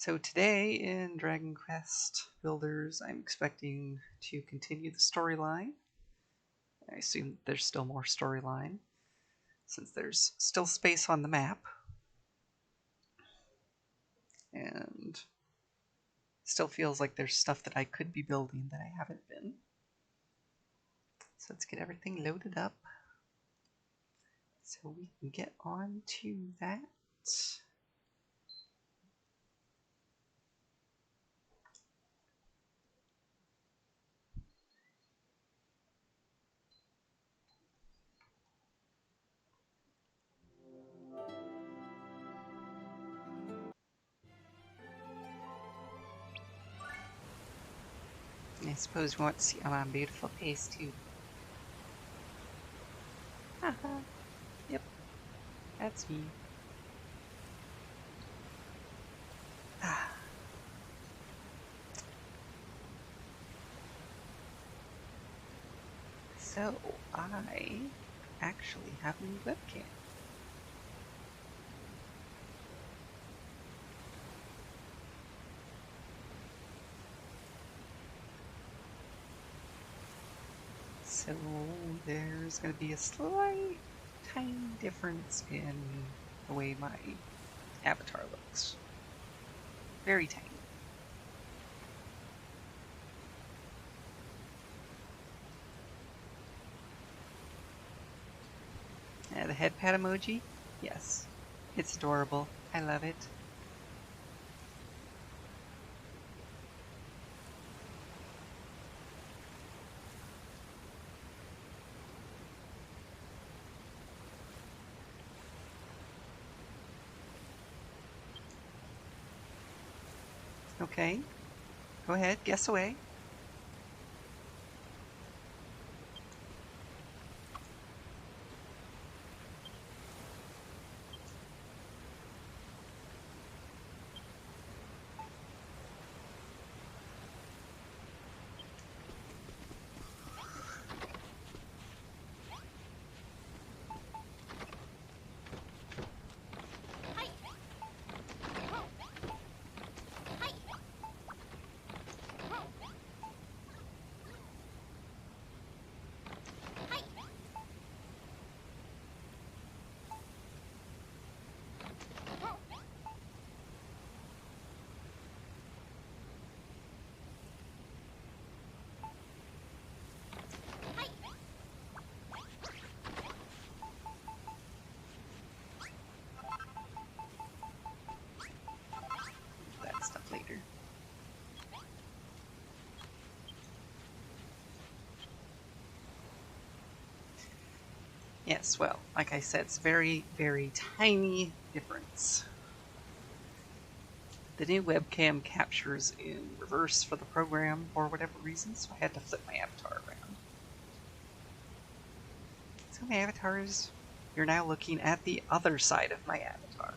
So today in Dragon Quest Builders, I'm expecting to continue the storyline. I assume there's still more storyline, since there's still space on the map. And still feels like there's stuff that I could be building that I haven't been. So let's get everything loaded up so we can get on to that. I suppose we want to see my beautiful face too. Haha. Yep, that's me. Ah. So, I actually have a new webcam. So there's going to be a slight, tiny difference in the way my avatar looks. Very tiny. The head pat emoji? Yes. It's adorable. I love it. Okay. Go ahead, guess away. That stuff later. Yes, well, like I said, it's very, very tiny difference. The new webcam captures in reverse for the program for whatever reason, so I had to flip my avatar around. So my avatars, you're now looking at the other side of my avatar.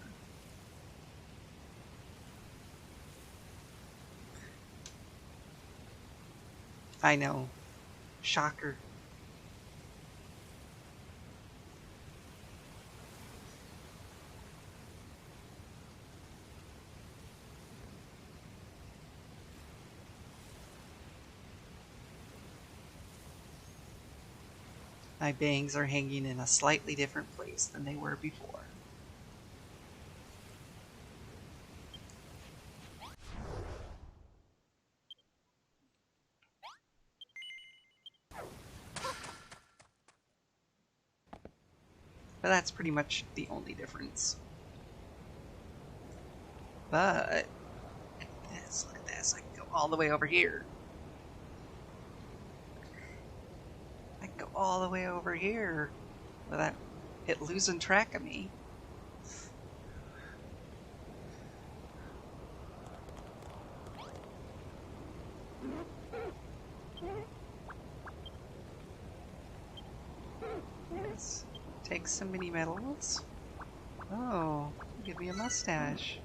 I know. Shocker. My bangs are hanging in a slightly different place than they were before. But that's pretty much the only difference. But look at this, I can go all the way over here. I can go all the way over here without it losing track of me. Yes. Take some mini medals. Oh, give me a mustache.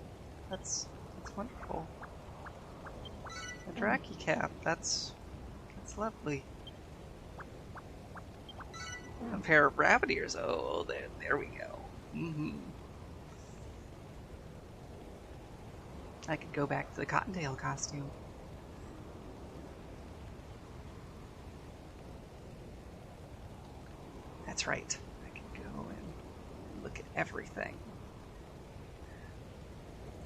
That's wonderful. A Draki cap. That's lovely. A pair of rabbit ears. Oh, there we go. I could go back to the Cottontail costume. That's right. I can go and look at everything.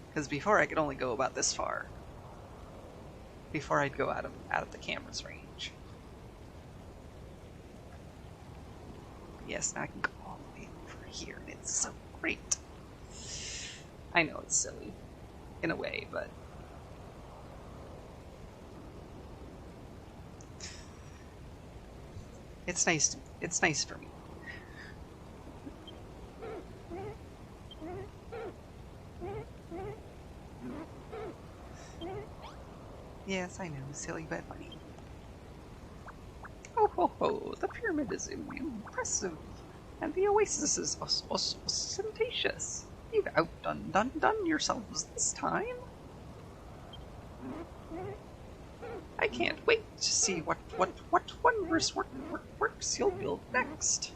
Because before I could only go about this far. Before I'd go out of the camera's range. But yes, now I can go all the way over here, and it's so great. I know it's silly, in a way, but it's nice. It's nice for me. Yes, I know, silly but funny. Oh ho ho! The pyramid is impressive, and the oasis is ostentatious. You've outdone yourselves this time. I can't wait to see what wondrous works you'll build next.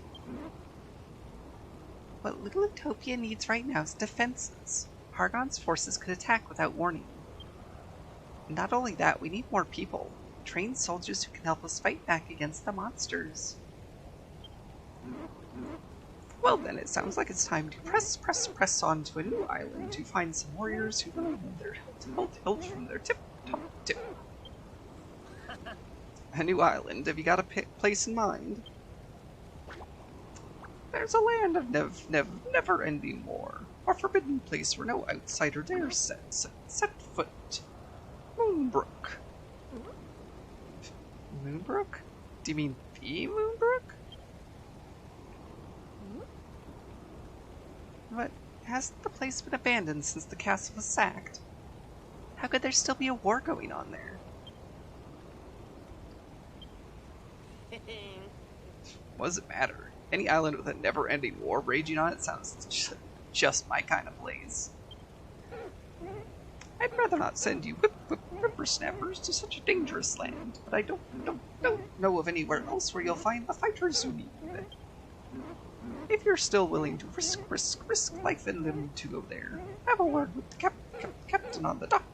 What Little Utopia needs right now is defenses. Hargon's forces could attack without warning. And not only that, we need more people. Trained soldiers who can help us fight back against the monsters. Well then, it sounds like it's time to press on to a new island to find some warriors who really need their hilt from their tip-top tip. A new island, have you got a place in mind? There's a land of never-ending war. A forbidden place where no outsider dare set foot. Moonbrook. Moonbrook? Do you mean the Moonbrook? But hasn't the place been abandoned since the castle was sacked? How could there still be a war going on there? What does it matter? Any island with a never-ending war raging on it sounds just my kind of place. I'd rather not send you whippersnappers to such a dangerous land, but I don't know of anywhere else where you'll find the fighters you need. If you're still willing to risk life and limb to go there, have a word with the captain on the dock.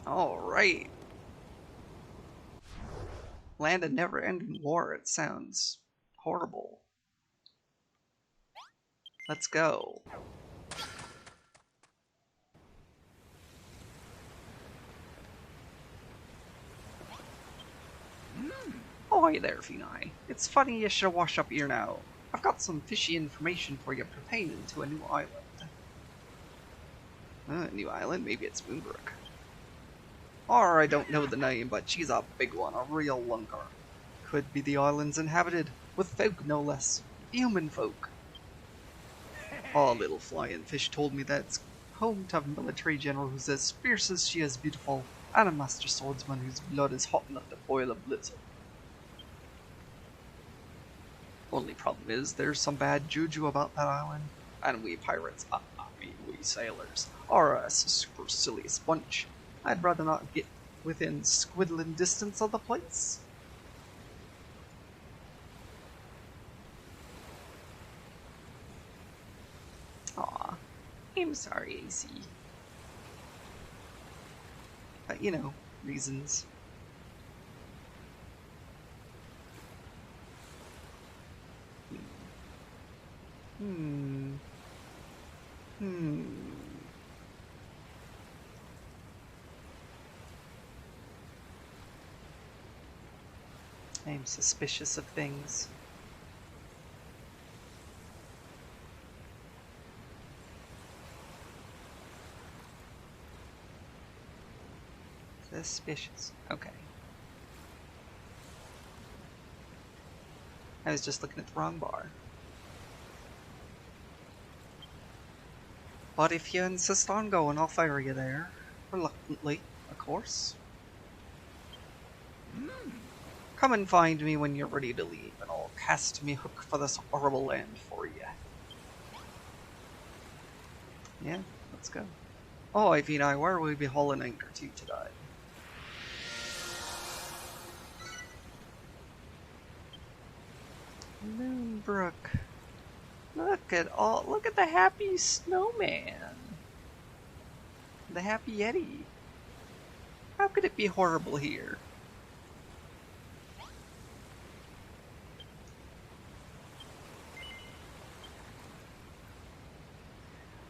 Alright. Land of never-ending war, it sounds horrible. Let's go. Ahoy there, Finai. It's funny you should wash up here now. I've got some fishy information for you pertaining to a new island. A new island? Maybe it's Moonbrook. Or I don't know the name, but she's a big one, a real lunker. Could be the island's inhabited, with folk no less. Human folk. Our little flying fish told me that it's home to a military general who's as fierce as she is beautiful, and a master swordsman whose blood is hot enough to boil a blizzard. Only problem is, there's some bad juju about that island, and we pirates, we sailors, are a supercilious bunch. I'd rather not get within squiddling distance of the place. Aw, I'm sorry, AC. But, you know, reasons. I'm suspicious of things. Suspicious. Okay. I was just looking at the wrong bar. But if you insist on going, I'll fire you there. Reluctantly, of course. Come and find me when you're ready to leave, and I'll cast me hook for this horrible land for you. Yeah, let's go. Oh, Ivy and I, where will we be hauling anchor to today? Moonbrook. Look at the happy snowman. The happy Yeti. How could it be horrible here?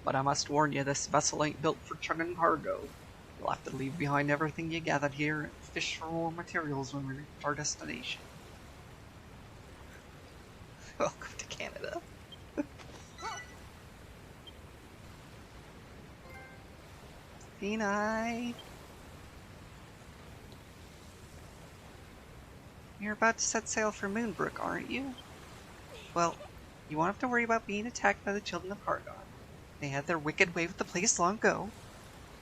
But I must warn you, this vessel ain't built for chugging cargo. You'll have to leave behind everything you gathered here and fish for more materials when we reach our destination. Welcome to Canada. Peni. You're about to set sail for Moonbrook, aren't you? Well, you won't have to worry about being attacked by the children of Hargon. They had their wicked way with the place long ago.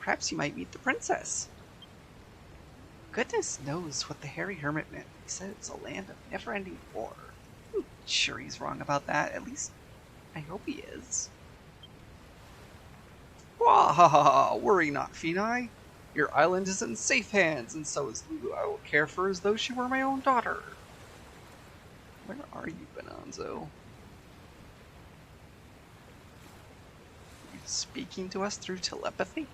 Perhaps you might meet the princess. Goodness knows what the hairy hermit meant. He said it's a land of never-ending war. I'm sure he's wrong about that. At least, I hope he is. Wahaha! Worry not, Peni. Your island is in safe hands, and so is Lulu. I will care for her as though she were my own daughter. Where are you, Bonanzo? Are you speaking to us through telepathy?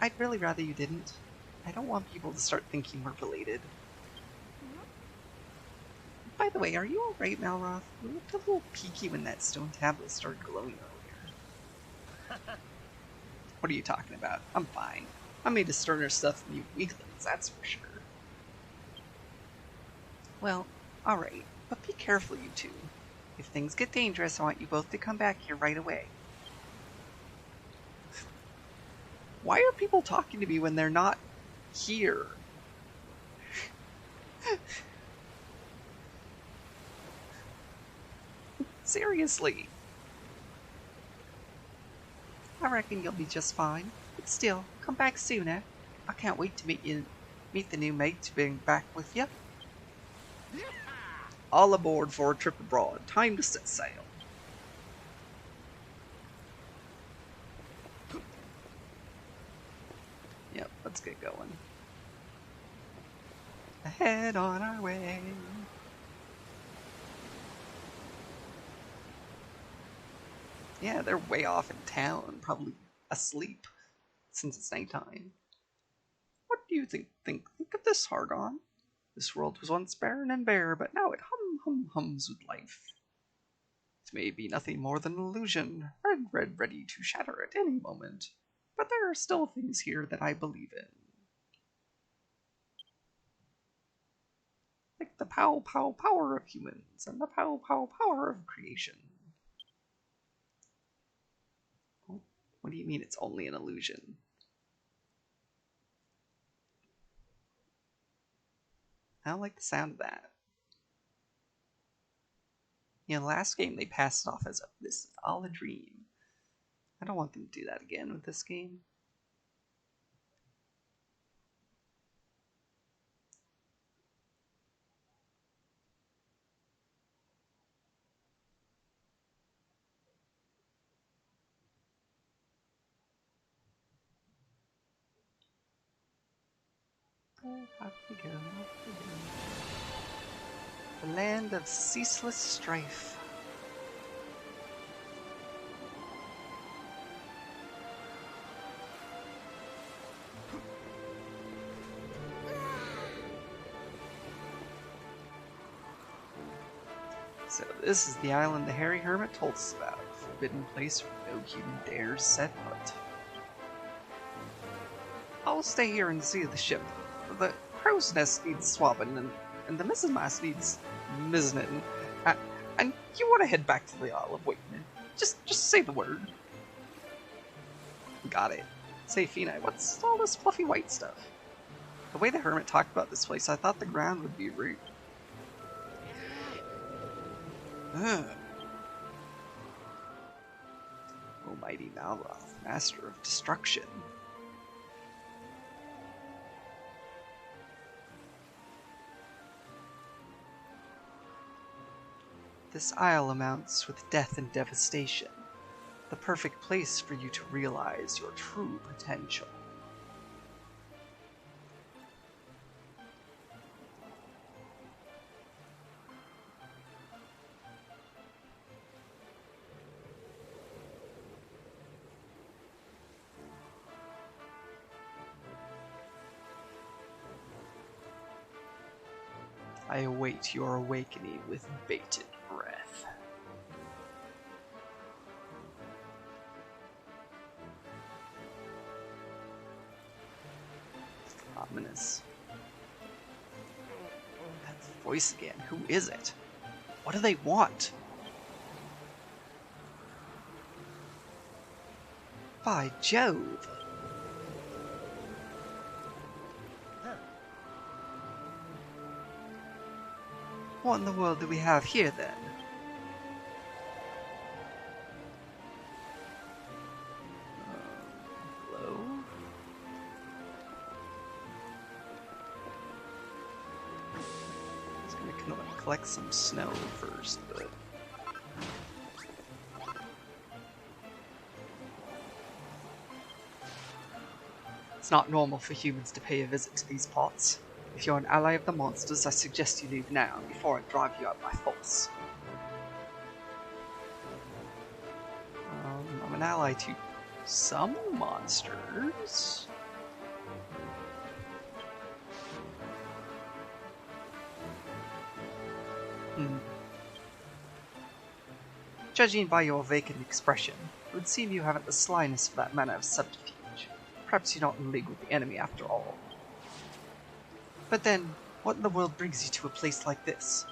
I'd really rather you didn't. I don't want people to start thinking we're related. By the way, are you alright, Malroth? You looked a little peaky when that stone tablet started glowing earlier. What are you talking about? I'm fine. I'm made of sterner stuff than you weaklings, that's for sure. Well, alright, but be careful, you two. If things get dangerous, I want you both to come back here right away. Why are people talking to me when they're not here? Seriously. I reckon you'll be just fine. But still, come back soon, eh? I can't wait to meet the new mate to bring back with you. All aboard for a trip abroad. Time to set sail. Yep, let's get going. Ahead on our way. Yeah, they're way off in town, probably asleep, since it's nighttime. What do you think of this, Hargon? This world was once barren and bare, but now it hums with life. It may be nothing more than an illusion, red, ready to shatter at any moment. But there are still things here that I believe in. Like the power of humans, and the power of creation. Oh, what do you mean it's only an illusion? I don't like the sound of that. You know, last game they passed it off as this is all a dream. I don't want them to do that again with this game. Off we go, off we go. The land of ceaseless strife. So this is the island the hairy hermit told us about. A forbidden place where no human dares set foot. I'll stay here and see the ship. The crow's nest needs swabbing, and the mizzenmast needs mizzening. And you want to head back to the Isle of Wight. Just say the word. Got it. Say, Peni, what's all this fluffy white stuff? The way the hermit talked about this place, I thought the ground would be rude. Almighty Malroth, master of destruction. This isle amounts with death and devastation, the perfect place for you to realize your true potential. I await your awakening with bated breath. Ominous. That voice again. Who is it? What do they want? By Jove! What in the world do we have here then? Hello? I was gonna collect some snow first, but... It's not normal for humans to pay a visit to these parts. If you're an ally of the monsters, I suggest you leave now, before I drive you out by force. I'm an ally to some monsters. Judging by your vacant expression, it would seem you haven't the slyness for that manner of subterfuge. Perhaps you're not in league with the enemy after all. But then, what in the world brings you to a place like this?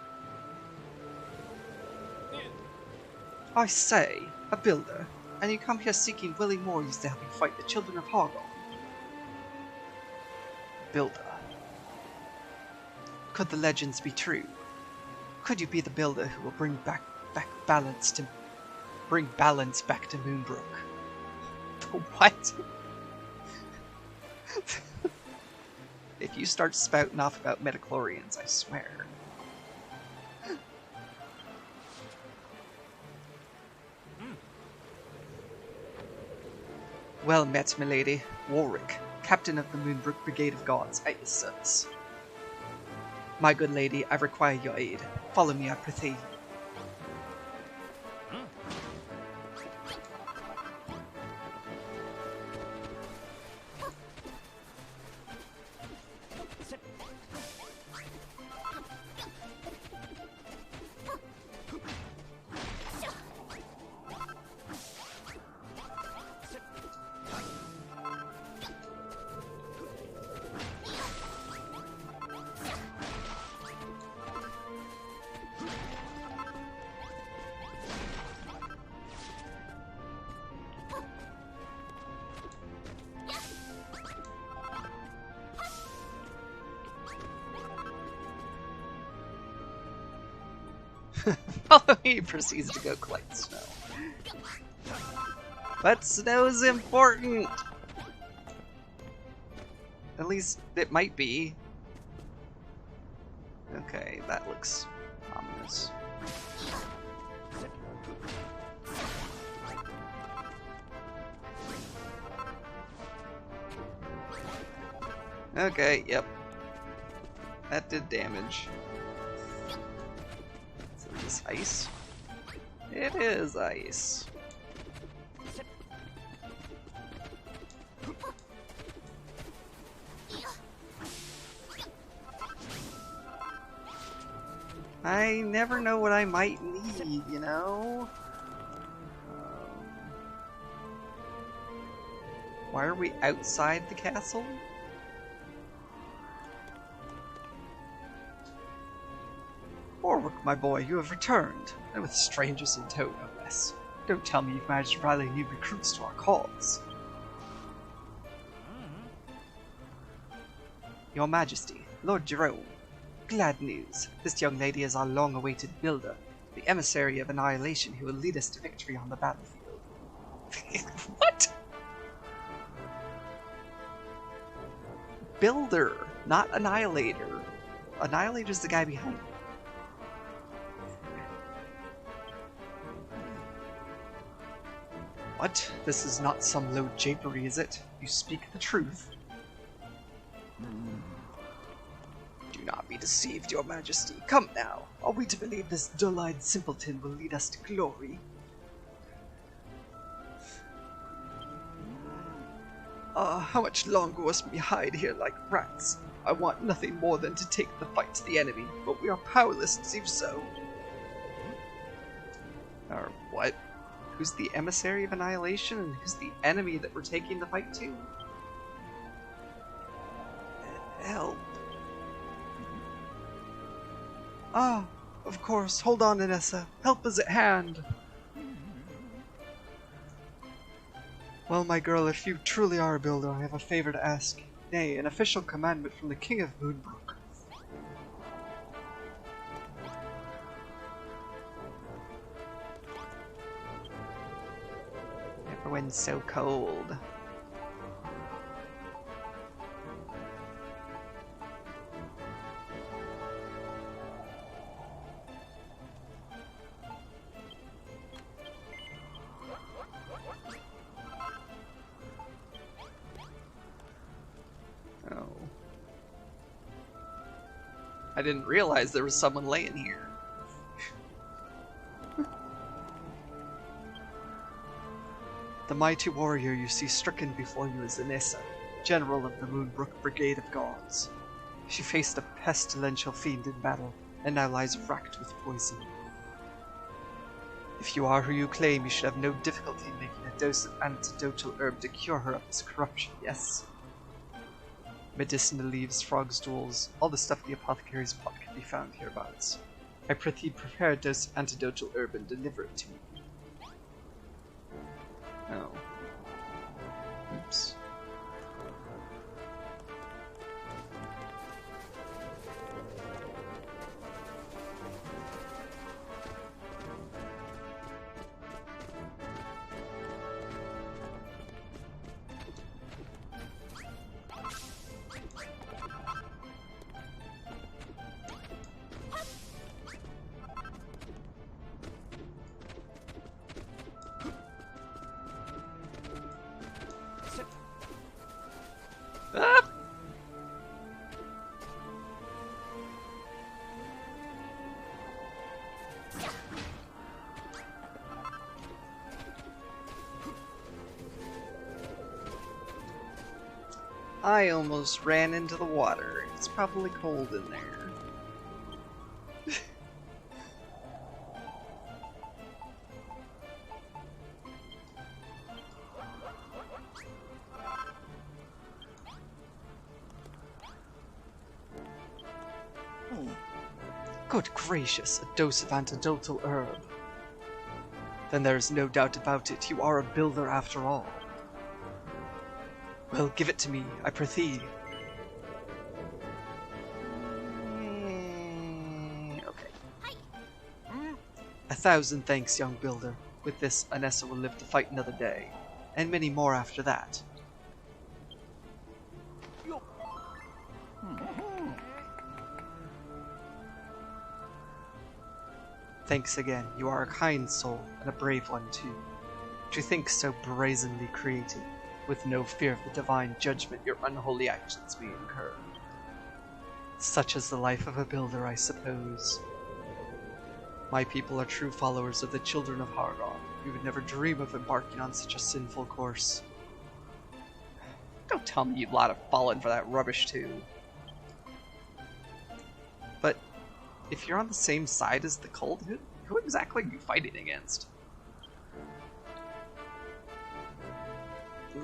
I say, a builder, and you come here seeking willing warriors to help you fight the children of Hargon. Builder. Could the legends be true? Could you be the builder who will bring balance back to Moonbrook? What? If you start spouting off about midichlorians, I swear. Well met, milady. Warwick, captain of the Moonbrook Brigade of Guards, at your service. My good lady, I require your aid. Follow me, I prithee. He proceeds to go collect snow. But snow's important! At least it might be. Okay, that looks ominous. Okay, yep. That did damage. Is this ice? It is ice. I never know what I might need, you know? Why are we outside the castle? Warwick, my boy, you have returned, and with strangers in tow, no less. Don't tell me you've managed to rally new recruits to our cause. Your Majesty, Lord Jerome, glad news. This young lady is our long-awaited builder, the emissary of annihilation who will lead us to victory on the battlefield. What? Builder, not Annihilator. Annihilator's the guy behind it. What? This is not some low japery, is it? You speak the truth. Do not be deceived, your majesty. Come now. Are we to believe this dull-eyed simpleton will lead us to glory? How much longer must we hide here like rats? I want nothing more than to take the fight to the enemy, but we are powerless to do so. Or what? Who's the emissary of annihilation, and who's the enemy that we're taking the fight to? Help. Ah, of course. Hold on, Anessa. Help is at hand. Well, my girl, if you truly are a builder, I have a favor to ask. Nay, an official commandment from the King of Moonbrook. Everyone's so cold. Oh. I didn't realize there was someone laying here. The mighty warrior you see stricken before you is Anessa, general of the Moonbrook Brigade of Gods. She faced a pestilential fiend in battle, and now lies racked with poison. If you are who you claim, you should have no difficulty in making a dose of antidotal herb to cure her of this corruption, yes? Medicinal leaves, frog stools, all the stuff in the apothecary's pot can be found hereabouts. I prithee prepare a dose of antidotal herb and deliver it to me. Oh. Oops. Ah! I almost ran into the water. It's probably cold in there. Good gracious, a dose of antidotal herb. Then there is no doubt about it, you are a builder after all. Well, give it to me, I prithee. Okay. 1,000 thanks, young builder. With this, Anessa will live to fight another day, and many more after that. Thanks again. You are a kind soul, and a brave one too. To think so brazenly created, with no fear of the divine judgment your unholy actions may incur. Such is the life of a builder, I suppose. My people are true followers of the children of Hargon. We would never dream of embarking on such a sinful course. Don't tell me you'd lot have fallen for that rubbish too. But if you're on the same side as the cult, who exactly are you fighting against? Ugh.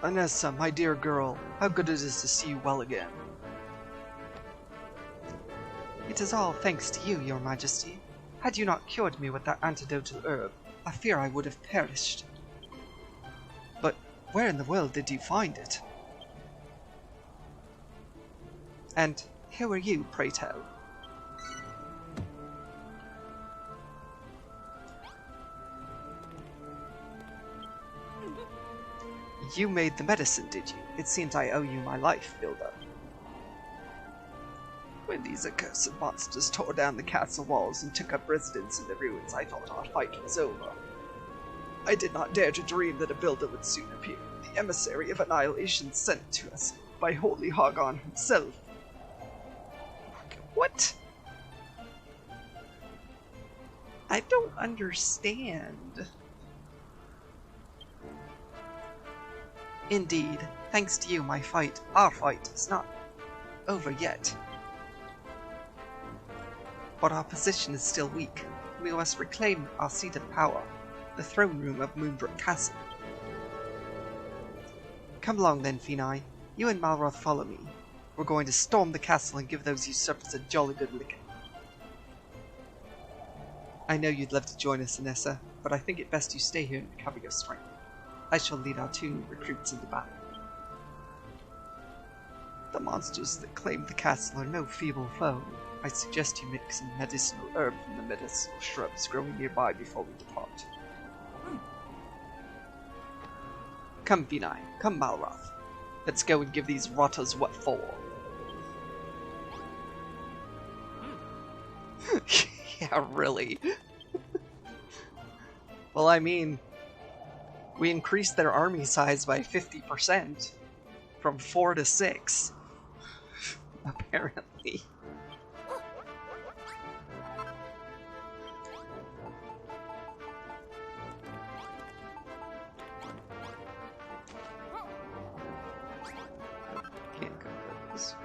Anessa, my dear girl, how good it is to see you well again. It is all thanks to you, your majesty. Had you not cured me with that antidotal herb, I fear I would have perished. But where in the world did you find it? And who are you, pray tell? You made the medicine, did you? It seems I owe you my life, builder. When these accursed monsters tore down the castle walls and took up residence in the ruins, I thought our fight was over. I did not dare to dream that a builder would soon appear, the emissary of annihilation sent to us by Holy Hargon himself. What? I don't understand. Indeed, thanks to you, our fight, is not over yet. But our position is still weak. We must reclaim our seat of power, the throne room of Moonbrook Castle. Come along then, Finai. You and Malroth follow me. We're going to storm the castle and give those usurpers a jolly good licking. I know you'd love to join us, Inessa, but I think it best you stay here and recover your strength. I shall lead our 2 new recruits into battle. The monsters that claim the castle are no feeble foe. I suggest you mix some medicinal herb from the medicinal shrubs growing nearby before we depart. Come, Finai. Come, Malroth. Let's go and give these rotters what for. Yeah, really. Well, I mean, we increased their army size by 50%, from 4 to 6, apparently. Can't go for this.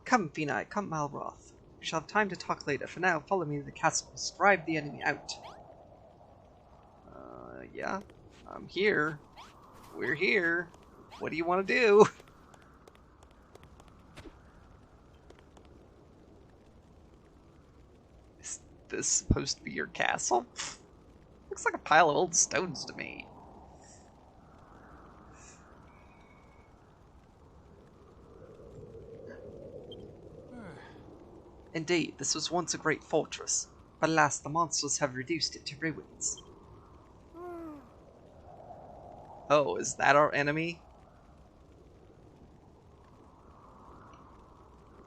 Come, Finai, come, Malroth. We shall have time to talk later. For now, follow me to the castle and drive the enemy out. Yeah. I'm here. We're here. What do you want to do? Is this supposed to be your castle? Looks like a pile of old stones to me. Indeed, this was once a great fortress, but alas, the monsters have reduced it to ruins. Oh, is that our enemy?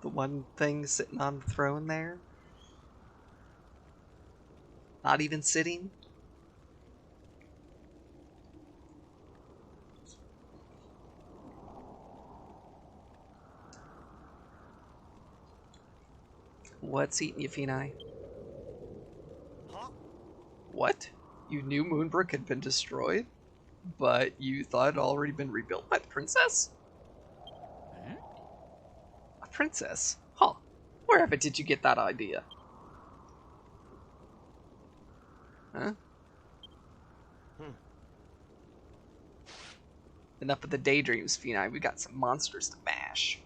The one thing sitting on the throne there? Not even sitting? What's eating you, Finai? Huh? What? You knew Moonbrook had been destroyed, but you thought it had already been rebuilt by the princess? Hmm? A princess? Huh. Wherever did you get that idea? Huh? Enough of the daydreams, Finai. We got some monsters to mash.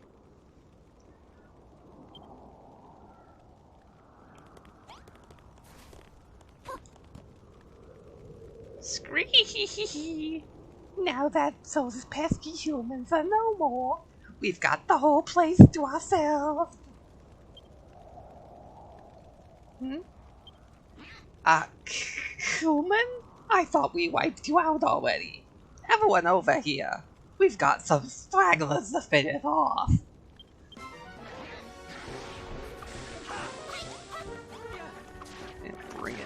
Screech! Now that those pesky humans are no more, we've got the whole place to ourselves. Hmm? Human? I thought we wiped you out already. Everyone over here. We've got some stragglers to finish off. Yeah, bring it.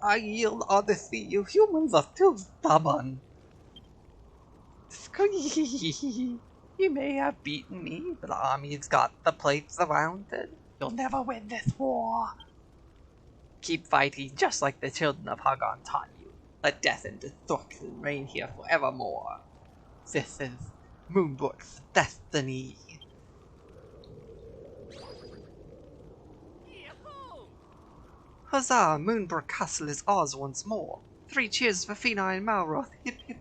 I yield, Odyssey. You humans are too stubborn. Squee! You may have beaten me, but the army's got the plates around it. You'll never win this war. Keep fighting just like the children of Hagon taught you. Let death and destruction reign here forevermore. This is Moonbrook's destiny. Yahoo! Huzzah! Moonbrook Castle is ours once more. 3 cheers for Fina and Malroth. Hip hip.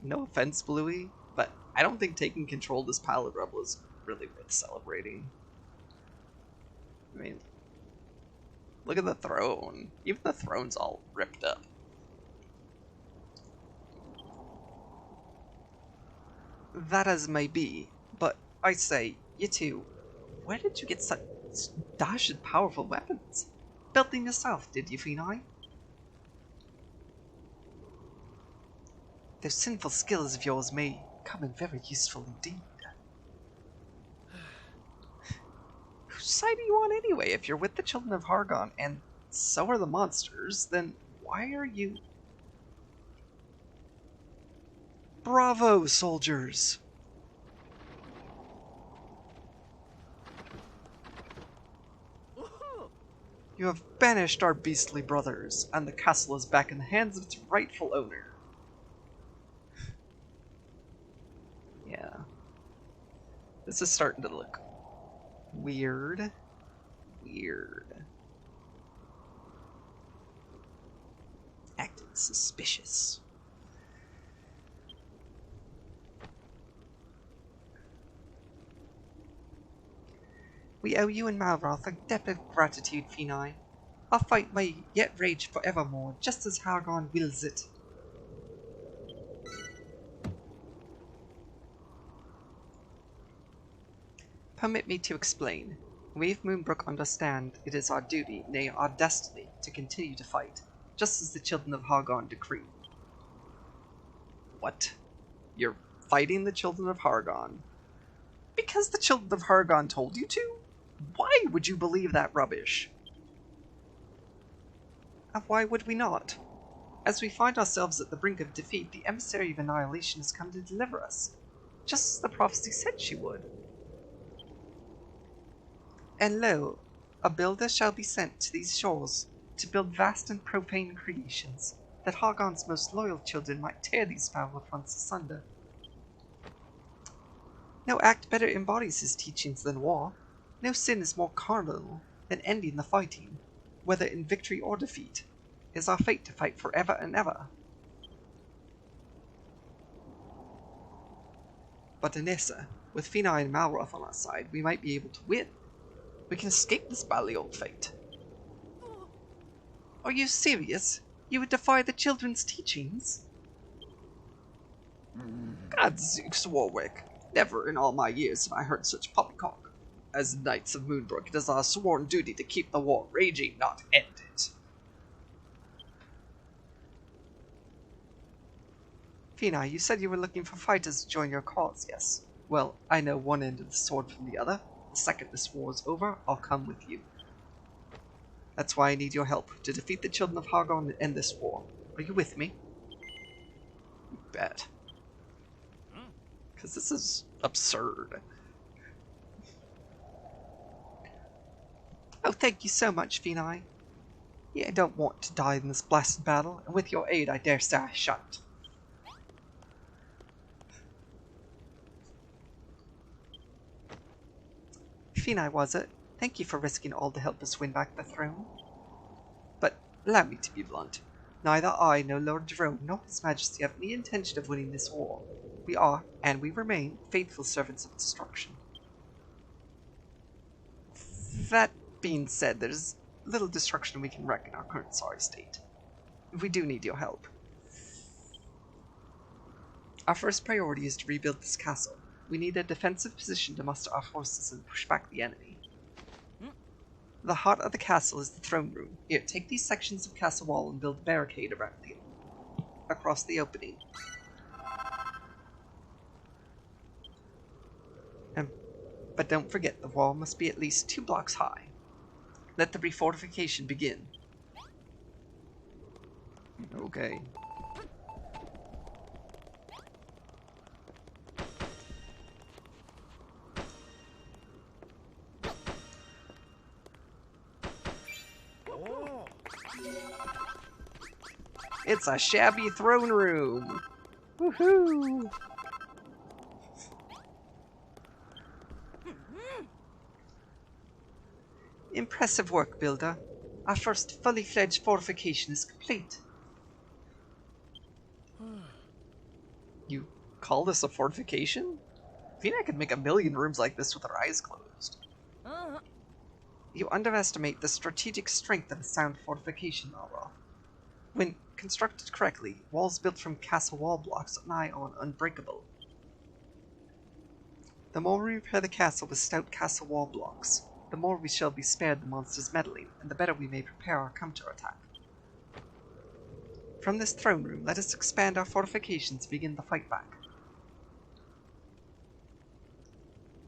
No offense, Bluey, but I don't think taking control of this Pilot Rebel is really worth celebrating. I mean, look at the throne. Even the throne's all ripped up. That as may be, but I say, you two, where did you get such dashed powerful weapons? Built them yourself, did you, Fini? Those sinful skills of yours may come in very useful indeed. Whose side are you on anyway? If you're with the children of Hargon, and so are the monsters, then why are you... Bravo, soldiers! Woohoo! You have banished our beastly brothers, and the castle is back in the hands of its rightful owner. Yeah. This is starting to look weird. Weird. Acting suspicious. We owe you and Malroth a debt of gratitude, Fini. Our fight may yet rage forevermore, just as Hargon wills it. Permit me to explain. We of Moonbrook understand it is our duty, nay our destiny, to continue to fight, just as the children of Hargon decree. What? You're fighting the children of Hargon? Because the children of Hargon told you to? Why would you believe that rubbish? And why would we not? As we find ourselves at the brink of defeat, the emissary of annihilation has come to deliver us, just as the prophecy said she would. And lo, a builder shall be sent to these shores to build vast and profane creations, that Hargon's most loyal children might tear these foul fronts asunder. No act better embodies his teachings than war. No sin is more carnal than ending the fighting, whether in victory or defeat. It is our fate to fight forever and ever. But Anissa, with Fini and Malroth on our side, we might be able to win. We can escape this bally old fate. Are you serious? You would defy the children's teachings? Gadzooks, Warwick. Never in all my years have I heard such poppycock. As Knights of Moonbrook, it is our sworn duty to keep the war raging, not end it. Fini, you said you were looking for fighters to join your cause, yes? Well, I know one end of the sword from the other. The second this war is over, I'll come with you. That's why I need your help, to defeat the children of Hargon and end this war. Are you with me? You bet. Because this is absurd. Oh, thank you so much, Fini. Yeah, I don't want to die in this blasted battle, and with your aid I dare say I shan't. Fini, was it? Thank you for risking all to help us win back the throne. But allow me to be blunt. Neither I nor Lord Jerome nor His Majesty have any intention of winning this war. We are, and we remain, faithful servants of destruction. That being said, there's little destruction we can wreak in our current sorry state. We do need your help. Our first priority is to rebuild this castle. We need a defensive position to muster our forces and push back the enemy. The heart of the castle is the throne room. Here, take these sections of castle wall and build a barricade around it, across the opening. But don't forget, the wall must be at least 2 blocks high. Let the refortification begin. Okay. Oh. It's a shabby throne room! Woohoo! Impressive work, Builder. Our first fully fledged fortification is complete. You call this a fortification? Vina could make 1,000,000 rooms like this with her eyes closed. You underestimate the strategic strength of a sound fortification, Alroth. When constructed correctly, walls built from castle wall blocks are nigh on unbreakable. The more we repair the castle with stout castle wall blocks, the more we shall be spared the monster's meddling, and the better we may prepare our counter-attack. From this throne room, let us expand our fortifications and begin the fight back.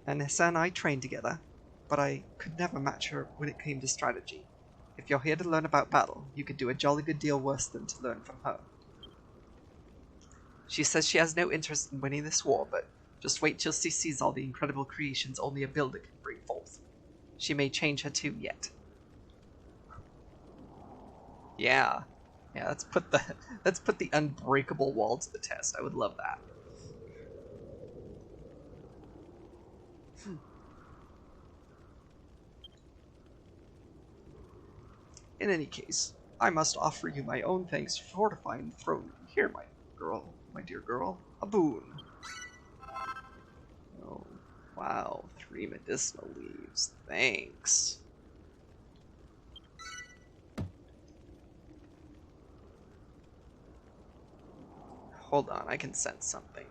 Anissa and I trained together, but I could never match her when it came to strategy. If you're here to learn about battle, you could do a jolly good deal worse than to learn from her. She says she has no interest in winning this war, but just wait till she sees all the incredible creations only a builder can bring forth. She may change her tune yet. Yeah, let's put the unbreakable wall to the test. I would love that. In any case, I must offer you my own thanks for fortifying the throne room. Here, my dear girl, a boon. Oh, wow, 3 medicinal leaves. Thanks. Hold on, I can sense something.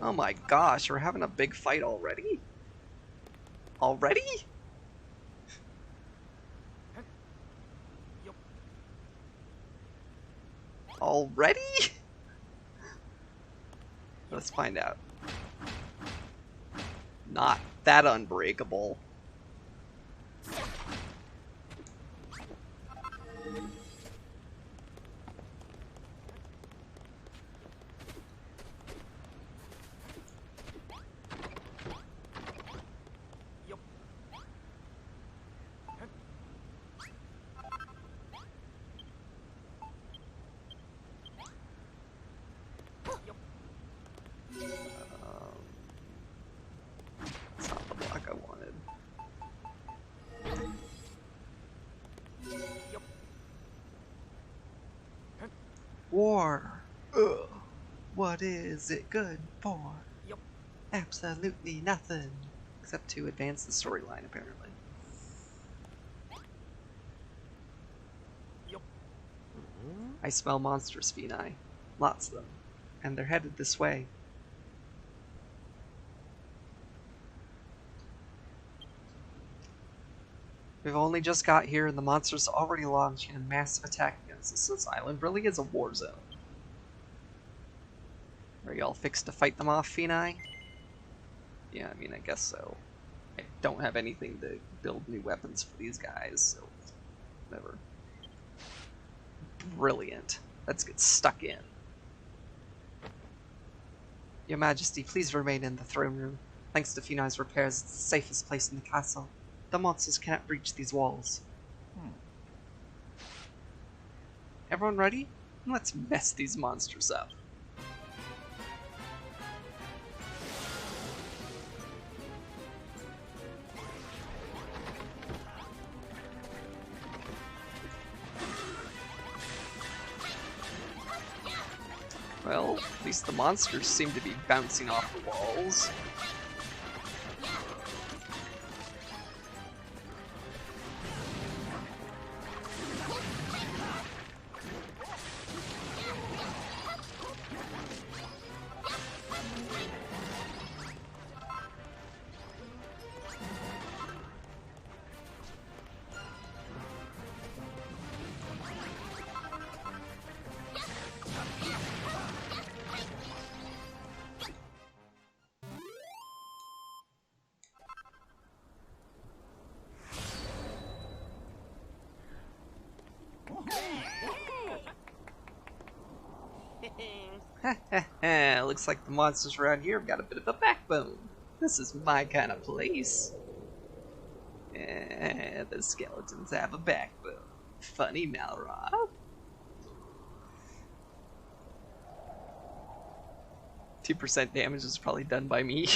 Oh my gosh, we're having a big fight already? Already? Already? Let's find out. Not that unbreakable. That's not the block I wanted. War. Ugh. What is it good for? Absolutely nothing. Except to advance the storyline, apparently. I smell monsters, Phenai. Lots of them. And they're headed this way. We've only just got here and the monsters are already launching a massive attack against us. This island really is a war zone. Are y'all fixed to fight them off, Phenai? Yeah, I mean, I guess so. I don't have anything to build new weapons for these guys, so whatever. Brilliant. Let's get stuck in. Your Majesty, please remain in the throne room. Thanks to Phenai's repairs, it's the safest place in the castle. The monsters cannot breach these walls. Everyone ready? Let's mess these monsters up. Well, at least the monsters seem to be bouncing off the walls. Looks like the monsters around here have got a bit of a backbone. This is my kind of place. The skeletons have a backbone. Funny, Malroth. 2% damage is probably done by me.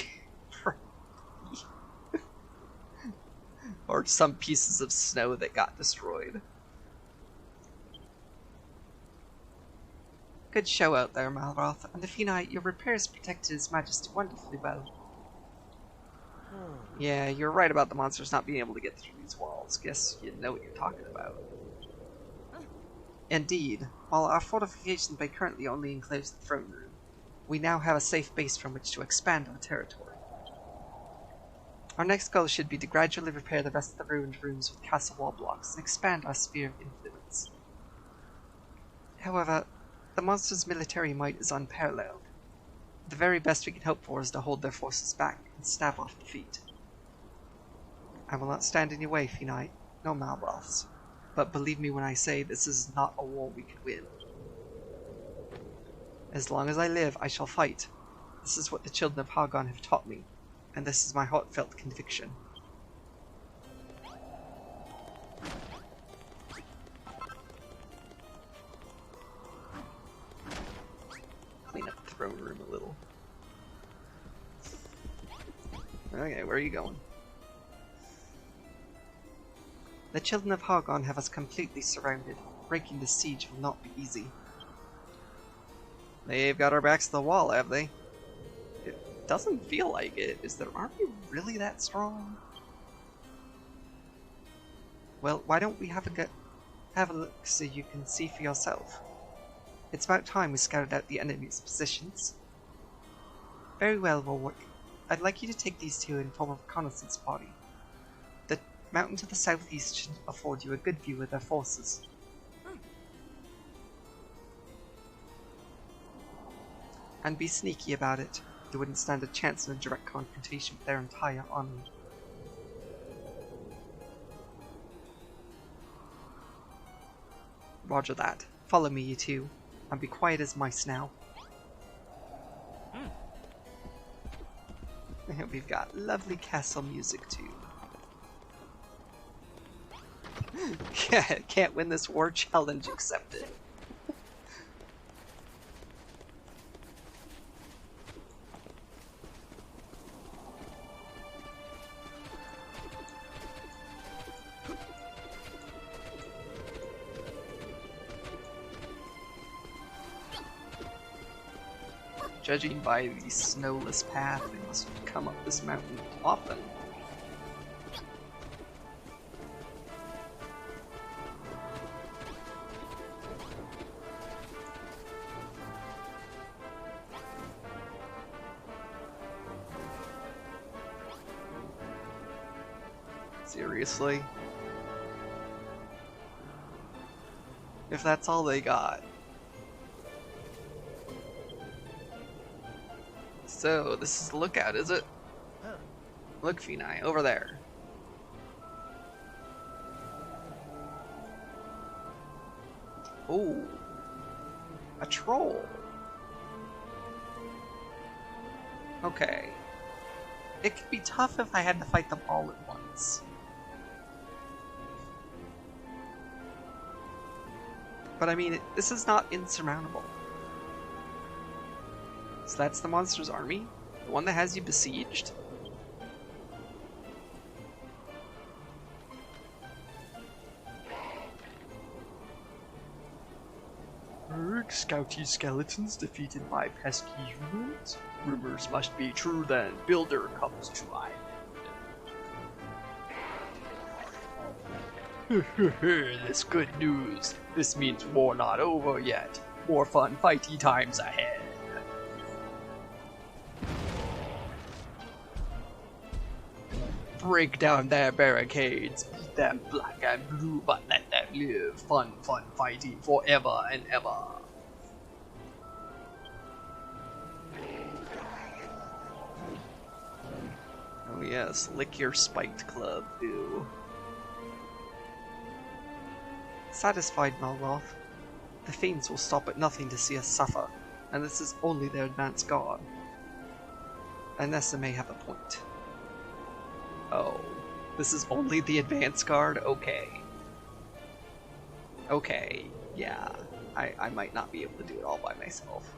Or some pieces of snow that got destroyed. Good show out there, Malroth, and Athena, your repairs protected His Majesty wonderfully well. Yeah, you're right about the monsters not being able to get through these walls. Guess you know what you're talking about. Indeed, while our fortification bay currently only enclaves the throne room, we now have a safe base from which to expand our territory. Our next goal should be to gradually repair the rest of the ruined rooms with castle wall blocks and expand our sphere of influence. However, the monsters' military might is unparalleled. The very best we can hope for is to hold their forces back and stave off defeat. I will not stand in your way, Phenite, no Malroths, but believe me when I say this is not a war we can win. As long as I live, I shall fight. This is what the children of Hargon have taught me, and this is my heartfelt conviction. Clean up the throne room a little. Okay, where are you going? The children of Hargon have us completely surrounded. Breaking the siege will not be easy. They've got our backs to the wall, have they? It doesn't feel like it. Is their army really that strong? Well, why don't we have a look so you can see for yourself? It's about time we scouted out the enemy's positions. Very well, Warwick. I'd like you to take these two and form a reconnaissance party. The mountain to the southeast should afford you a good view of their forces. And be sneaky about it. You wouldn't stand a chance in a direct confrontation with their entire army. Roger that. Follow me, you two. And be quiet as mice now. We've got lovely castle music too. Can't win this war challenge, accepted. Judging by the snowless path, they must come up this mountain often. Seriously? If that's all they got. So, this is the lookout, is it? Look, Phenite, over there. Ooh. A troll. Okay. It could be tough if I had to fight them all at once. But I mean, this is not insurmountable. So that's the monster's army? The one that has you besieged? Scouty skeletons defeated by pesky humans? Rumors must be true then. Builder comes to mind. This good news. This means war not over yet. More fun fighty times ahead. Break down their barricades, beat them black and blue, but let them live. Fun fighting forever and ever. Oh yes, lick your spiked club, ew. Satisfied, Malroth. The fiends will stop at nothing to see us suffer. And this is only their advance guard. And Nessa may have a point. Oh, this is only the advance guard? Okay. Okay, yeah. I might not be able to do it all by myself.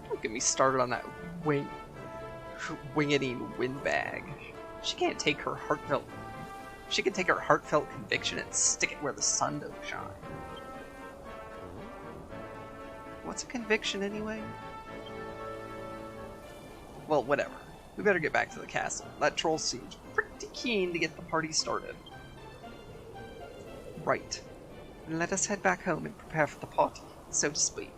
Don't get me started on that winging windbag. She can't take her heartfelt. She can take her heartfelt conviction and stick it where the sun don't shine. What's a conviction anyway? Well, whatever. We better get back to the castle. That troll seems pretty keen to get the party started. Right. Then let us head back home and prepare for the party, so to speak.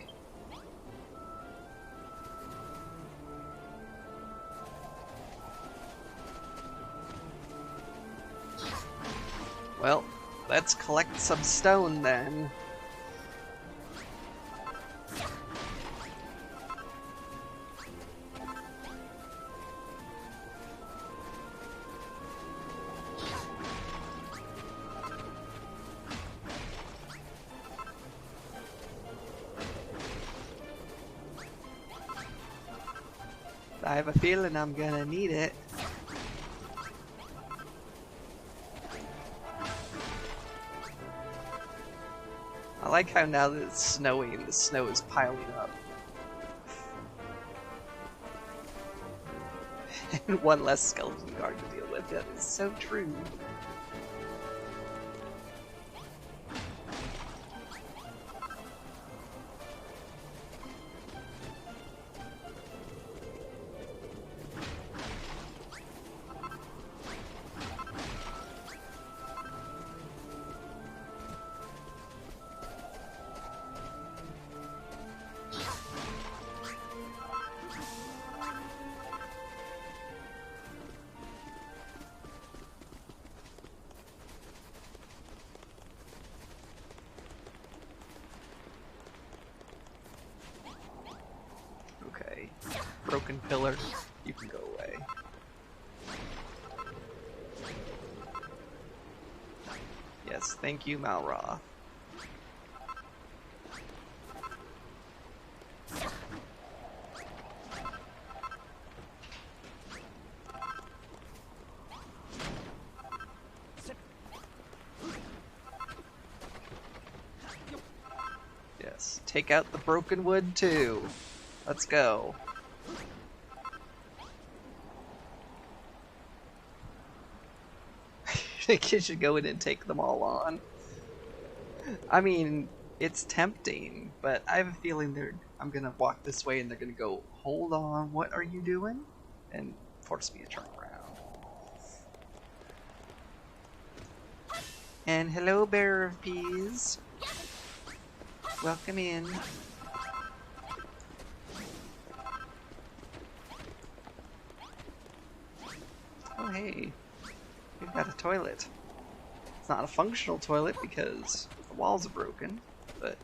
Well, let's collect some stone then. I have a feeling I'm gonna need it. I like how now that it's snowing, the snow is piling up. And one less skeleton guard to deal with. That is so true. Okay. Broken pillar, you can go away. Yes, thank you, Malra. Yes, take out the broken wood too. Let's go. I think you should go in and take them all on. I mean, it's tempting, but I have a feeling I'm gonna walk this way and they're gonna go, hold on, what are you doing? And force me to turn around. And hello, bearer of peas. Welcome in. Oh hey, we've got a toilet. It's not a functional toilet because the walls are broken, but...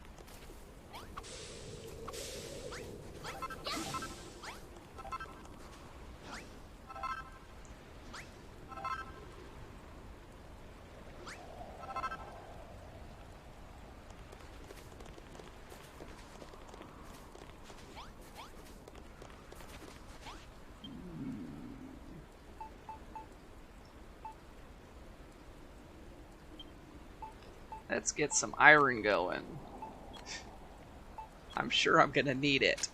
Let's get some iron going. I'm sure I'm gonna need it.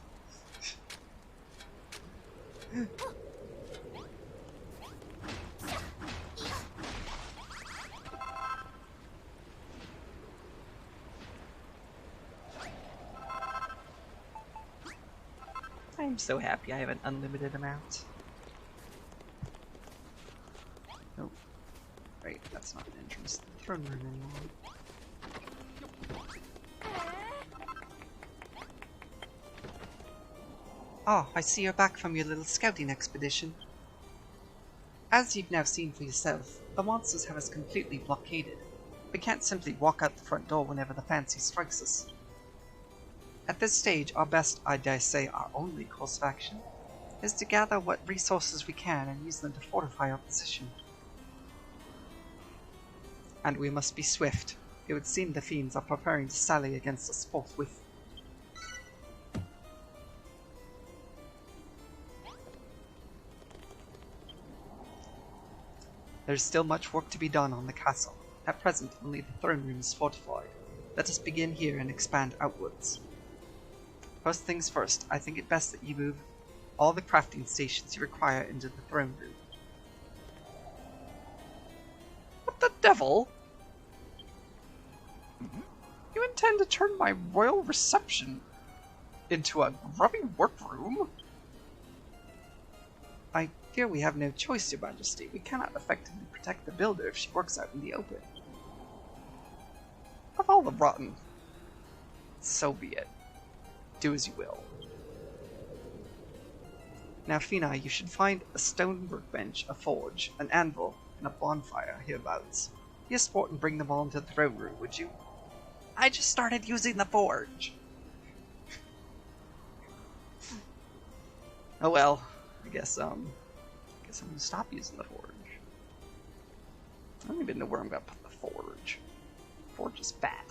I'm so happy I have an unlimited amount. Nope. Right, that's not an entrance to the throne room anymore. Oh, I see you're back from your little scouting expedition. As you've now seen for yourself, the monsters have us completely blockaded. We can't simply walk out the front door whenever the fancy strikes us. At this stage, our best, I dare say our only course of action, is to gather what resources we can and use them to fortify our position. And we must be swift. It would seem the fiends are preparing to sally against us forthwith. There is still much work to be done on the castle. At present, only the throne room is fortified. Let us begin here and expand outwards. First things first, I think it best that you move all the crafting stations you require into the throne room. What the devil? You intend to turn my royal reception into a grubby workroom? I fear we have no choice, Your Majesty. We cannot effectively protect the builder if she works out in the open. Of all the rotten. So be it. Do as you will. Now, Fina, you should find a stone workbench, a forge, an anvil, and a bonfire hereabouts. Be a sport and bring them all into the throne room, would you? I just started using the forge. Oh well, I guess I'm gonna stop using the forge. I don't even know where I'm gonna put the forge. Forge is bad.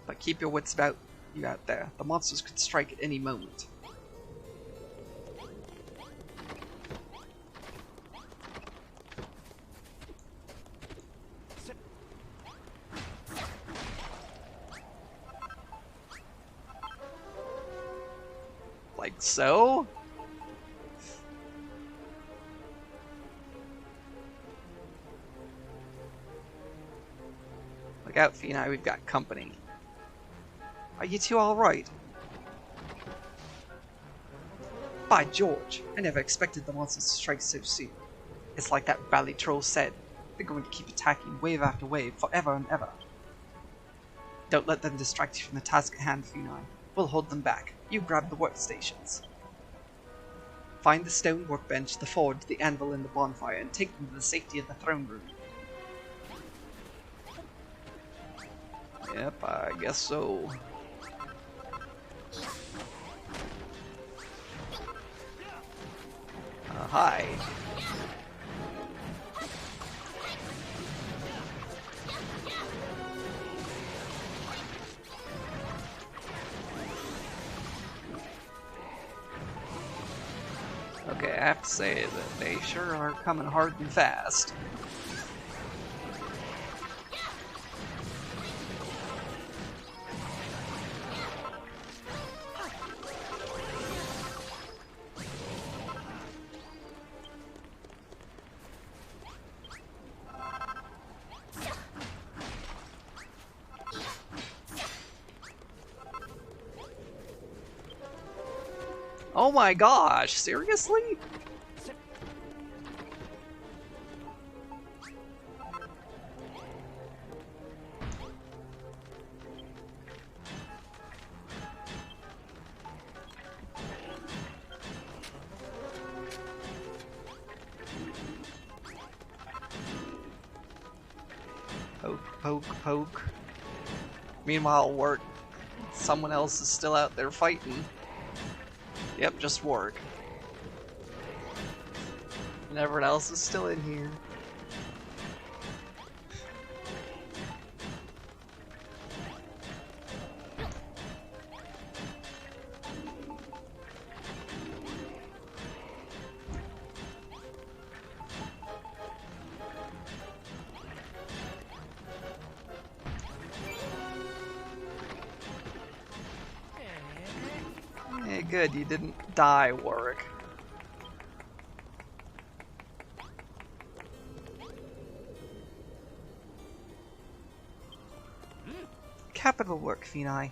But keep your wits about you out there. The monsters could strike at any moment. Like so? Look out, Fina, we've got company. Are you two alright? By George, I never expected the monsters to strike so soon. It's like that Valley Troll said. They're going to keep attacking wave after wave forever and ever. Don't let them distract you from the task at hand, Fina. We'll hold them back. You grab the workstations. Find the stone workbench, the forge, the anvil, and the bonfire, and take them to the safety of the throne room. Yep, I guess so. Hi. Okay, I have to say that they sure are coming hard and fast. Oh my gosh, seriously? Poke, poke, poke. Meanwhile, someone else is still out there fighting. Yep, just work. And everyone else is still in here. Hey, good, you didn't die, Warwick. Capital work, Fini. Now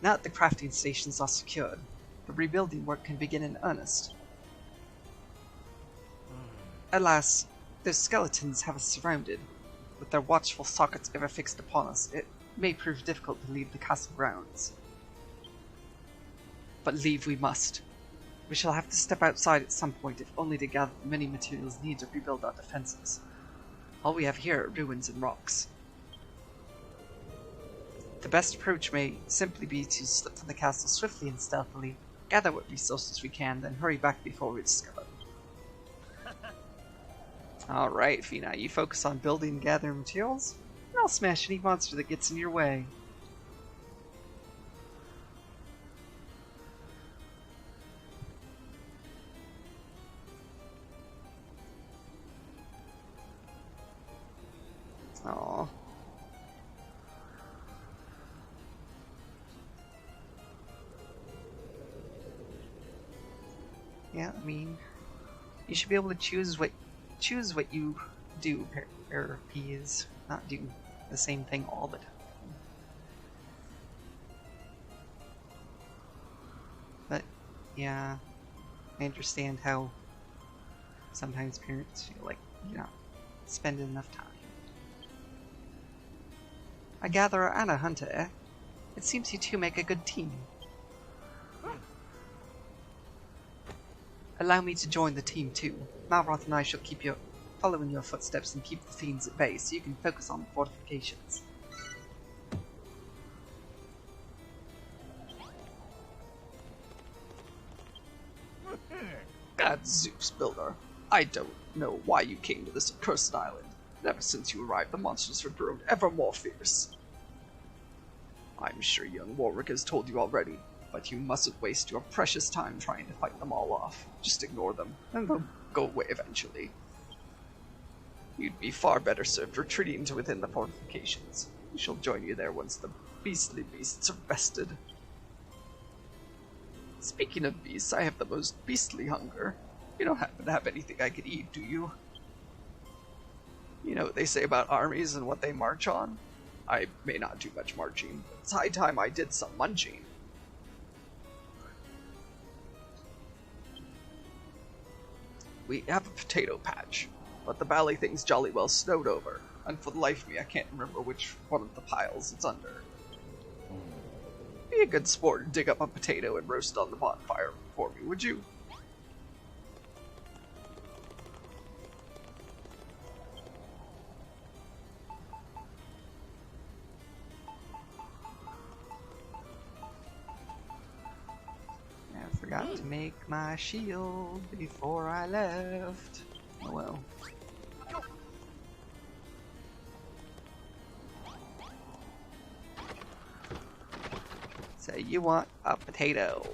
that the crafting stations are secured, the rebuilding work can begin in earnest. Alas, those skeletons have us surrounded. With their watchful sockets ever fixed upon us, it may prove difficult to leave the castle grounds. But leave we must. We shall have to step outside at some point, if only to gather the many materials needed to rebuild our defenses. All we have here are ruins and rocks. The best approach may simply be to slip from the castle swiftly and stealthily, gather what resources we can, then hurry back before we're discovered. Alright, Fina, you focus on building and gathering materials, and I'll smash any monster that gets in your way. Aww. Yeah, I mean, you should be able to choose what you do, or P's, not do the same thing all the time. But yeah, I understand how sometimes parents feel like you're not spending enough time. A gatherer and a hunter, eh? It seems you two make a good team. Allow me to join the team too. Malroth and I shall keep following your footsteps and keep the fiends at bay so you can focus on the fortifications. Gadzooks, Builder. I don't know why you came to this accursed island. Ever since you arrived, the monsters have grown ever more fierce. I'm sure young Warwick has told you already, but you mustn't waste your precious time trying to fight them all off. Just ignore them, and they'll go away eventually. You'd be far better served retreating to within the fortifications. We shall join you there once the beastly beasts are bested. Speaking of beasts, I have the most beastly hunger. You don't happen to have anything I could eat, do you? You know what they say about armies and what they march on? I may not do much marching, but it's high time I did some munching. We have a potato patch, but the bally thing's jolly well snowed over, and for the life of me I can't remember which one of the piles it's under. Be a good sport and dig up a potato and roast it on the bonfire for me, would you? I forgot to make my shield before I left. Oh well. So you want a potato.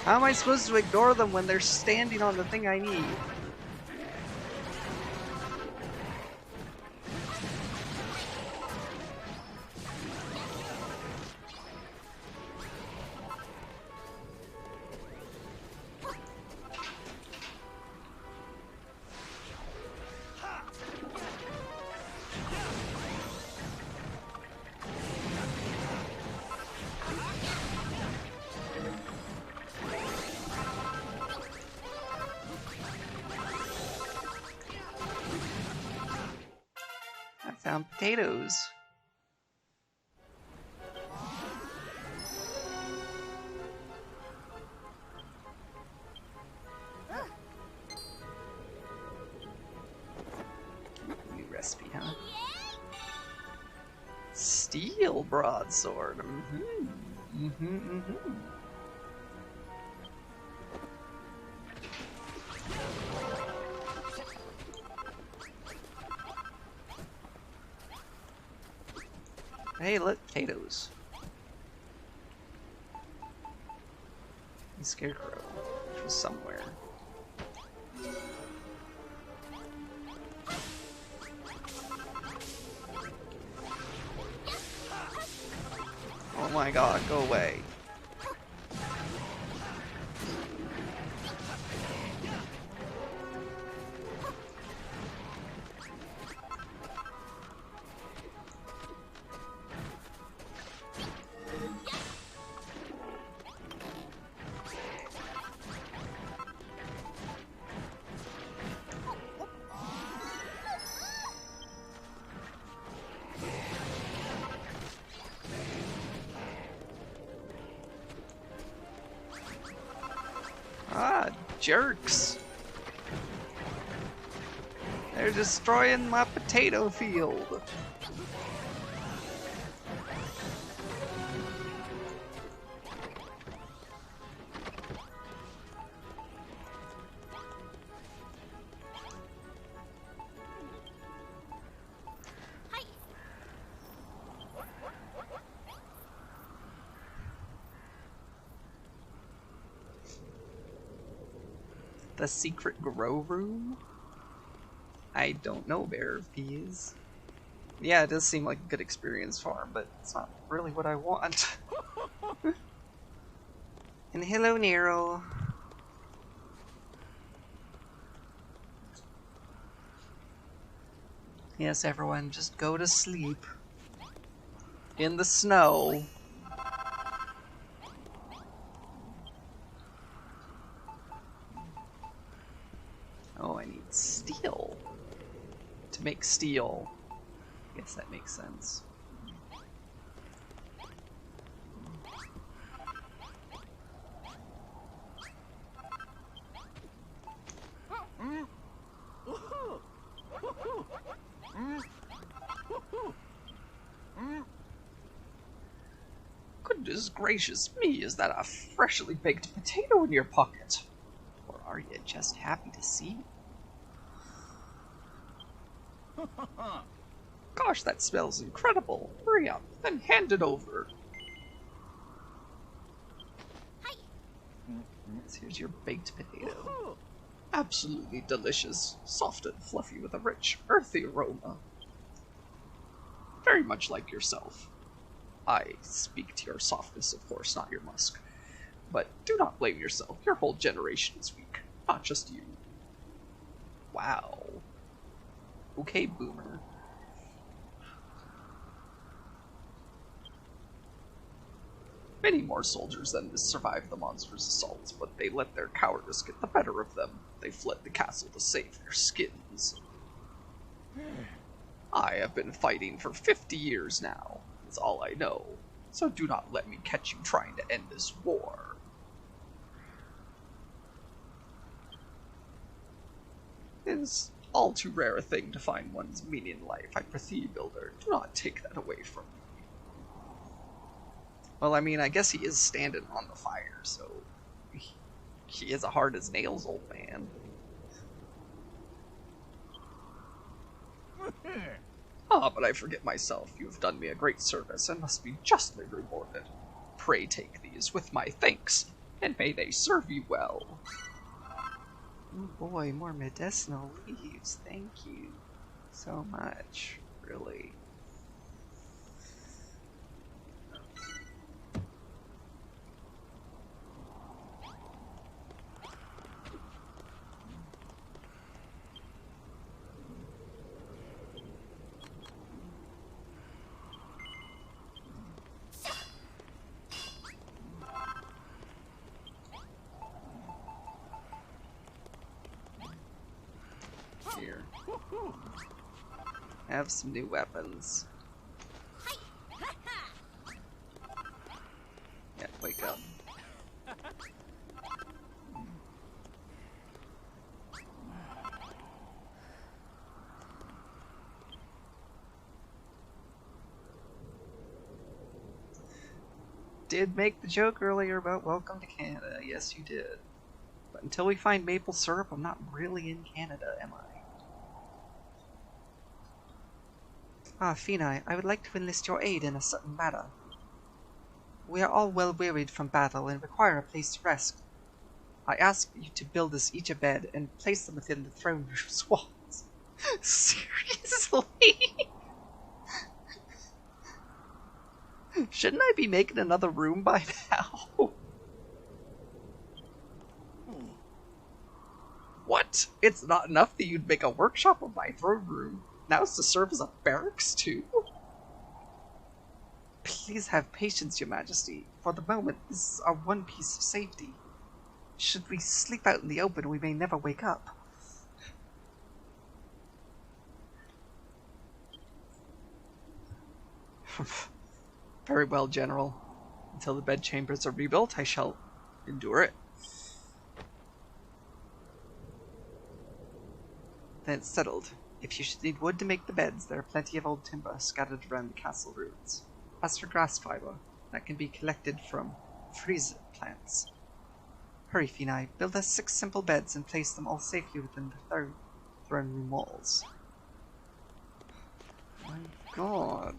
How am I supposed to ignore them when they're standing on the thing I need? I found potatoes. New recipe, huh? Steel broadsword. Hey, look, potatoes. And Scarecrow, which was somewhere. Oh my god, go away. Jerks! They're destroying my potato field! The secret grow room? I don't know, Bear Peas. Yeah, it does seem like a good experience for him, but it's not really what I want. And hello, Nero. Yes, everyone, just go to sleep. In the snow. Oh, I need steel. To make steel. I guess that makes sense. Goodness gracious me, is that a freshly baked potato in your pocket? Or are you just happy to see me? Gosh, that smells incredible. Hurry up, then hand it over. So here's your baked potato. Absolutely delicious, soft and fluffy with a rich, earthy aroma. Very much like yourself. I speak to your softness, of course, not your musk. But do not blame yourself. Your whole generation is weak, not just you. Wow. Okay, boomer. Many more soldiers than this survived the monster's assaults, but they let their cowardice get the better of them. They fled the castle to save their skins. I have been fighting for 50 years now. That's all I know. So do not let me catch you trying to end this war. It is all too rare a thing to find one's meaning in life, I prithee, Builder. Do not take that away from me. Well, I mean, I guess he is standing on the fire, so he is a hard as nails old man. Ah, but I forget myself. You have done me a great service and must be justly rewarded. Pray take these with my thanks, and may they serve you well. Oh boy, more medicinal leaves. Thank you so much, really. Here. I have some new weapons. Yeah, wake up. Did make the joke earlier about welcome to Canada. Yes, you did. But until we find maple syrup, I'm not really in Canada, am I? Ah, Finai, I would like to enlist your aid in a certain matter. We are all well wearied from battle and require a place to rest. I ask you to build us each a bed and place them within the throne room's walls. Seriously? Shouldn't I be making another room by now? What? It's not enough that you'd make a workshop of my throne room. Now it's to serve as a barracks, too? Please have patience, your majesty. For the moment, this is our one piece of safety. Should we sleep out in the open, we may never wake up. Very well, General. Until the bedchambers are rebuilt, I shall endure it. Then it's settled. If you should need wood to make the beds, there are plenty of old timber scattered around the castle ruins. As for grass fibre, that can be collected from freezer plants. Hurry, Finai, build us 6 simple beds and place them all safely within the throne room walls. My god.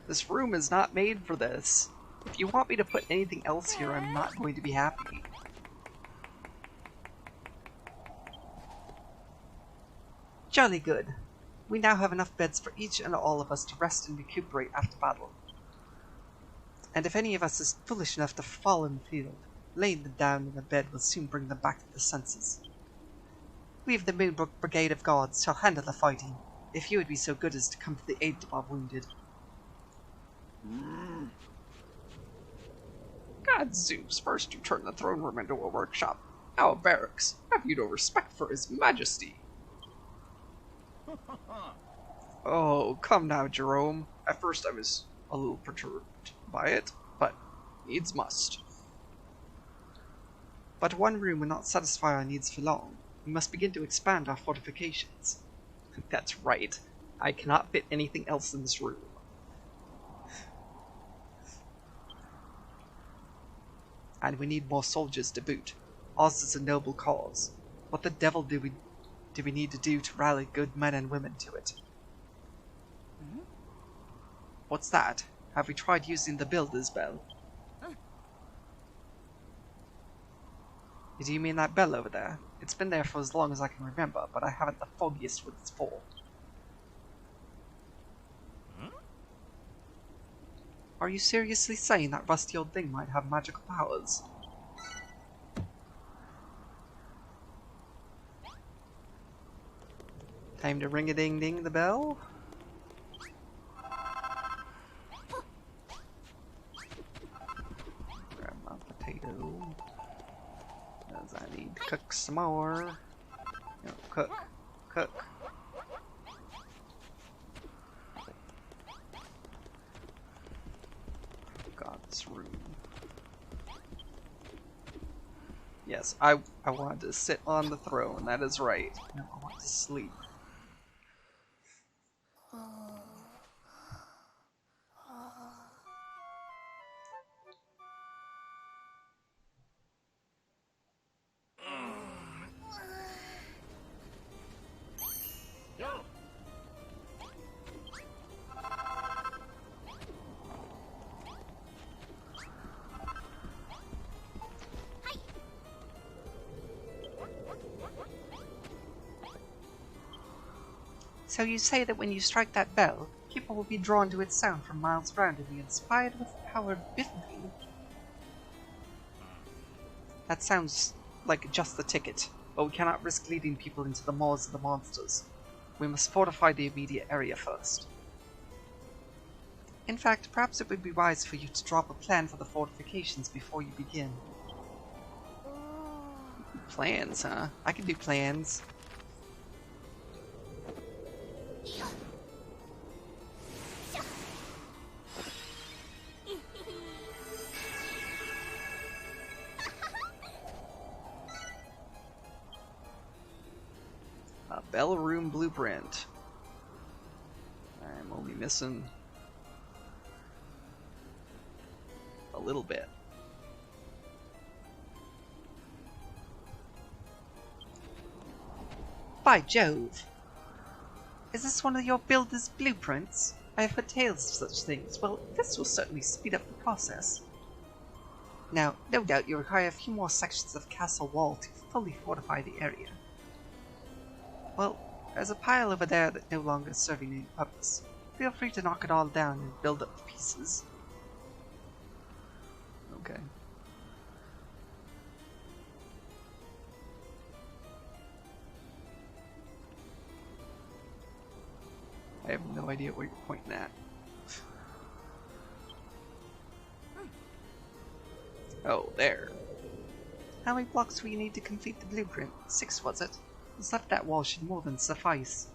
This room is not made for this. If you want me to put anything else here, I'm not going to be happy. Jolly good. We now have enough beds for each and all of us to rest and recuperate after battle. And if any of us is foolish enough to fall in the field, laying them down in a bed will soon bring them back to their senses. We of the Moonbrook Brigade of Guards shall handle the fighting, if you would be so good as to come to the aid of our wounded. Gadzooks, first you turn the throne room into a workshop, now a barracks. Have you no respect for his majesty? Oh, come now, Jerome. At first I was a little perturbed by it, but needs must. But one room will not satisfy our needs for long. We must begin to expand our fortifications. That's right. I cannot fit anything else in this room. And we need more soldiers to boot. Ours is a noble cause. What the devil do we need to do to rally good men and women to it? What's that? Have we tried using the builder's bell? Do you mean that bell over there? It's been there for as long as I can remember, but I haven't the foggiest what it's for. Are you seriously saying that rusty old thing might have magical powers? Time to ring-a-ding-ding the bell? Grab my potato. As I need to cook some more. No, cook. Cook. God, this room. Yes, I wanted to sit on the throne, that is right. No, I want to sleep. So you say that when you strike that bell, people will be drawn to its sound from miles around and be inspired with the power of building? That sounds like just the ticket, but we cannot risk leading people into the maws of the monsters. We must fortify the immediate area first. In fact, perhaps it would be wise for you to drop a plan for the fortifications before you begin. Plans, huh? I can do plans. A bell room blueprint. I'm only missing a little bit. By Jove! Is this one of your builder's blueprints? I have heard tales of such things. Well, this will certainly speed up the process. Now, no doubt you require a few more sections of castle wall to fully fortify the area. Well, there's a pile over there that no longer is serving any purpose. Feel free to knock it all down and build up the pieces. Okay. I have no idea where you're pointing at. Oh, there. How many blocks do we need to complete the blueprint? 6, was it? What's left that wall should more than suffice.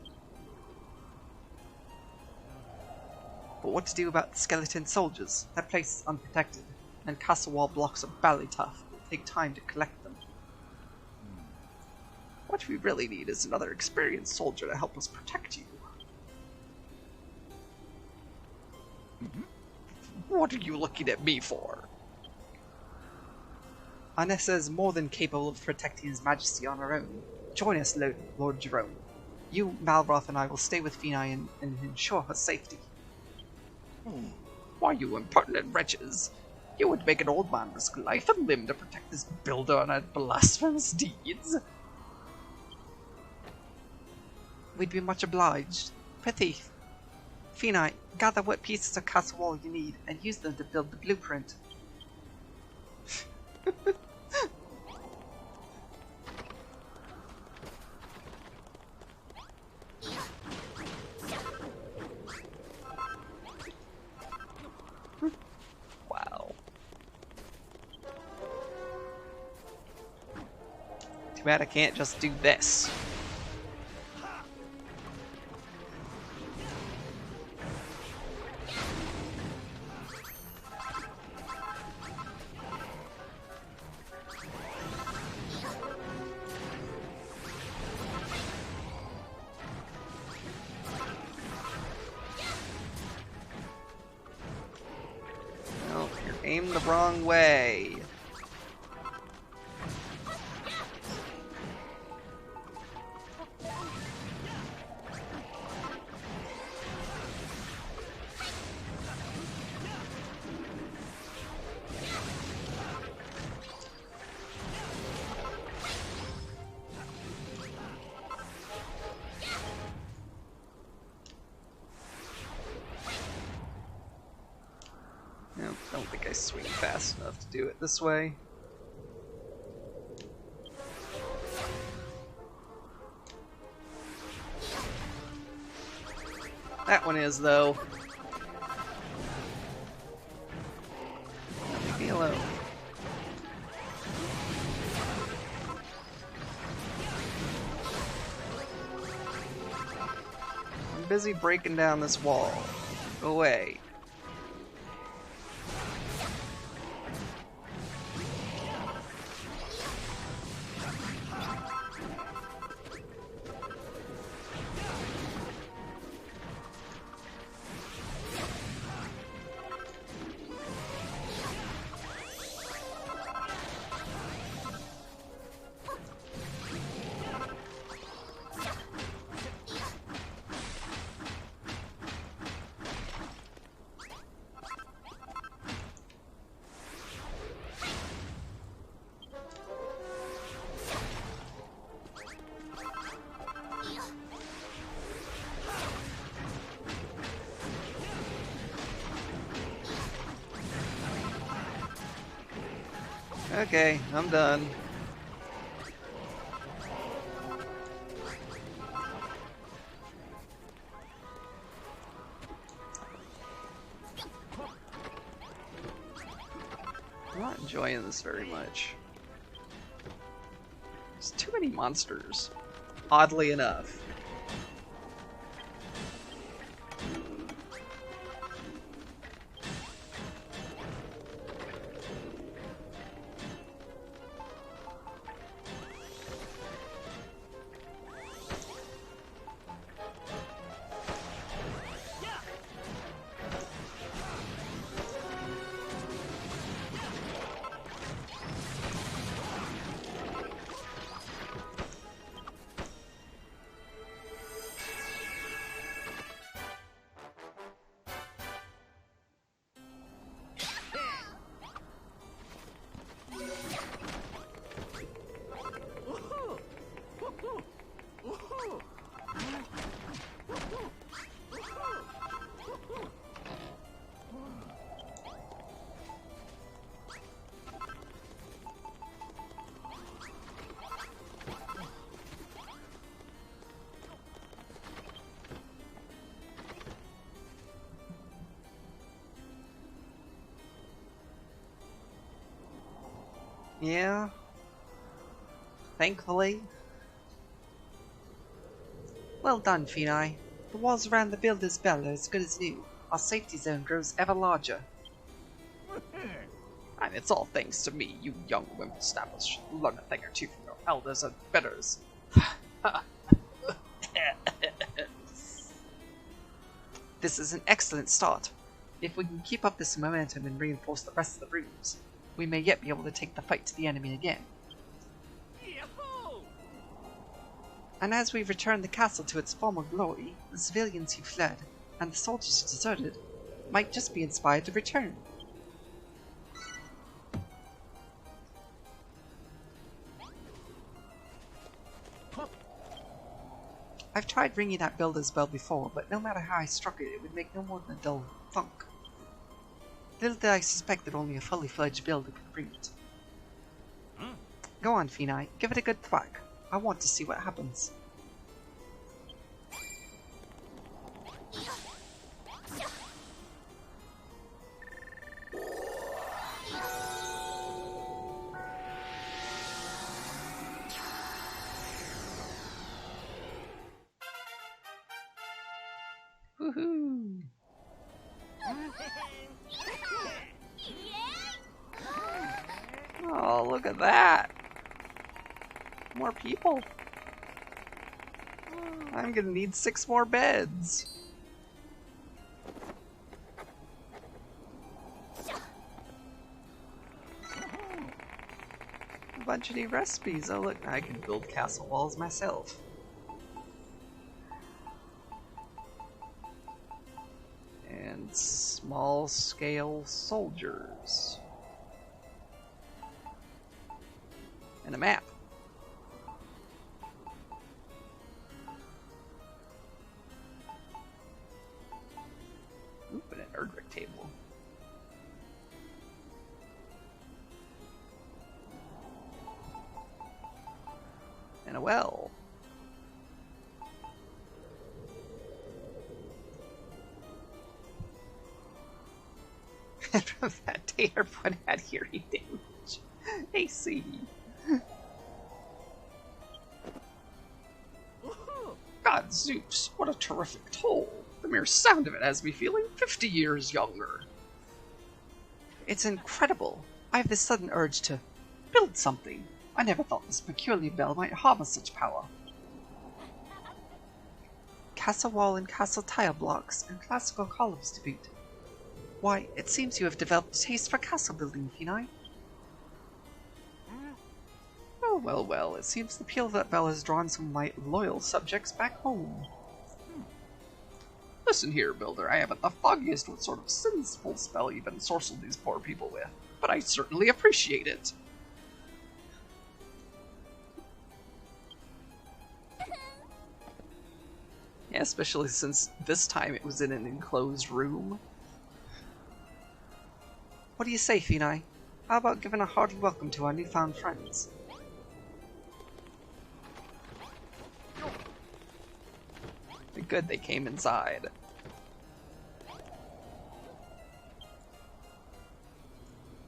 But what to do about the skeleton soldiers? That place is unprotected, and castle wall blocks are badly tough. It will take time to collect them. What we really need is another experienced soldier to help us protect you. What are you looking at me for? Anessa is more than capable of protecting His Majesty on her own. Join us, Lord Jerome. You, Malroth, and I will stay with Finai and ensure her safety. Why, you impertinent wretches! You would make an old man risk life and limb to protect this builder and her blasphemous deeds? We'd be much obliged. Prithee, Finai, gather what pieces of castle wall you need and use them to build the blueprint. Wow. Too bad I can't just do this. Aim the wrong way. I don't think I swing fast enough to do it this way. That one is, though. Leave me alone. I'm busy breaking down this wall. Go away. Okay, I'm done. I'm not enjoying this very much. There's too many monsters, oddly enough. Yeah. Thankfully. Well done, Phenai. The walls around the Builder's Bell are as good as new. Our safety zone grows ever larger. And it's all thanks to me, you young whippersnappers should learn a thing or two from your elders and betters. This is an excellent start. If we can keep up this momentum and reinforce the rest of the rooms, we may yet be able to take the fight to the enemy again. Yahoo! And as we return the castle to its former glory, the civilians who fled, and the soldiers who deserted, might just be inspired to return. I've tried ringing that builder's bell before, but no matter how I struck it, it would make no more than a dull thunk. Little did I suspect that only a fully fledged builder could ring it. Go on, Phenai, give it a good thwack. I want to see what happens. Woohoo! Oh, look at that! More people. I'm gonna need 6 more beds. A bunch of new recipes. Oh look, I can build castle walls myself. And small scale soldiers. And a map. Ooh, and an Erdrick table. And a well. And from that day, everyone had hearing damage. AC. God Zeus, what a terrific toll. The mere sound of it has me feeling 50 years younger. It's incredible. I have this sudden urge to build something. I never thought this peculiar bell might harbor such power. Castle wall and castle tile blocks, and classical columns to boot. Why, it seems you have developed a taste for castle building, Phenai. Oh, well, well, it seems the peal of that bell has drawn some of my loyal subjects back home. Listen here, Builder, I haven't the foggiest what sort of sinful spell you've ensorcelled these poor people with, but I certainly appreciate it. Yeah, especially since this time it was in an enclosed room. What do you say, Phenai? How about giving a hearty welcome to our newfound friends? Good, they came inside.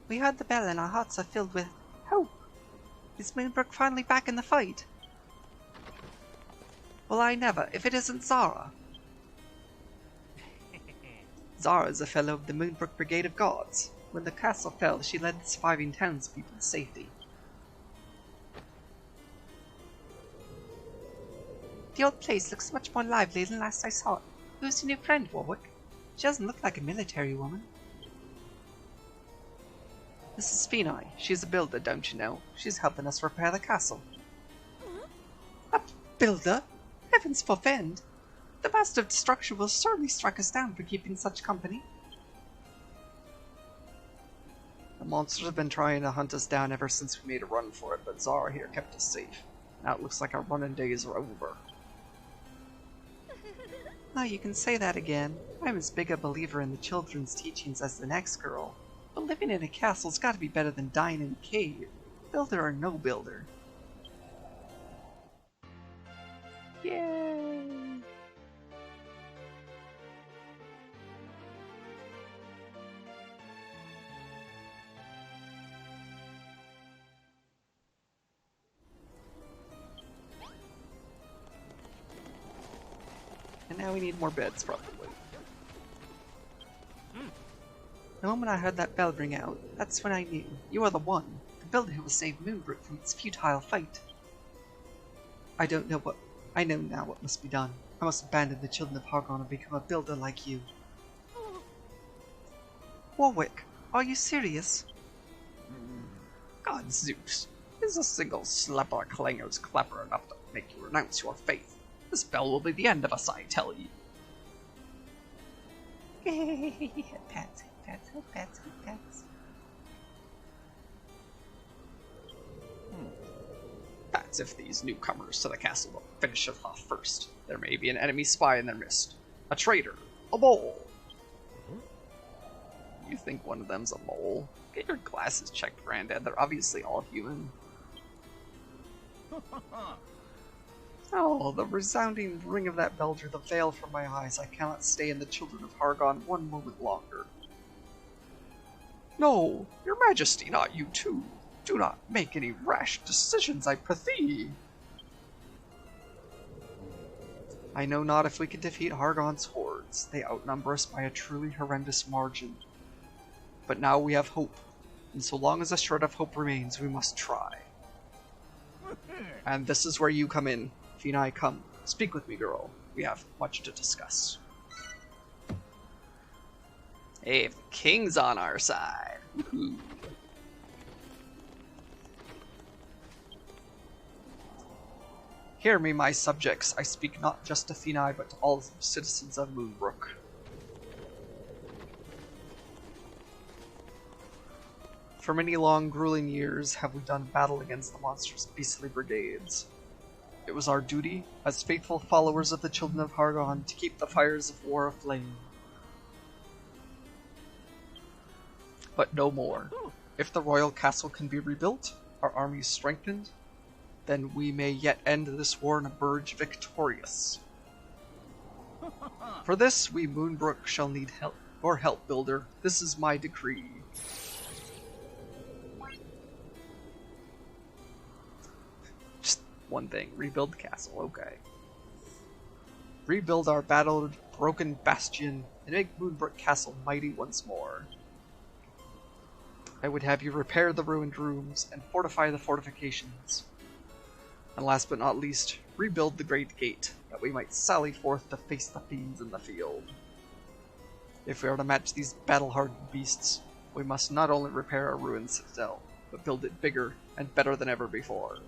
We heard the bell and our hearts are filled with hope. Is Moonbrook finally back in the fight? Well, I never, if it isn't Zara. Zara is a fellow of the Moonbrook Brigade of Guards. When the castle fell, she led the surviving townspeople to safety. The old place looks much more lively than last I saw it. Who's your new friend, Warwick? She doesn't look like a military woman. This is Phenai. She's a builder, don't you know? She's helping us repair the castle. A builder? Heavens forfend! The Master of Destruction will certainly strike us down for keeping such company. The monsters have been trying to hunt us down ever since we made a run for it, but Zara here kept us safe. Now it looks like our running days are over. Oh, you can say that again. I'm as big a believer in the children's teachings as the next girl. But living in a castle's gotta be better than dying in a cave, builder or no builder. Yay! Now we need more beds, probably. The moment I heard that bell ring out, that's when I knew. You are the one. The builder who will save Moonbrook from its futile fate. I know now what must be done. I must abandon the children of Hargon and become a builder like you. Warwick, are you serious? God Zeus, is a single slap or clanger's clapper enough to make you renounce your faith? This bell will be the end of us, I tell you. Pats, pats, pats, pats. That's if these newcomers to the castle don't finish it off first. There may be an enemy spy in their midst. A traitor. A mole. You think one of them's a mole? Get your glasses checked, Granddad. They're obviously all human. Oh, the resounding ring of that bell drew the veil from my eyes. I cannot stay in the children of Hargon one moment longer. No, your majesty, not you too. Do not make any rash decisions, I prithee. I know not if we can defeat Hargon's hordes. They outnumber us by a truly horrendous margin. But now we have hope, and so long as a shred of hope remains, we must try. And this is where you come in. Finai, come. Speak with me, girl. We have much to discuss. Hey, the king's on our side. Woohoo. Hear me, my subjects. I speak not just to Finai, but to all the citizens of Moonbrook. For many long, grueling years have we done battle against the monstrous beastly brigades. It was our duty, as faithful followers of the children of Hargon, to keep the fires of war aflame. But no more. If the royal castle can be rebuilt, our armies strengthened, then we may yet end this war and emerge victorious. For this, we Moonbrook shall need help. Your help, builder. This is my decree. Just one thing. Rebuild the castle. Okay. Rebuild our battled, broken bastion and make Moonbrook Castle mighty once more. I would have you repair the ruined rooms and fortify the fortifications. And last but not least, rebuild the Great Gate, that we might sally forth to face the fiends in the field. If we are to match these battle-hardened beasts, we must not only repair our ruined citadel, but build it bigger and better than ever before.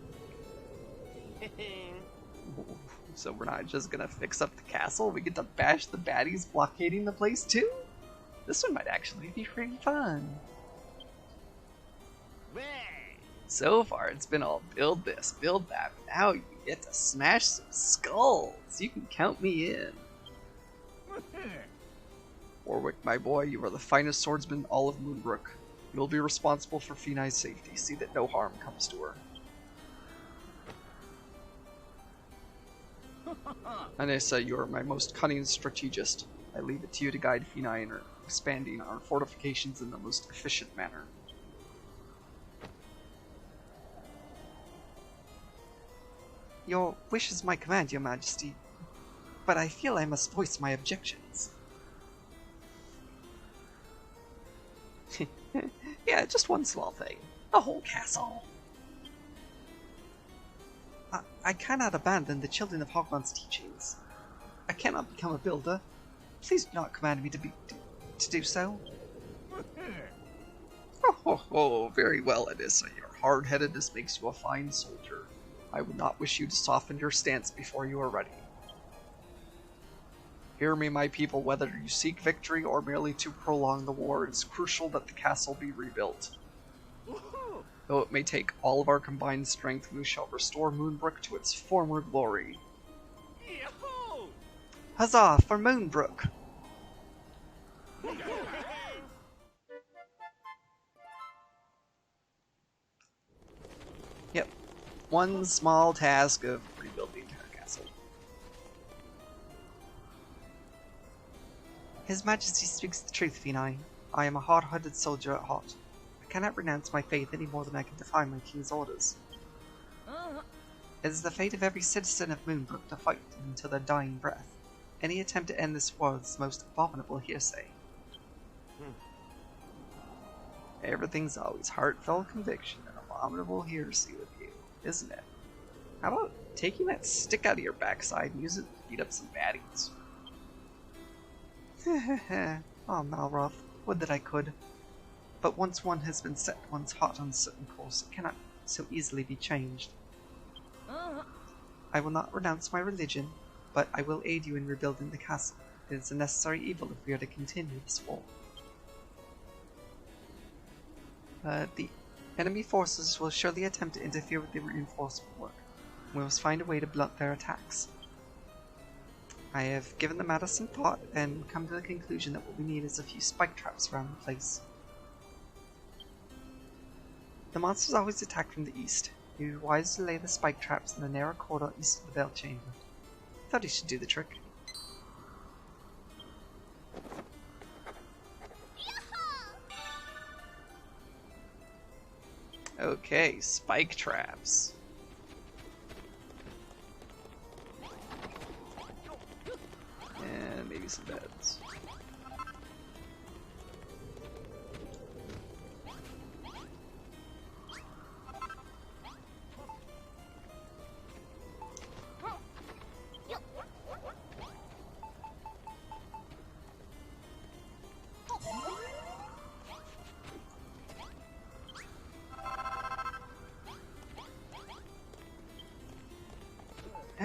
So we're not just gonna fix up the castle, we get to bash the baddies blockading the place too? This one might actually be pretty fun. So far, it's been all build this, build that, but now you get to smash some skulls. You can count me in. Warwick, my boy, you are the finest swordsman in all of Moonbrook. You will be responsible for Finai's safety. See that no harm comes to her. Anissa, you are my most cunning strategist. I leave it to you to guide Finai in her expanding our fortifications in the most efficient manner. Your wish is my command, your majesty, but I feel I must voice my objections. Yeah, just one small thing. The whole castle. I cannot abandon the children of Hargon's teachings. I cannot become a builder. Please do not command me to do so. Oh, very well, Anissa. Your hard-headedness makes you a fine soldier. I would not wish you to soften your stance before you are ready. Hear me, my people, whether you seek victory or merely to prolong the war, it is crucial that the castle be rebuilt. Though it may take all of our combined strength, we shall restore Moonbrook to its former glory. Huzzah for Moonbrook! Yep. One small task of rebuilding her castle. His Majesty speaks the truth, Finai. I am a hard-hearted soldier at heart. I cannot renounce my faith any more than I can defy my king's orders. It is the fate of every citizen of Moonbrook to fight until their dying breath. Any attempt to end this war is most abominable hearsay. Everything's always heartfelt conviction and abominable hearsay with you, isn't it? How about taking that stick out of your backside and use it to beat up some baddies? Oh, Malroth, would that I could. But once one has been set one's heart on a certain course, it cannot so easily be changed. I will not renounce my religion, but I will aid you in rebuilding the castle. It is a necessary evil if we are to continue this war. The enemy forces will surely attempt to interfere with the reinforcement work. We must find a way to blunt their attacks. I have given the matter some thought and come to the conclusion that what we need is a few spike traps around the place. The monsters always attack from the east. It would be wise to lay the spike traps in the narrow corridor east of the bell chamber. I thought he should do the trick. Okay, spike traps. And maybe some beds.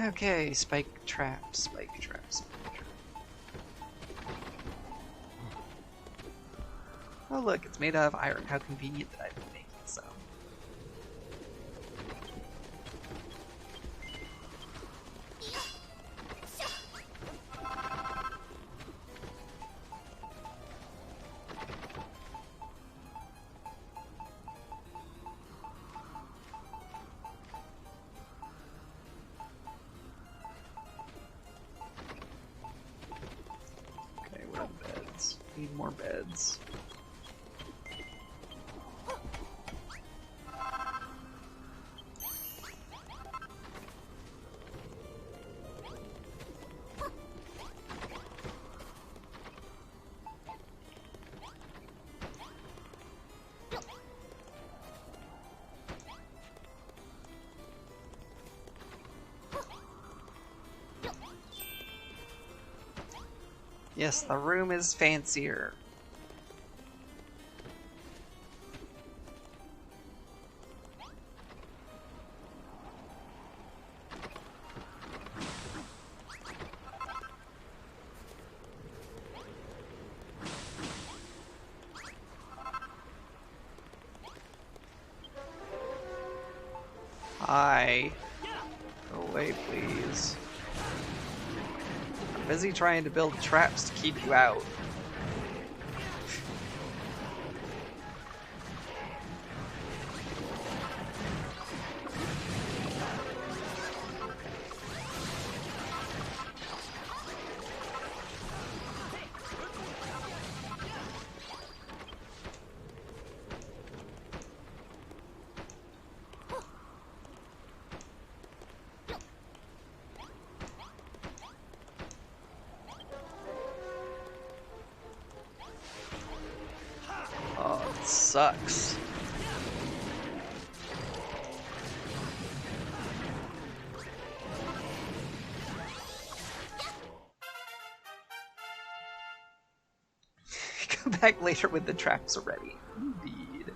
Okay, spike traps, spike traps, spike traps. Oh look, it's made out of iron. How convenient that I've been making so. Okay, where are the beds? Need more beds. Yes, the room is fancier. Hi. Go away, please. I'm busy trying to build traps to keep you out. Oh, it sucks. Come back later when the traps are ready. Indeed.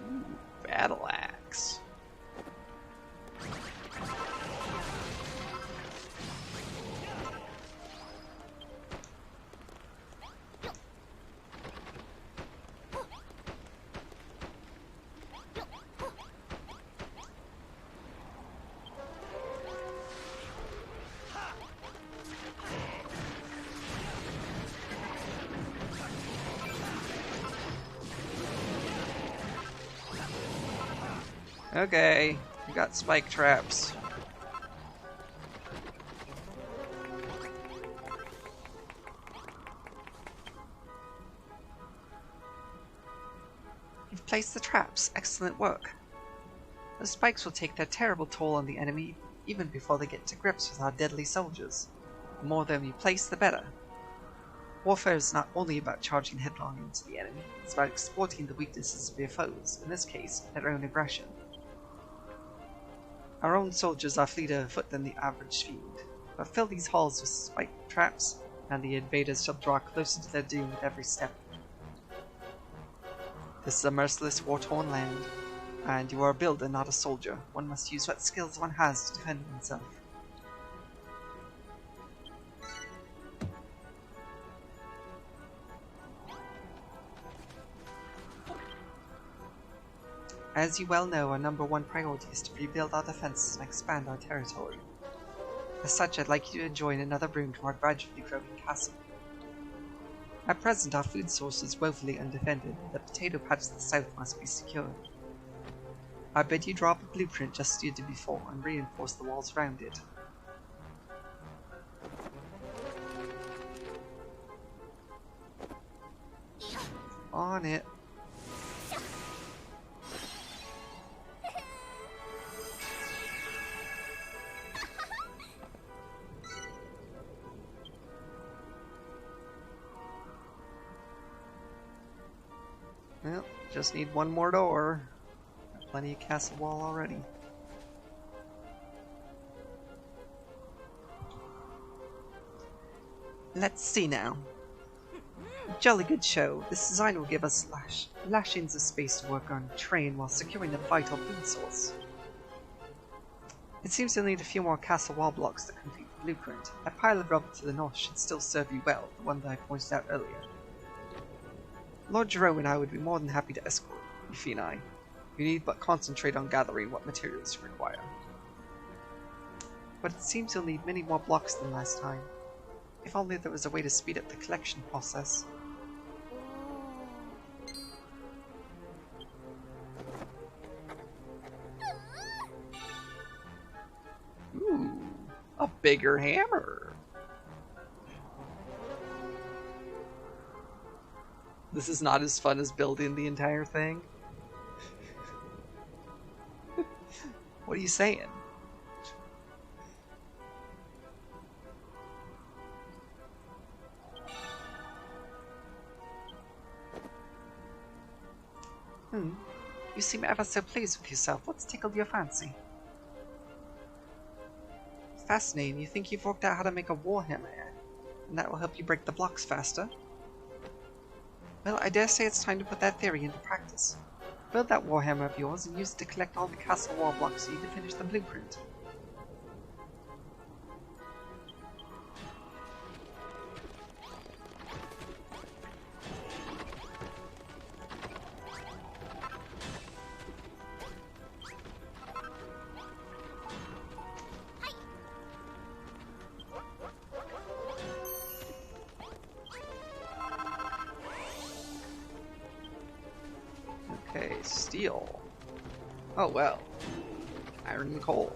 Ooh, battle axe. Okay, we got spike traps. Place the traps. Excellent work. The spikes will take their terrible toll on the enemy even before they get to grips with our deadly soldiers. The more of them you place, the better. Warfare is not only about charging headlong into the enemy, it's about exploiting the weaknesses of your foes, in this case, their own aggression. Our own soldiers are fleeter of foot than the average fiend, but fill these halls with spike traps, and the invaders shall draw closer to their doom with every step. This is a merciless, war-torn land, and you are a builder, not a soldier. One must use what skills one has to defend oneself. As you well know, our number one priority is to rebuild our defenses and expand our territory. As such, I'd like you to join another room to our gradually growing castle. At present, our food source is woefully undefended. The potato patch to the south must be secured. I bid you draw up a blueprint just as you did before and reinforce the walls around it. On it. Well, just need one more door. Got plenty of castle wall already. Let's see now. Jolly good show. This design will give us lashings of space to work on train while securing a vital food source. It seems you'll need a few more castle wall blocks to complete the blueprint. That pile of rubble to the north should still serve you well, the one that I pointed out earlier. Lord Jerome and I would be more than happy to escort you, Fini. You need but concentrate on gathering what materials you require. But it seems you'll need many more blocks than last time. If only there was a way to speed up the collection process. Ooh, a bigger hammer. This is not as fun as building the entire thing. What are you saying? You seem ever so pleased with yourself. What's tickled your fancy? Fascinating. You think you've worked out how to make a warhammer, and that will help you break the blocks faster? Well, I dare say it's time to put that theory into practice. Build that warhammer of yours and use it to collect all the castle wall blocks you need to finish the blueprint. Okay, steel. Oh well. Iron and coal.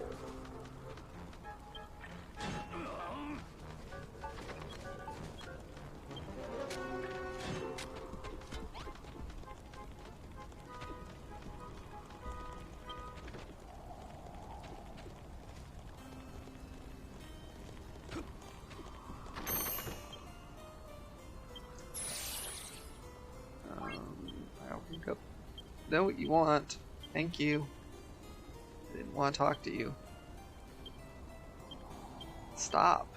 I'll pick up. Know what you want. Thank you. I didn't want to talk to you. Stop.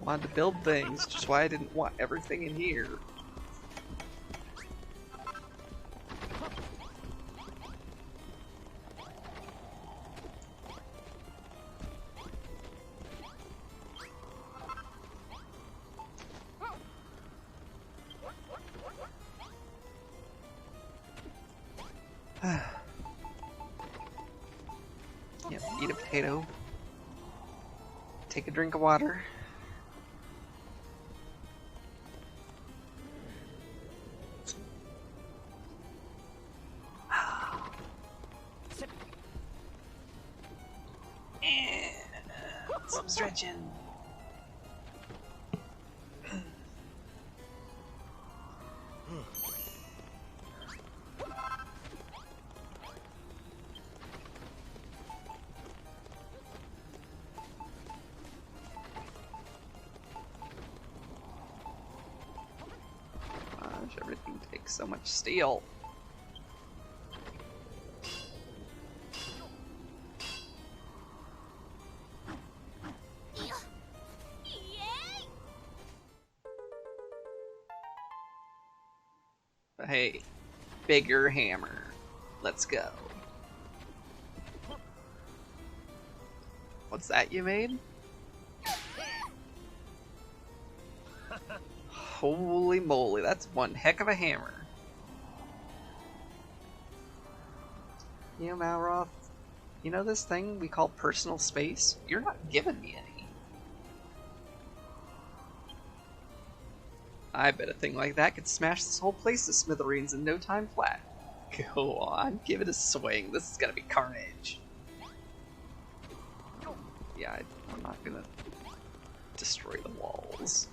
Wanted to build things, just why I didn't want everything in here. Yep, eat a potato. Take a drink of water. Some stretching. Gosh, everything takes so much steel. But hey, bigger hammer. Let's go. What's that you made? Holy moly, that's one heck of a hammer. You know, Malroth, you know this thing we call personal space? You're not giving me any. I bet a thing like that could smash this whole place to smithereens in no time flat. Go on, give it a swing. This is gonna be carnage. Yeah, I'm not gonna destroy the walls.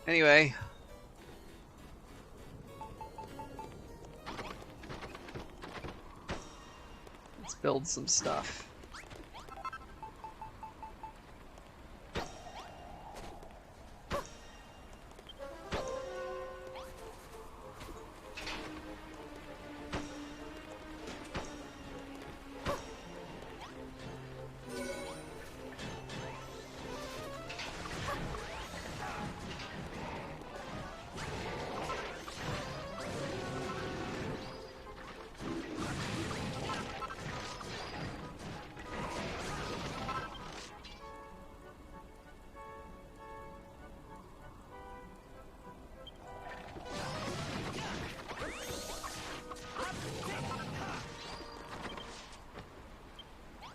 Anyway. Let's build some stuff.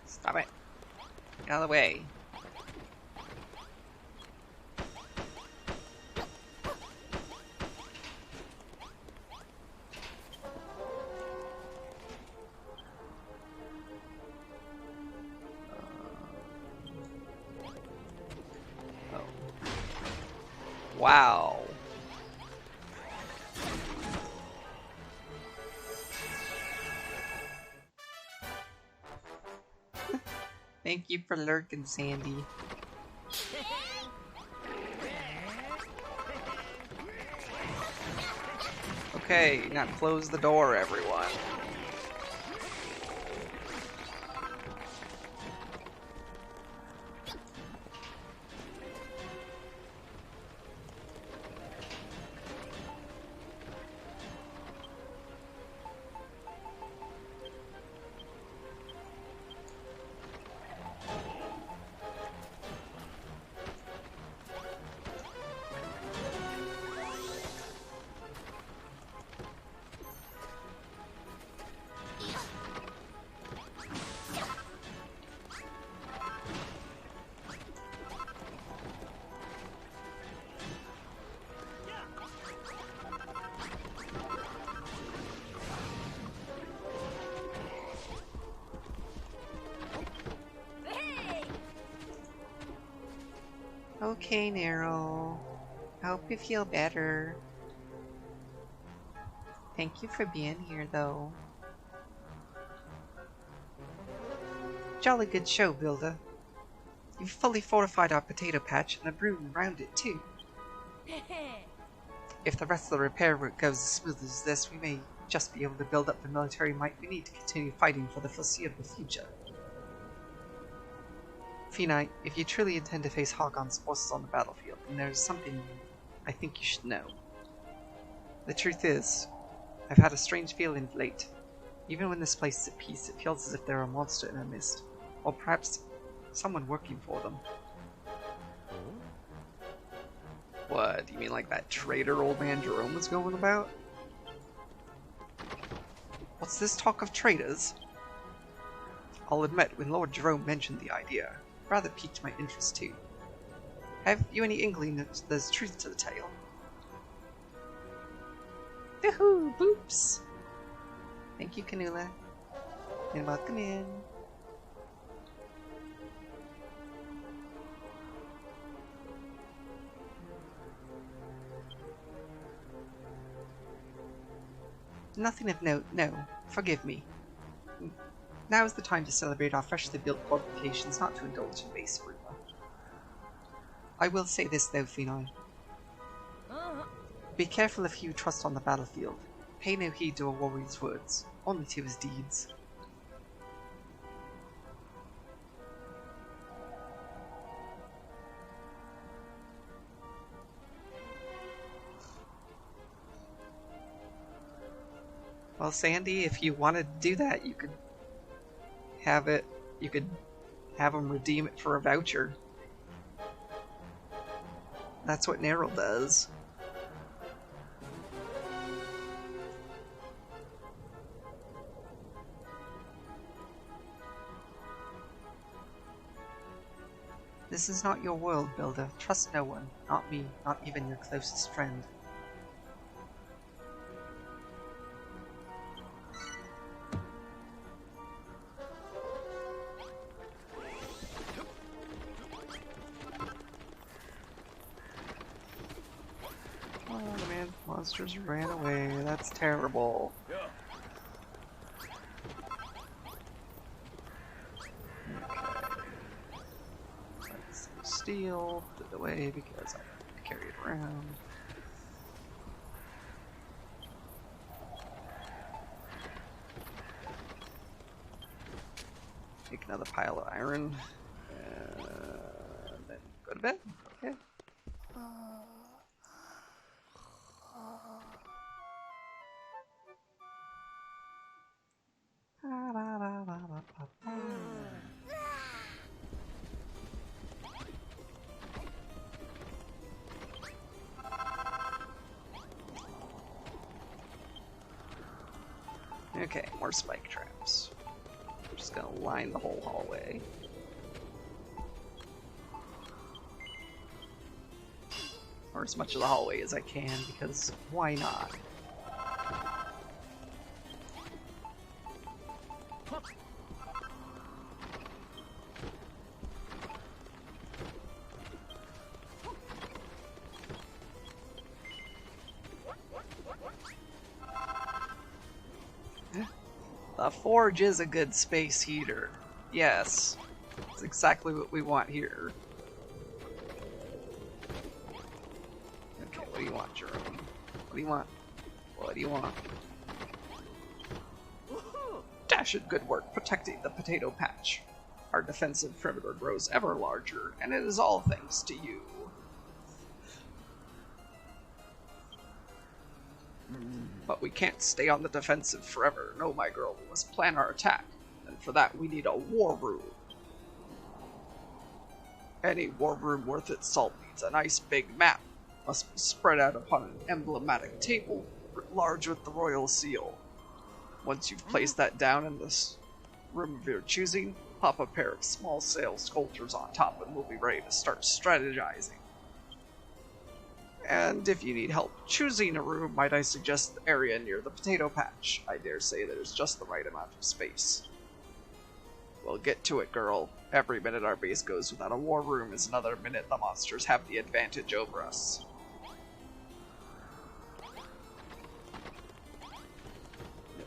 Stop it. Get out of the way. Oh. Wow. Thank you for lurking, Sandy. Okay, now close the door, everyone. Okay, Nero. I hope you feel better. Thank you for being here, though. Jolly good show, Builder. You've fully fortified our potato patch and a broom around it, too. If the rest of the repair route goes as smooth as this, we may just be able to build up the military might we need to continue fighting for the foreseeable future. Phoenite, if you truly intend to face Hargon's forces on the battlefield, then there's something I think you should know. The truth is, I've had a strange feeling of late. Even when this place is at peace, it feels as if there are a monster in our midst. Or perhaps someone working for them. What, do you mean like that traitor old man Jerome was going about? What's this talk of traitors? I'll admit, when Lord Jerome mentioned the idea, it rather piqued my interest too. Have you any inkling that there's truth to the tale? Yahoo! Boops! Thank you, Canula. And welcome in. Nothing of note, no. Forgive me. Now is the time to celebrate our freshly built fortifications, not to indulge in base rumor. I will say this though, Phenoi. Be careful of who you trust on the battlefield. Pay no heed to a warrior's words, only to his deeds. Well, Sandy, if you wanted to do that, you could have it. You could have him redeem it for a voucher. That's what Neryl does. This is not your world, Builder. Trust no one. Not me. Not even your closest friend. Oh man, monsters ran away. That's terrible. Steel, put it away because I have to carry it around. Make another pile of iron. And then go to bed. Okay. Okay, more spike traps. I'm just gonna line the whole hallway. Or as much of the hallway as I can, because why not? The forge is a good space heater. Yes. It's exactly what we want here. Okay, what do you want, Jerome? What do you want? What do you want? Dashed good work protecting the potato patch. Our defensive perimeter grows ever larger, and it is all thanks to you. But we can't stay on the defensive forever. No, my girl, we must plan our attack. And for that, we need a war room. Any war room worth its salt needs a nice big map. Must be spread out upon an emblematic table, large with the royal seal. Once you've placed that down in this room of your choosing, pop a pair of small sail sculptures on top and we'll be ready to start strategizing. And if you need help choosing a room, might I suggest the area near the potato patch? I dare say there's just the right amount of space. Well, get to it, girl. Every minute our base goes without a war room is another minute the monsters have the advantage over us.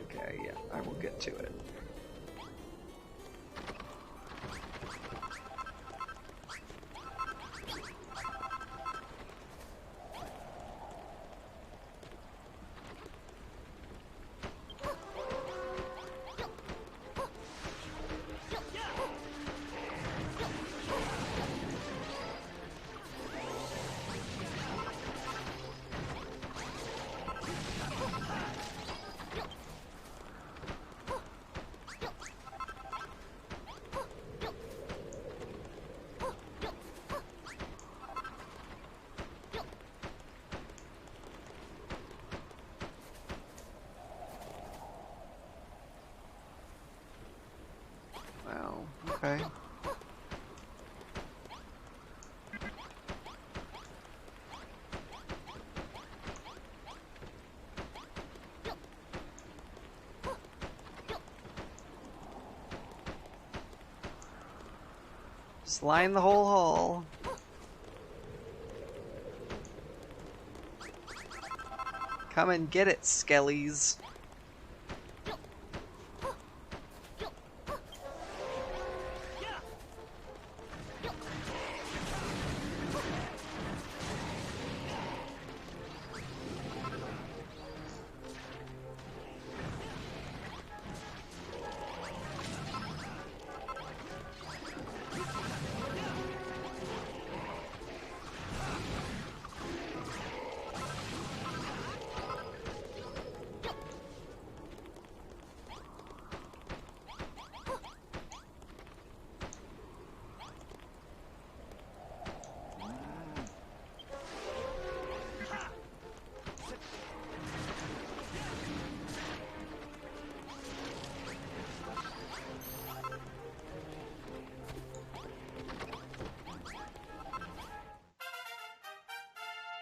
Okay, yeah, I will get to it. Well, okay. Just line the whole hall. Come and get it, skellies.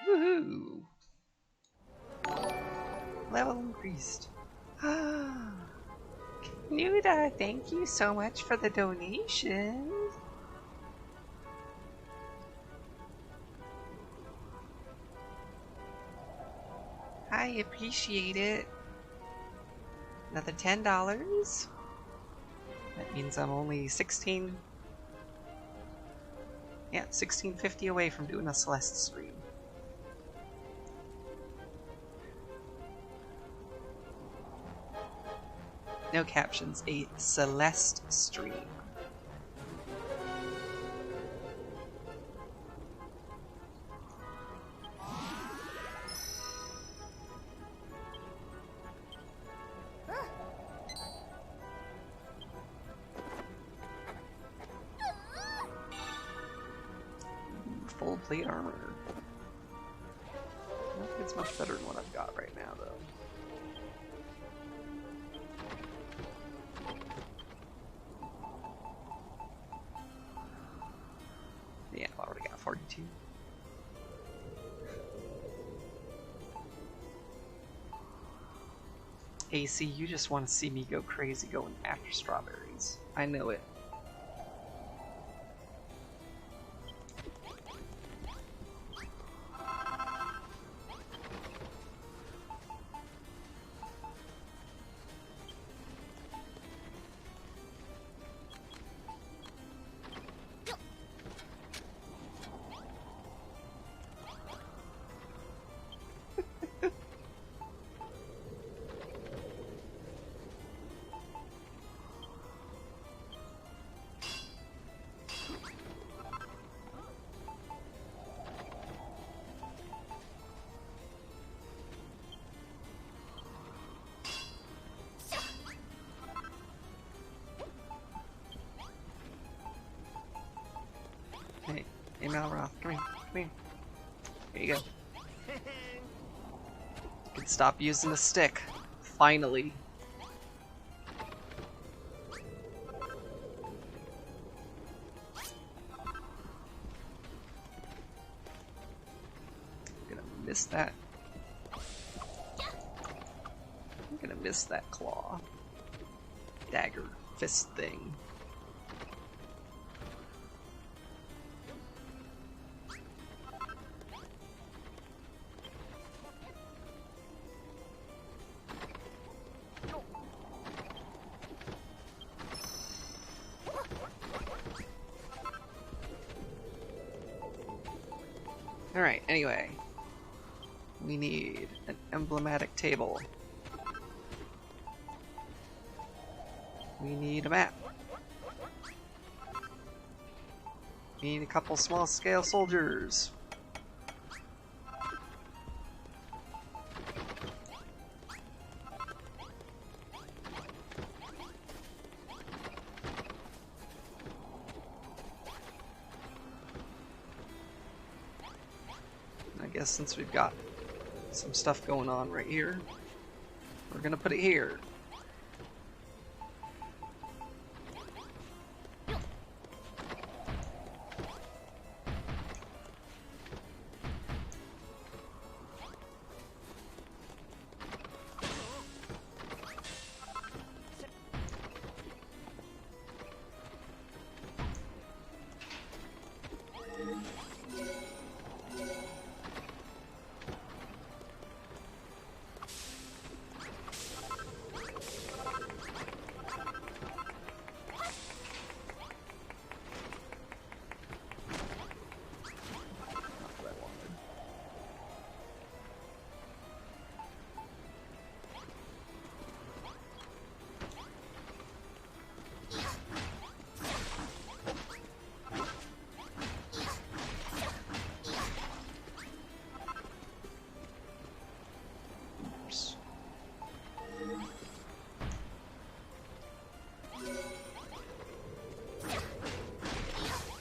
Woohoo! Level increased. Nuda, thank you so much for the donation. I appreciate it. Another $10. That means I'm only 1650 away from doing a Celeste stream. No captions, a Celeste stream. Full plate armor. I don't think it's much better than what I've got right now, though. Yeah, I've already got 42. AC, you just want to see me go crazy going after strawberries. I know it. Hey, Malroth, come here, come here. Here you go. You can stop using the stick. Finally. I'm gonna miss that. I'm gonna miss that claw. Dagger fist thing. Alright, anyway. We need an emblematic table. We need a map. We need a couple small scale soldiers. I guess since we've got some stuff going on right here, we're gonna put it here.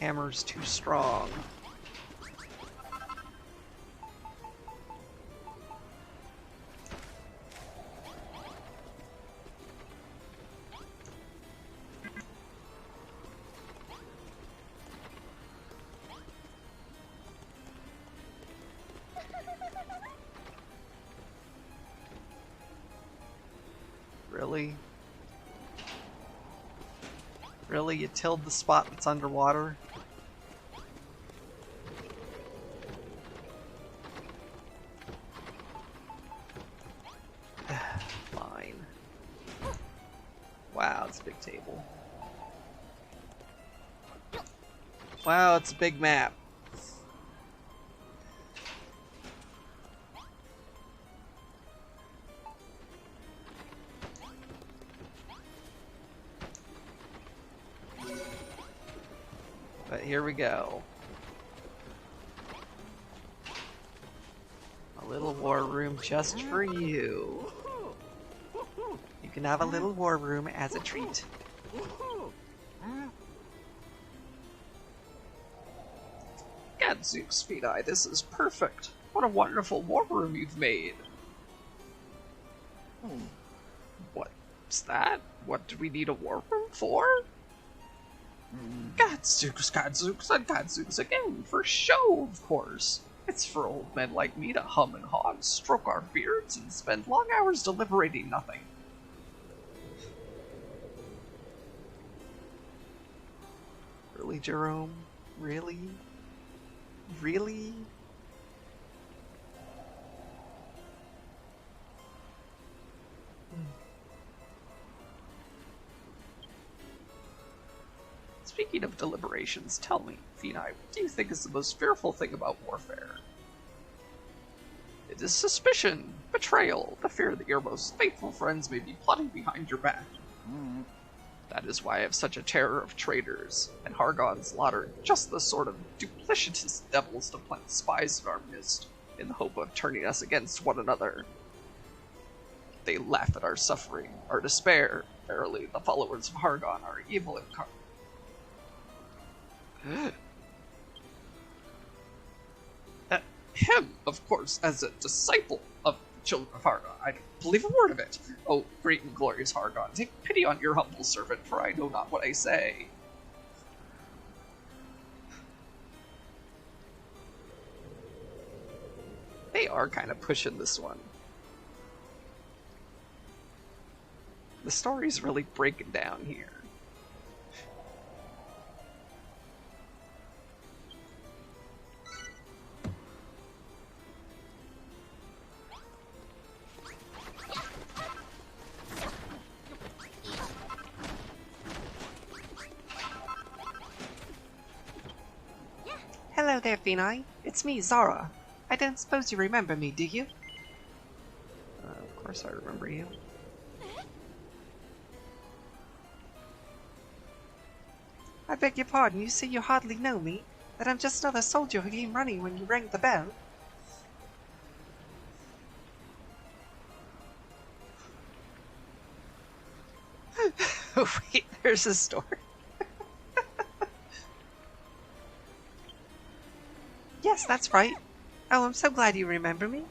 hammer's too strong. Really? Really? You tilled the spot that's underwater? Fine. Wow, it's a big table. Wow, it's a big map. But here we go. A little war room just for you. You can have a little war room as a treat. Gadzooks, Feed-Eye, this is perfect. What a wonderful war room you've made. What's that? What do we need a war room for? Gadzooks, Gadzooks, and Gadzooks again, for show, of course. It's for old men like me to hum and haw and stroke our beards and spend long hours deliberating nothing. Really, Jerome? Really? Really? Speaking of deliberations, tell me, Feed-Eye, what do you think is the most fearful thing about warfare? It is suspicion, betrayal, the fear that your most faithful friends may be plotting behind your back. That is why I have such a terror of traitors, and Hargon slaughtered just the sort of duplicitous devils to plant spies in our midst, in the hope of turning us against one another. They laugh at our suffering, our despair. Verily, the followers of Hargon are evil incarnate. Him, of course, as a disciple of the children of Hargon. I don't believe a word of it. Oh, great and glorious Hargon, take pity on your humble servant, for I know not what I say. They are kind of pushing this one. The story's really breaking down here. Hello there, Feed-Eye. It's me, Zara. I don't suppose you remember me, do you? Of course I remember you. I beg your pardon, you say you hardly know me? That I'm just another soldier who came running when you rang the bell? Wait, there's a story. Yes, that's right. Oh, I'm so glad you remember me.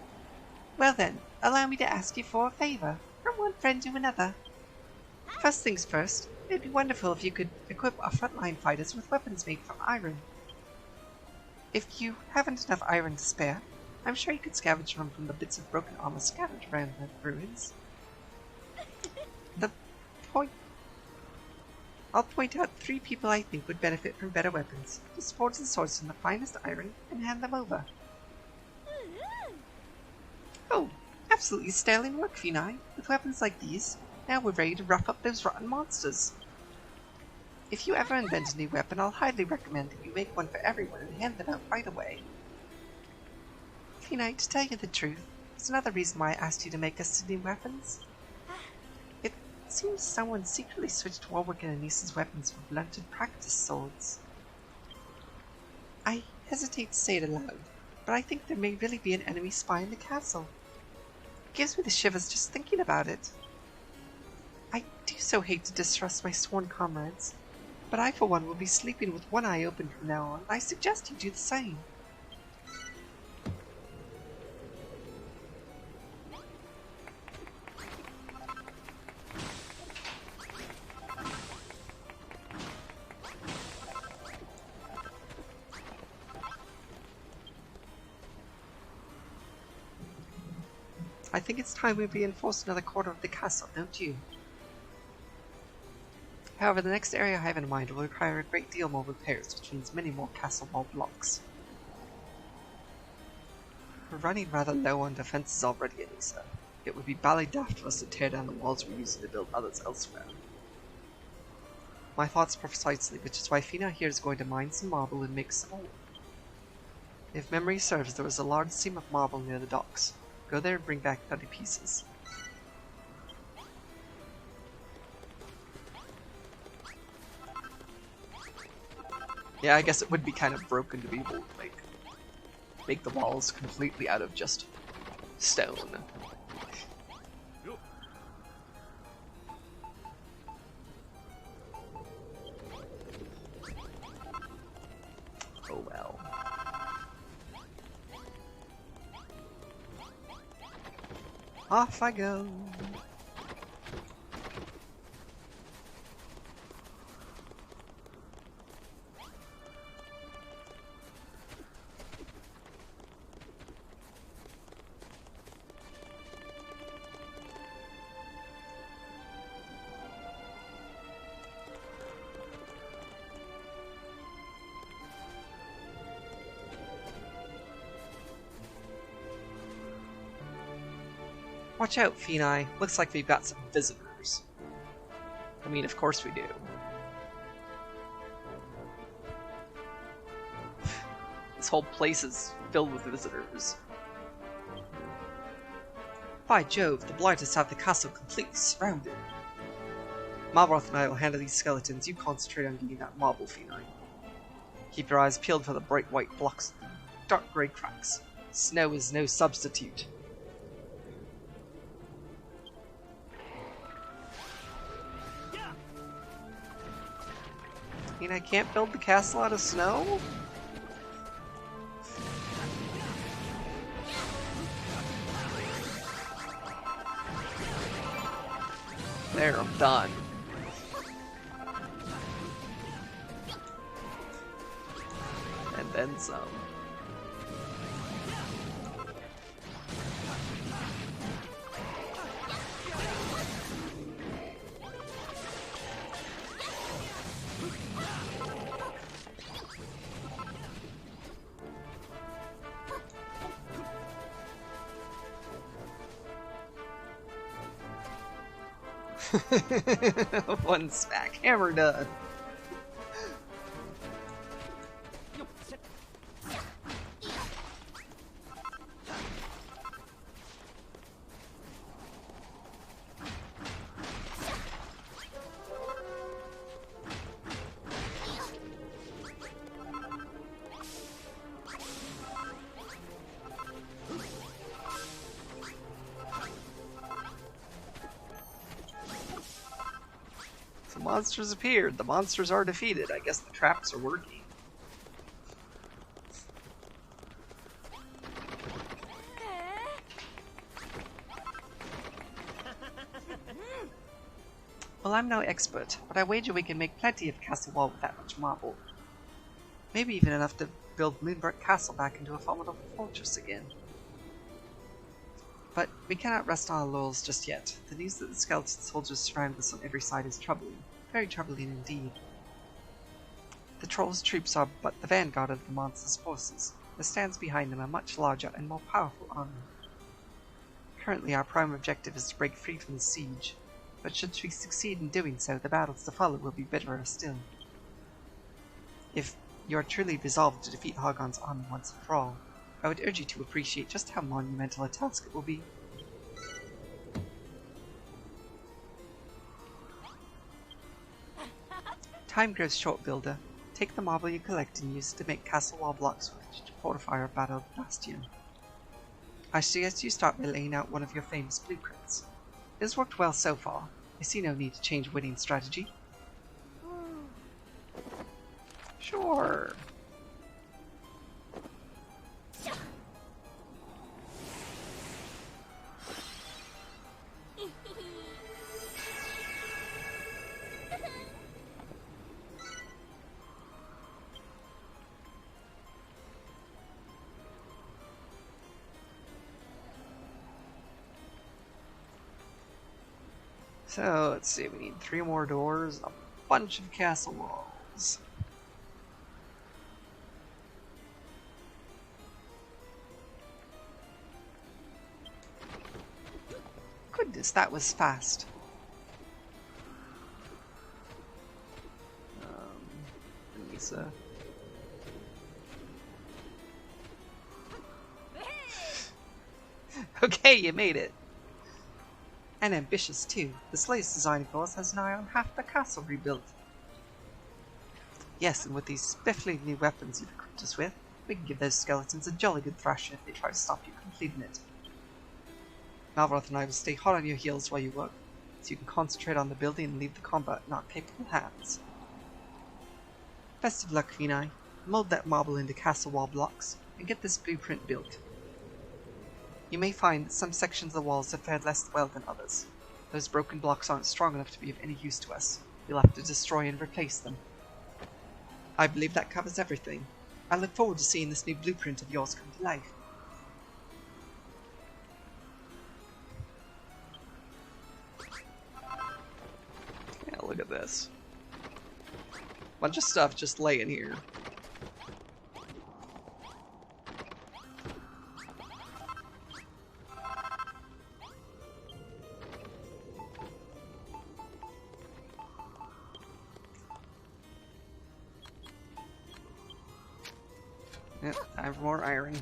Well then, allow me to ask you for a favor, from one friend to another. First things first, it'd be wonderful if you could equip our frontline fighters with weapons made from iron. If you haven't enough iron to spare, I'm sure you could scavenge from the bits of broken armor scattered around the ruins. I'll point out 3 people I think would benefit from better weapons. Just forge the swords from the finest iron and hand them over. Oh, absolutely sterling work, Feed-Eye. With weapons like these, now we're ready to rough up those rotten monsters. If you ever invent a new weapon, I'll highly recommend that you make one for everyone and hand them out right away. Feed-Eye, to tell you the truth, there's another reason why I asked you to make us some new weapons. It seems someone secretly switched Warwick and Anisa's weapons for blunted practice swords. I hesitate to say it aloud, but I think there may really be an enemy spy in the castle. It gives me the shivers just thinking about it. I do so hate to distrust my sworn comrades. But I, for one, will be sleeping with one eye open from now on. I suggest you do the same. I think it's time we reinforce another quarter of the castle, don't you? However, the next area I have in mind will require a great deal more repairs, which means many more castle wall blocks. We're running rather low on defences already, Elisa. It would be ballydaft for us to tear down the walls we're using to build others elsewhere. My thoughts precisely, which is why Fina here is going to mine some marble and make some more. If memory serves, there was a large seam of marble near the docks. Go there and bring back 30 pieces. Yeah, I guess it would be kind of broken to be able to make the walls completely out of just stone. Oh well. Off I go. Watch out, Fini. Looks like we've got some visitors. I mean, of course we do. This whole place is filled with visitors. By Jove, the Blighters have the castle completely surrounded. Malroth and I will handle these skeletons. You concentrate on getting that marble, Fini. Keep your eyes peeled for the bright white blocks and dark grey cracks. Snow is no substitute. I mean, I can't build the castle out of snow? There, I'm done. And then some. One smack, hammer done. The monsters appeared. The monsters are defeated. I guess the traps are working. Well, I'm no expert, but I wager we can make plenty of castle wall with that much marble. Maybe even enough to build Moonbrook Castle back into a formidable fortress again. But we cannot rest on our laurels just yet. The news that the skeleton soldiers surround us on every side is troubling. Very troubling indeed. The Trolls' troops are but the vanguard of the monsters' forces. There stands behind them a much larger and more powerful army. Currently our prime objective is to break free from the siege, but should we succeed in doing so, the battles to follow will be bitterer still. If you are truly resolved to defeat Hargon's army once and for all, I would urge you to appreciate just how monumental a task it will be. Time grows short, Builder. Take the marble you collect and use it to make castle wall blocks with which to fortify our battled bastion. I suggest you start by laying out one of your famous blueprints. It has worked well so far. I see no need to change winning strategy. Sure. So, let's see, we need 3 more doors, a bunch of castle walls. Goodness, that was fast. Lisa. Okay, you made it. And ambitious too. This latest design of yours has nigh on half the castle rebuilt. Yes, and with these spiffly new weapons you've equipped us with, we can give those skeletons a jolly good thrashing if they try to stop you completing it. Malroth and I will stay hot on your heels while you work, so you can concentrate on the building and leave the combat in our capable hands. Best of luck, Vinai. Mold that marble into castle wall blocks, and get this blueprint built. You may find that some sections of the walls have fared less well than others. Those broken blocks aren't strong enough to be of any use to us. You'll have to destroy and replace them. I believe that covers everything. I look forward to seeing this new blueprint of yours come to life. Yeah, look at this. Bunch of stuff just laying here. Yep, time for more iron.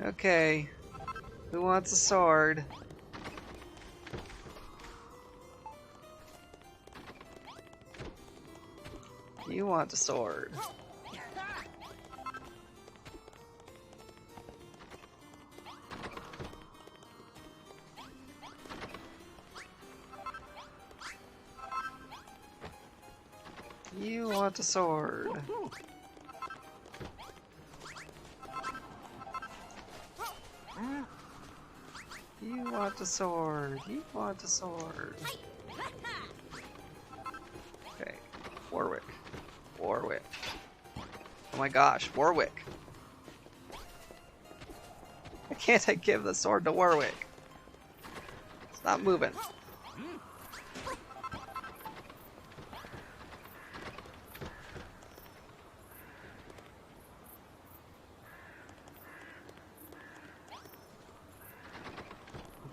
Okay, who wants a sword? You want a sword. You want a sword. You want a sword. You want a sword. Okay, Warwick. Warwick. Oh my gosh, Warwick. Why can't I give the sword to Warwick? It's not moving.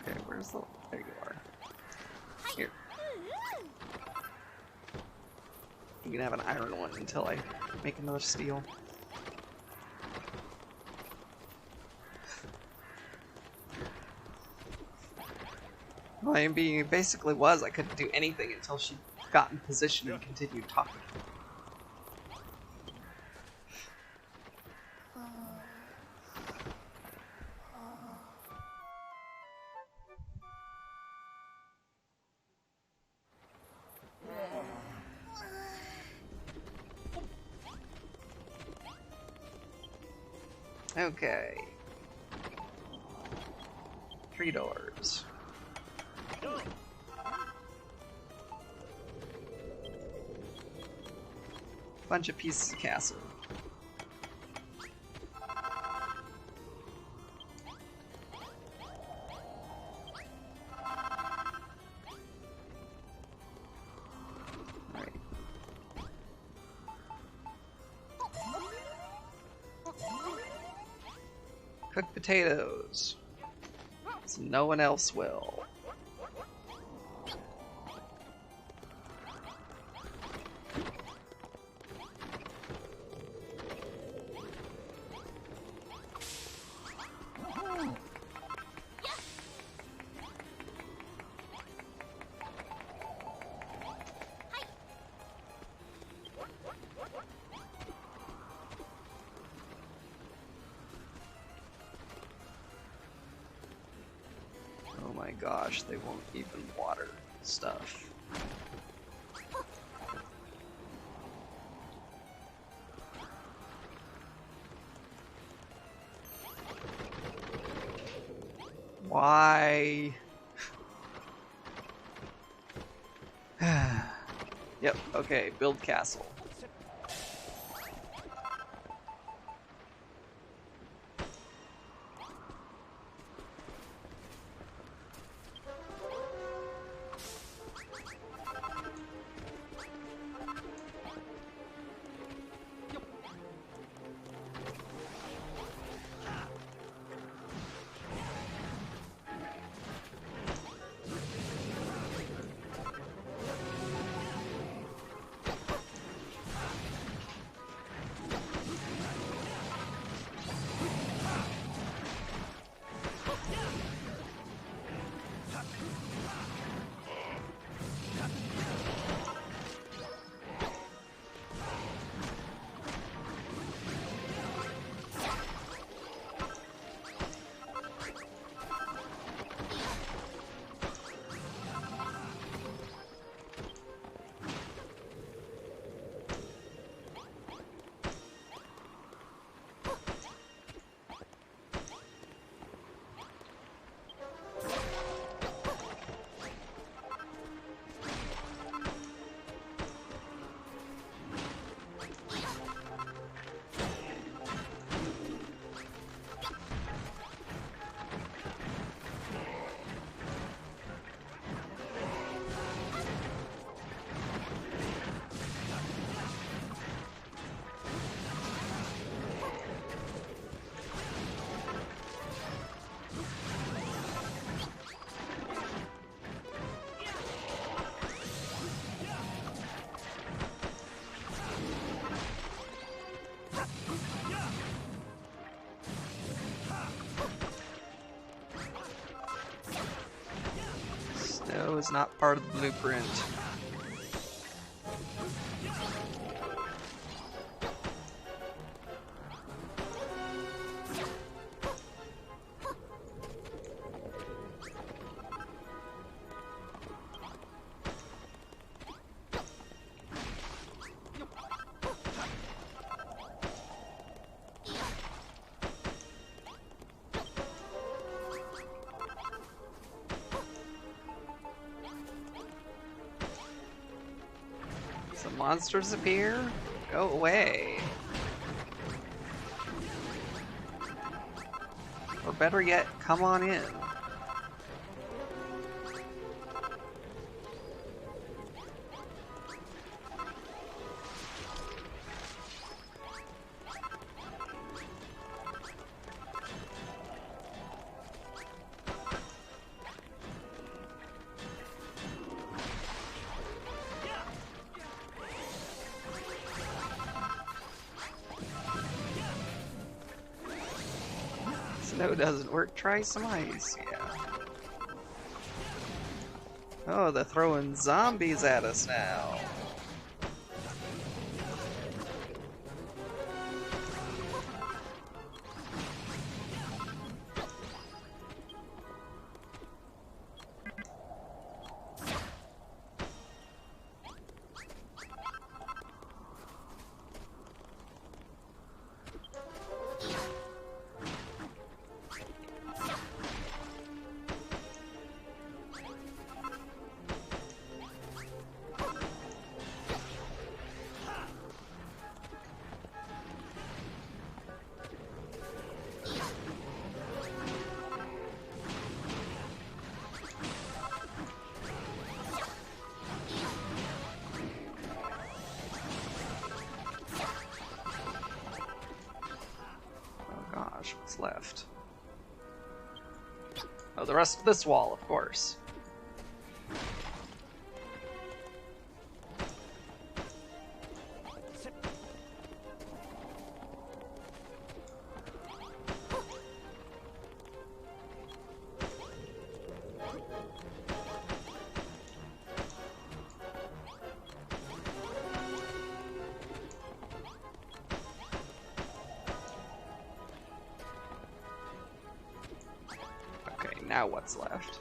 Okay, where's the... There you are. Here. You can have an iron one until I make another steel. Well, I mean, it basically was I couldn't do anything until she got in position and continued talking. Okay. 3 doors. Bunch of pieces of castle. Right. Cook potatoes. So no one else will. my gosh, they won't even water stuff. Why? Yep, okay, build castle. Snow is not part of the blueprint. Some monsters appear? Go away. Or better yet, come on in. Snow doesn't work, try some ice, yeah. Oh, they're throwing zombies at us now. What's left? Oh, the rest of this wall, of course. Now what's left?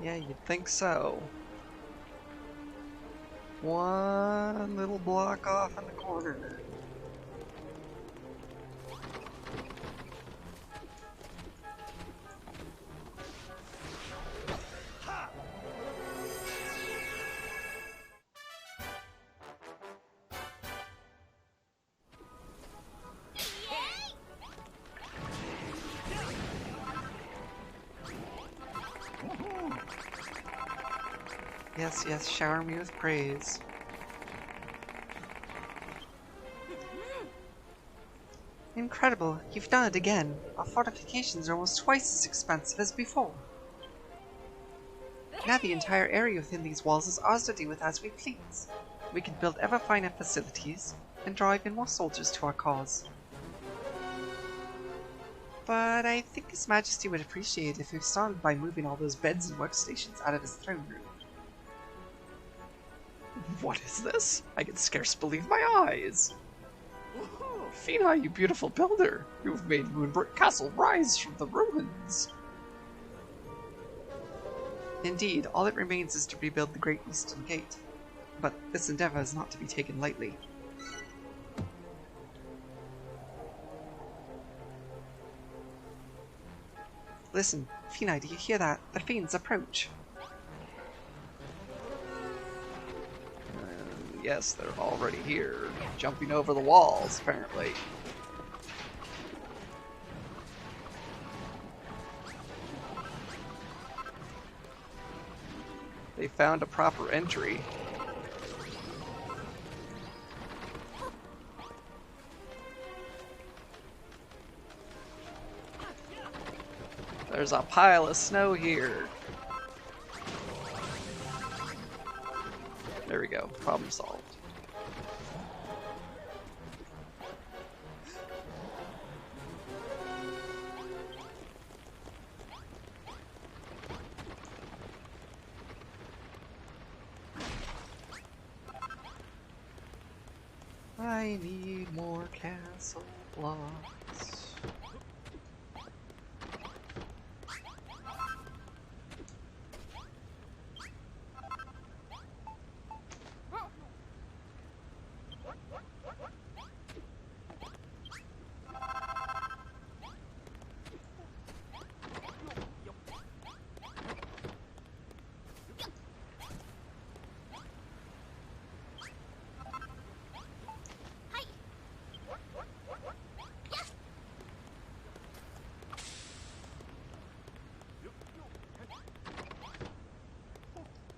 Yeah, you'd think so. One little block off in the corner. Yes, yes, shower me with praise. Incredible, you've done it again. Our fortifications are almost twice as expensive as before. Now the entire area within these walls is ours to deal with as we please. We can build ever finer facilities and draw even more soldiers to our cause. But I think His Majesty would appreciate if we started by moving all those beds and workstations out of his throne room. What is this? I can scarce believe my eyes. Fina, you beautiful builder! You've made Moonbrook Castle rise from the ruins! Indeed, all that remains is to rebuild the Great Eastern Gate. But this endeavor is not to be taken lightly. Listen, Fina, do you hear that? The fiends approach! Yes, they're already here, jumping over the walls, apparently. They found a proper entry. There's a pile of snow here. There we go, problem solved. I need more castle blocks.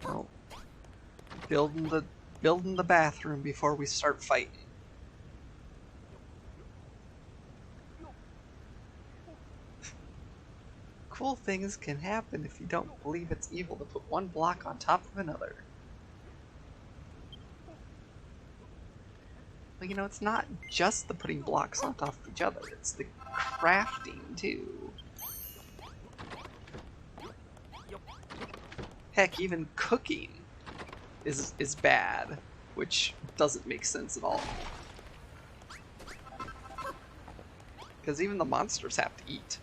Oh, building the bathroom before we start fighting. Cool things can happen if you don't believe it's evil to put one block on top of another. Well, you know, it's not just the putting blocks on top of each other, it's the crafting too. Heck, even cooking is bad, which doesn't make sense at all. Because even the monsters have to eat.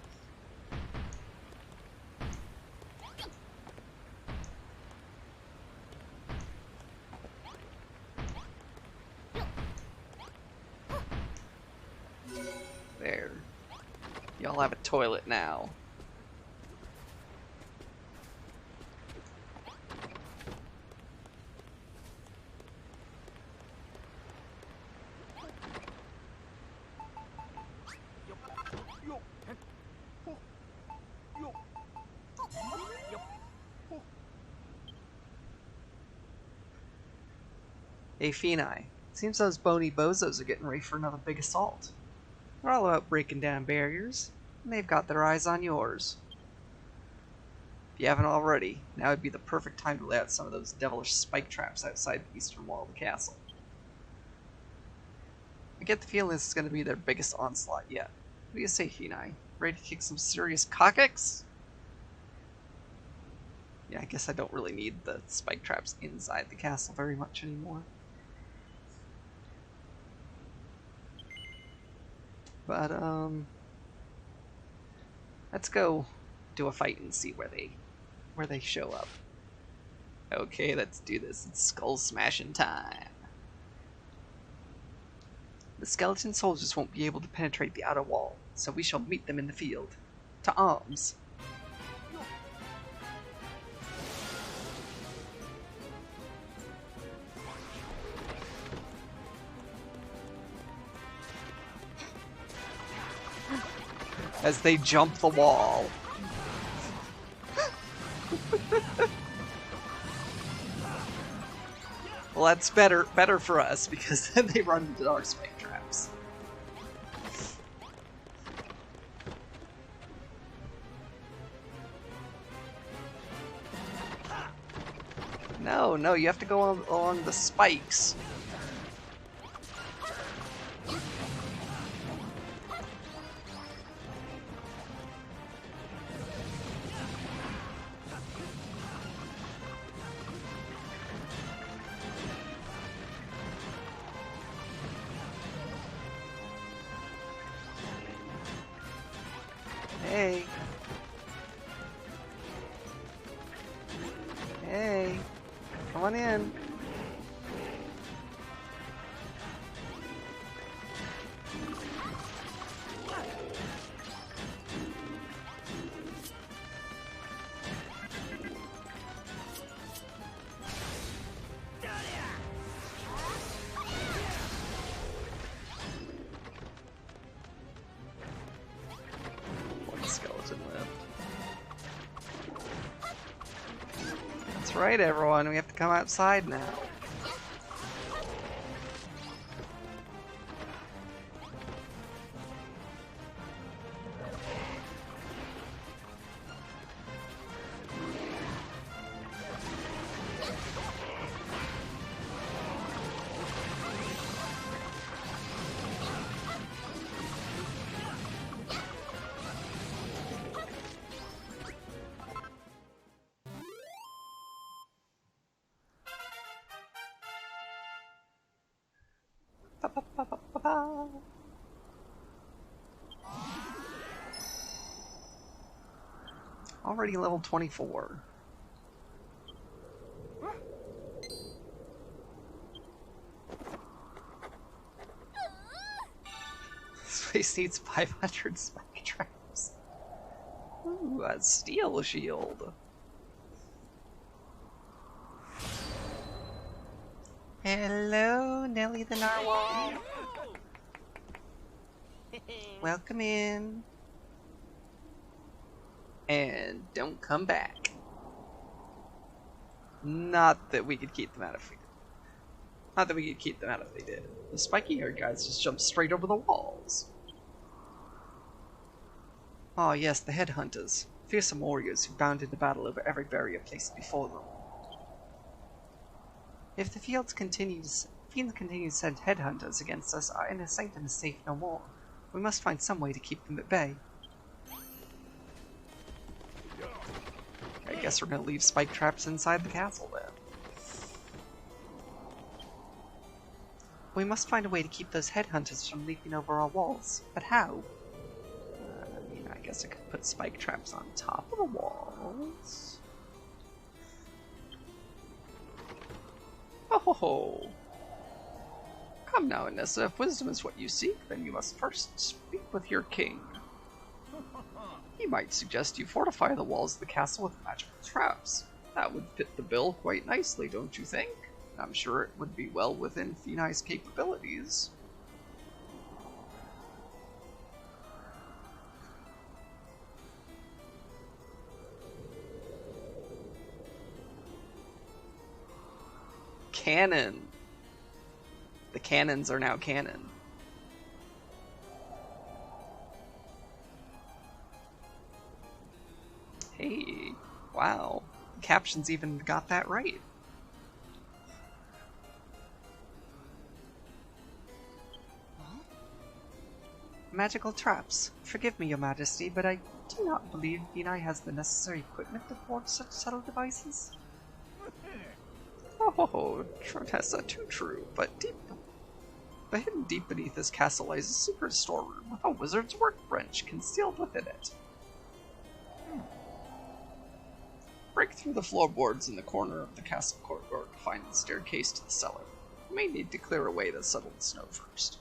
There. Y'all have a toilet now. Hey, Feni. Seems those bony bozos are getting ready for another big assault. They're all about breaking down barriers, and they've got their eyes on yours. If you haven't already, now would be the perfect time to lay out some of those devilish spike traps outside the eastern wall of the castle. I get the feeling this is going to be their biggest onslaught yet. What do you say, Feni? Ready to kick some serious coccyx? Yeah, I guess I don't really need the spike traps inside the castle very much anymore. But, let's go do a fight and see where they show up. Okay, let's do this. It's skull smashing time. The skeleton soldiers won't be able to penetrate the outer wall, so we shall meet them in the field. To arms! As they jump the wall. Well, that's better for us, because then they run into our spike traps. No, you have to go along the spikes. Hey. Hey. Come on in. One skeleton left. That's right, everyone. We have to come outside now. Ba-ba-ba-ba-ba. Already level 24. Space needs 500 spike traps. Ooh, a steel shield. Hello, Nelly the Narwhal. Welcome in. And don't come back. Not that we could keep them out if we did. Not that we could keep them out if they did. The spiky-haired guys just jumped straight over the walls. Ah, yes, the headhunters. Fearsome warriors who bound into battle over every barrier placed before them. If the field continues to send headhunters against us, our inner sanctum is safe no more. We must find some way to keep them at bay. I guess we're gonna leave spike traps inside the castle then. We must find a way to keep those headhunters from leaping over our walls. But how? I guess I could put spike traps on top of the walls. Oh! Come now, Anessa, if wisdom is what you seek, then you must first speak with your king. He might suggest you fortify the walls of the castle with magical traps. That would fit the bill quite nicely, don't you think? I'm sure it would be well within Phenai's capabilities. Canon! The cannons are now canon. Hey, wow. The captions even got that right. Magical traps. Forgive me, Your Majesty, but I do not believe Phenai has the necessary equipment to forge such subtle devices. Oh, Tronessa, too true, but hidden deep beneath this castle lies a secret storeroom with a wizard's workbench concealed within it. Break through the floorboards in the corner of the castle courtyard to find the staircase to the cellar. You may need to clear away the settled snow first.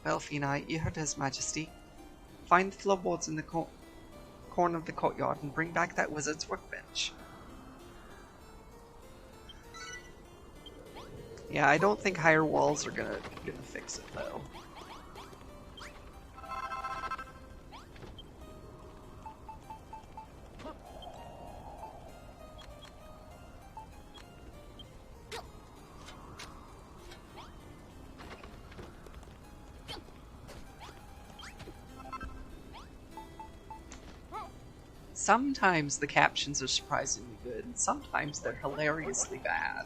Well, Fina, you heard His Majesty. Find the floorboards in the corner of the courtyard and bring back that wizard's workbench. Yeah, I don't think higher walls are gonna fix it though. Sometimes the captions are surprisingly good, and sometimes they're hilariously bad.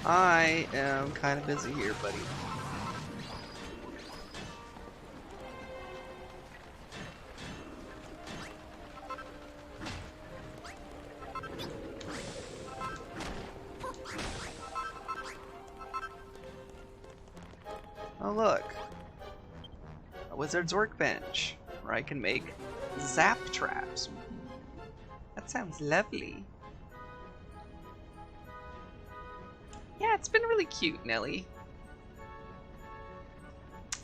I am kind of busy here, buddy. Oh look, a wizard's workbench, where I can make zap traps. That sounds lovely. Yeah, it's been really cute, Nelly.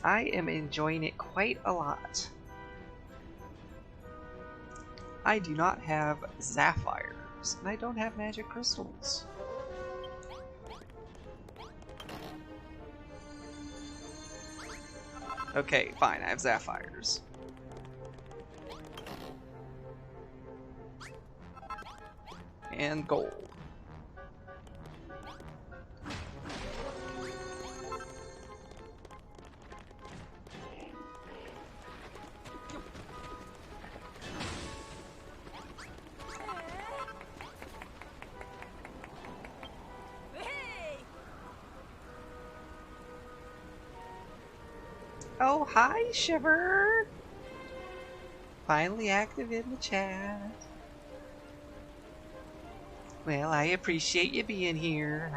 I am enjoying it quite a lot. I do not have sapphires, and I don't have magic crystals. Okay, fine, I have sapphires. And gold. Oh, hi, Shiver! Finally active in the chat. Well, I appreciate you being here.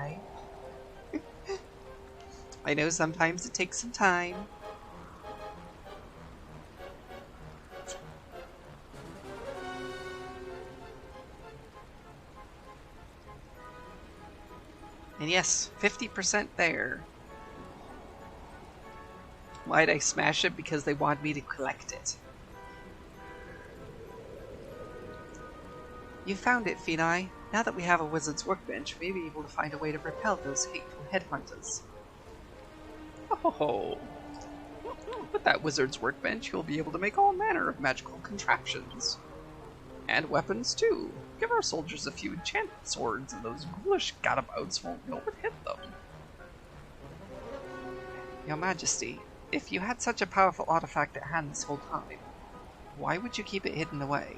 I know sometimes it takes some time. And yes, 50% there. Why'd I smash it? Because they want me to collect it. You found it, Phenai. Now that we have a wizard's workbench, we may be able to find a way to repel those hateful headhunters. Oh, with that wizard's workbench, you'll be able to make all manner of magical contraptions. And weapons, too. Give our soldiers a few enchanted swords, and those ghoulish gadabouts won't know what hit them. Your Majesty, if you had such a powerful artifact at hand this whole time, why would you keep it hidden away?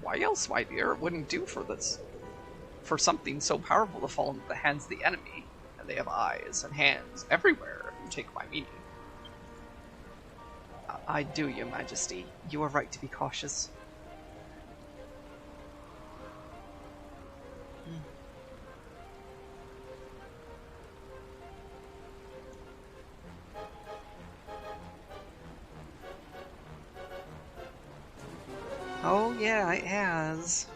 Why else, my dear? It wouldn't do for this. For something so powerful to fall into the hands of the enemy, and they have eyes and hands everywhere, if you take my meaning. I do, Your Majesty. You are right to be cautious. Oh yeah, it has.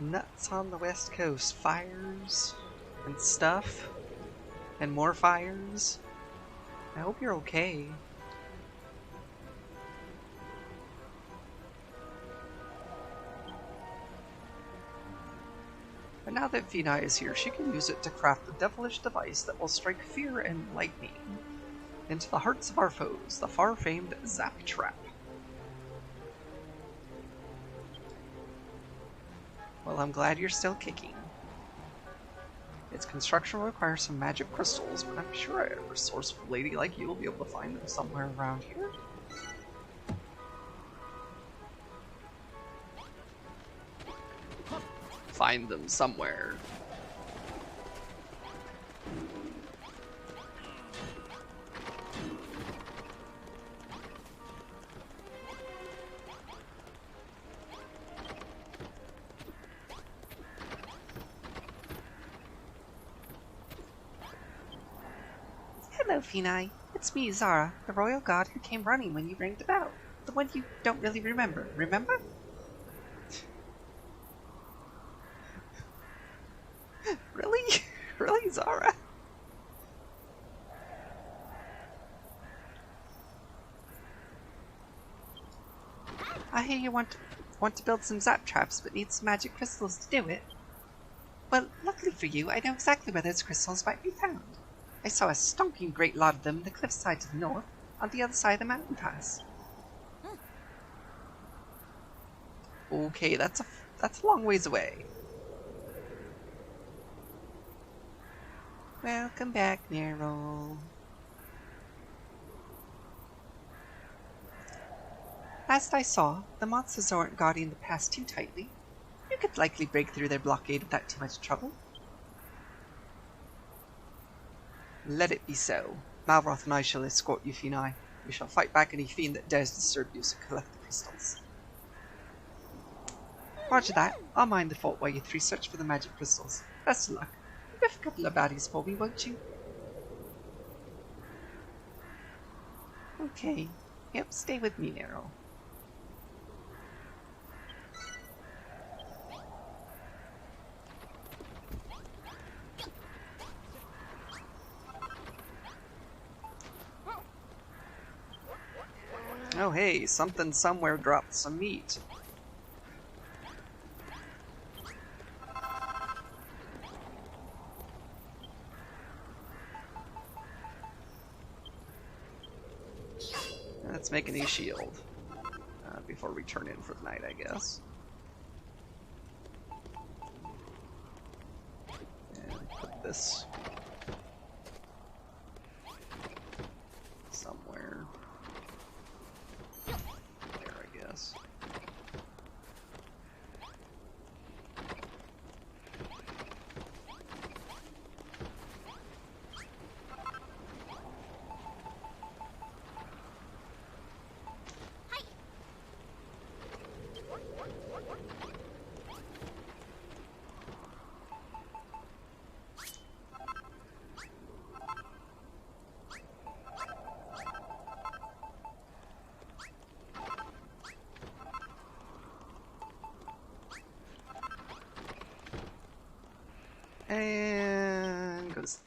Nuts on the west coast. Fires and stuff. And more fires. I hope you're okay. Now that Vina is here, she can use it to craft the devilish device that will strike fear and lightning into the hearts of our foes, the far-famed Zap Trap. Well, I'm glad you're still kicking. Its construction will require some magic crystals, but I'm sure a resourceful lady like you will be able to find them somewhere around here. Find them somewhere. Hello, Finai. It's me, Zara, the royal god who came running when you rang the bell. The one you don't really remember. Remember? Really? Really, Zara? I hear you want to build some zap traps, but need some magic crystals to do it. Well, luckily for you, I know exactly where those crystals might be found. I saw a stonking great lot of them in the cliffside to the north, on the other side of the mountain pass. Okay, that's a long ways away. Welcome back, Nero. Last I saw, the monsters aren't guarding the pass too tightly. You could likely break through their blockade without too much trouble. Let it be so. Malroth and I shall escort you, Finai. We shall fight back any fiend that dares disturb you to collect the crystals. Roger that. I'll mind the fort while you three search for the magic crystals. Best of luck. Whip a couple of baddies for me, won't you? Okay. Yep, stay with me, Nero. Oh hey, something somewhere dropped some meat. Let's make an e-shield before we turn in for the night, I guess. And put this somewhere. There, I guess. And goes.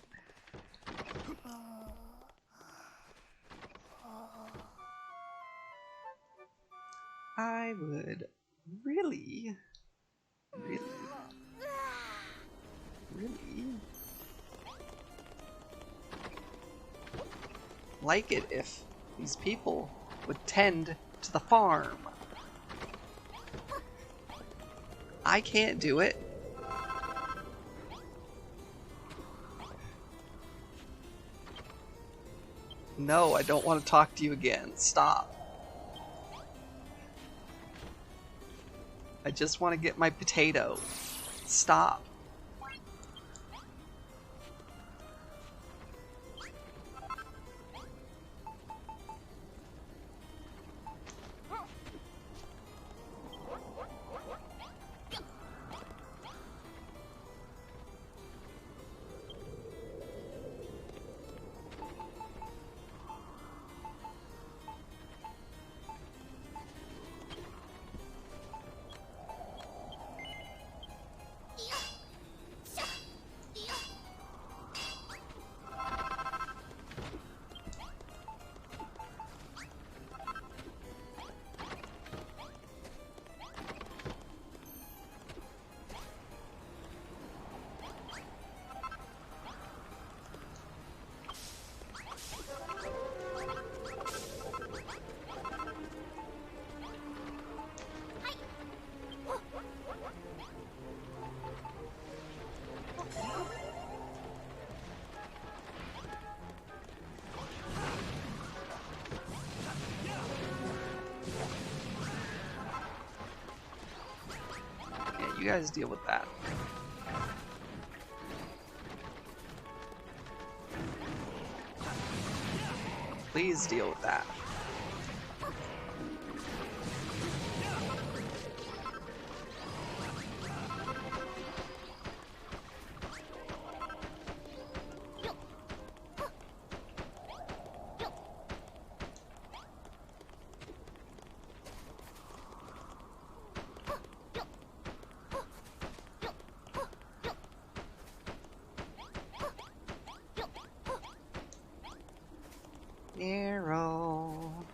I would really like it if these people would tend to the farm. I can't do it. No, I don't want to talk to you again. Stop. I just want to get my potato. Stop. You guys deal with that. Please deal with that. Arrow.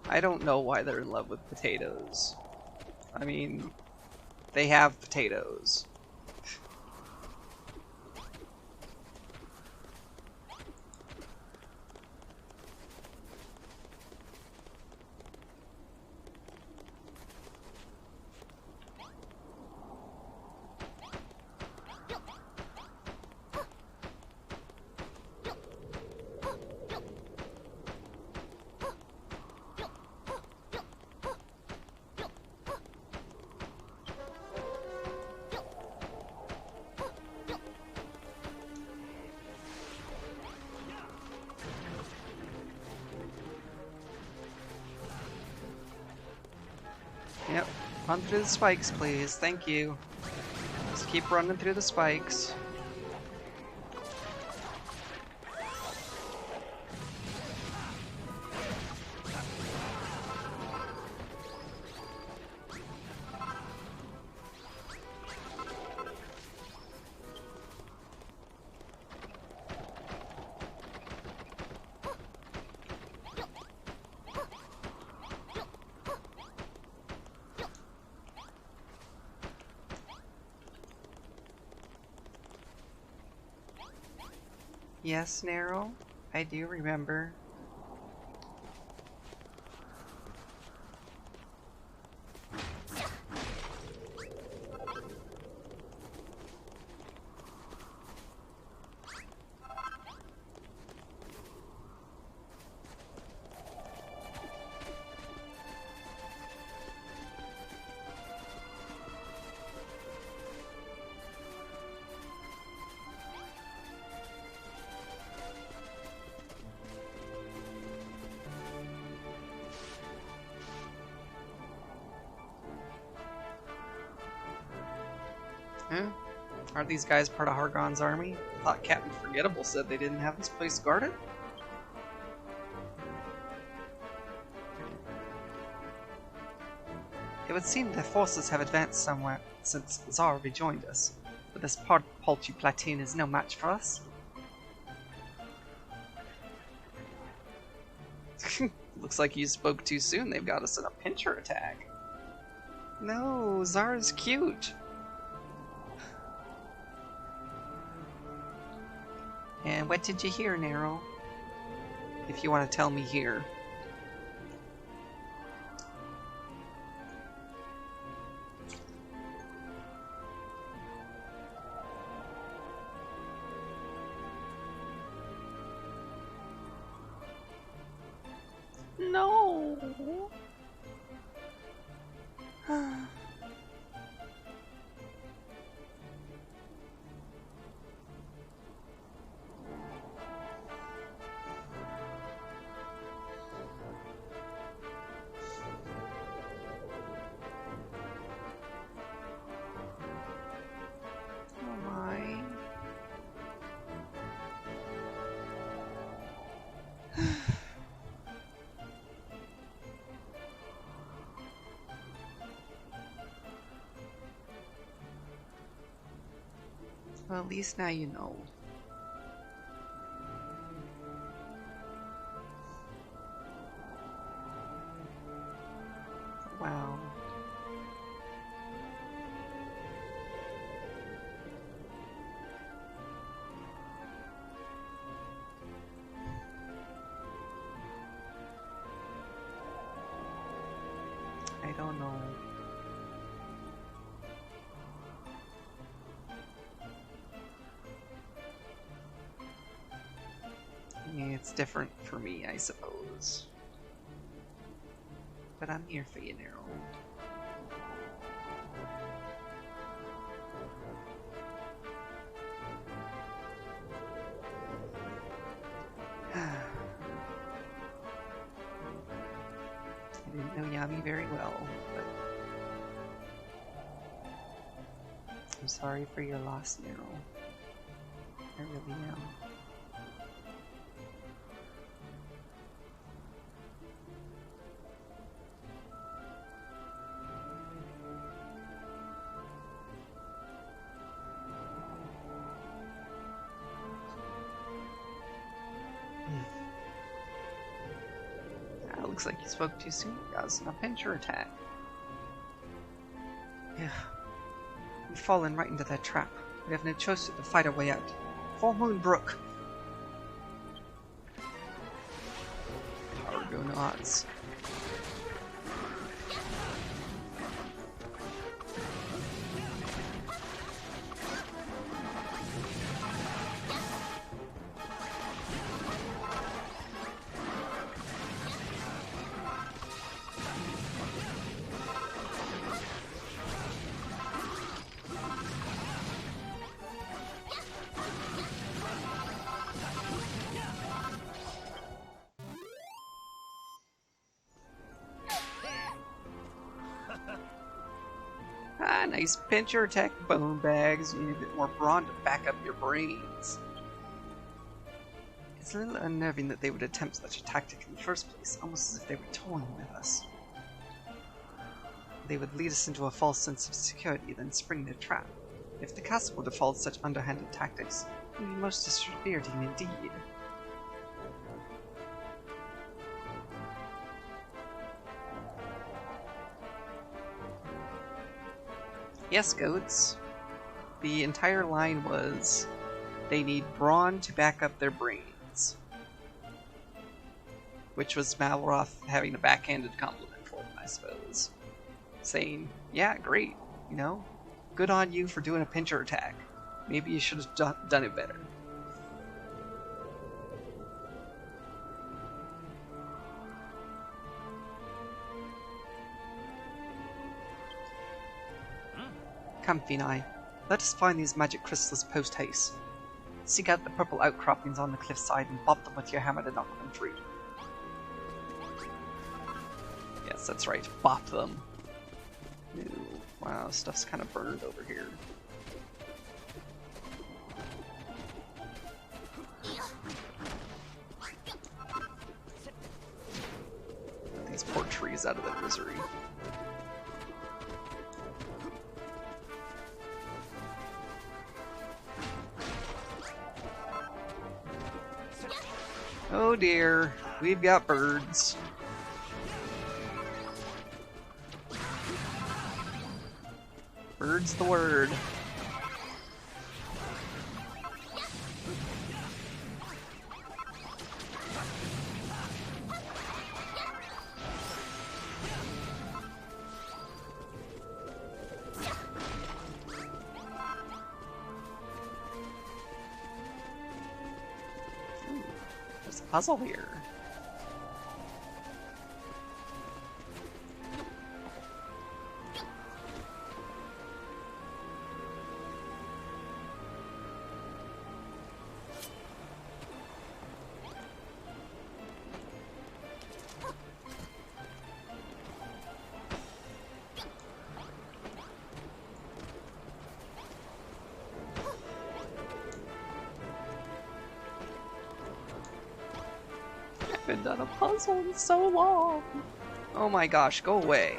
I don't know why they're in love with potatoes. I mean, they have potatoes. Yep, run through the spikes, please. Thank you. Just keep running through the spikes. Yes, Narrow, I do remember. Huh? Aren't these guys part of Hargon's army? I thought Captain Forgettable said they didn't have this place guarded. It would seem their forces have advanced somewhere since Zara rejoined us, but this paltry platoon is no match for us. Looks like you spoke too soon. They've got us in a pincher attack. No, Zara's cute. And what did you hear, Narrow? If you want to tell me here. No. Oh my. Well, at least now you know. Wow. I don't know. it's different for me, I suppose. But I'm here for you, Nero. I didn't know Yami very well, but I'm sorry for your loss, Nero. I really am. Looks like you spoke too soon, guys. A pincher attack. Yeah. We've fallen right into that trap. We have no choice but to fight our way out. Full Moon Brook. Cargo no odds. Ah, nice pincher attack, bone bags. You need a bit more brawn to back up your brains. It's a little unnerving that they would attempt such a tactic in the first place, almost as if they were toying with us. They would lead us into a false sense of security, then spring their trap. If the castle would have followed such underhanded tactics, it would be most dispiriting indeed. Yes, goats. The entire line was, they need brawn to back up their brains. Which was Malroth having a backhanded compliment for them, I suppose. Saying, yeah, great, you know? Good on you for doing a pincher attack. Maybe you should have done it better. Come, Finai. Let us find these magic crystals post-haste. Seek out the purple outcroppings on the cliffside and bop them with your hammer to knock them free. Yes, that's right. Bop them. Ooh, wow, stuff's kind of burned over here. Get these poor trees out of their misery. Oh dear, we've got birds. Bird's the word. Ooh, there's a puzzle here. I haven't done a puzzle in so long. Oh my gosh, go away.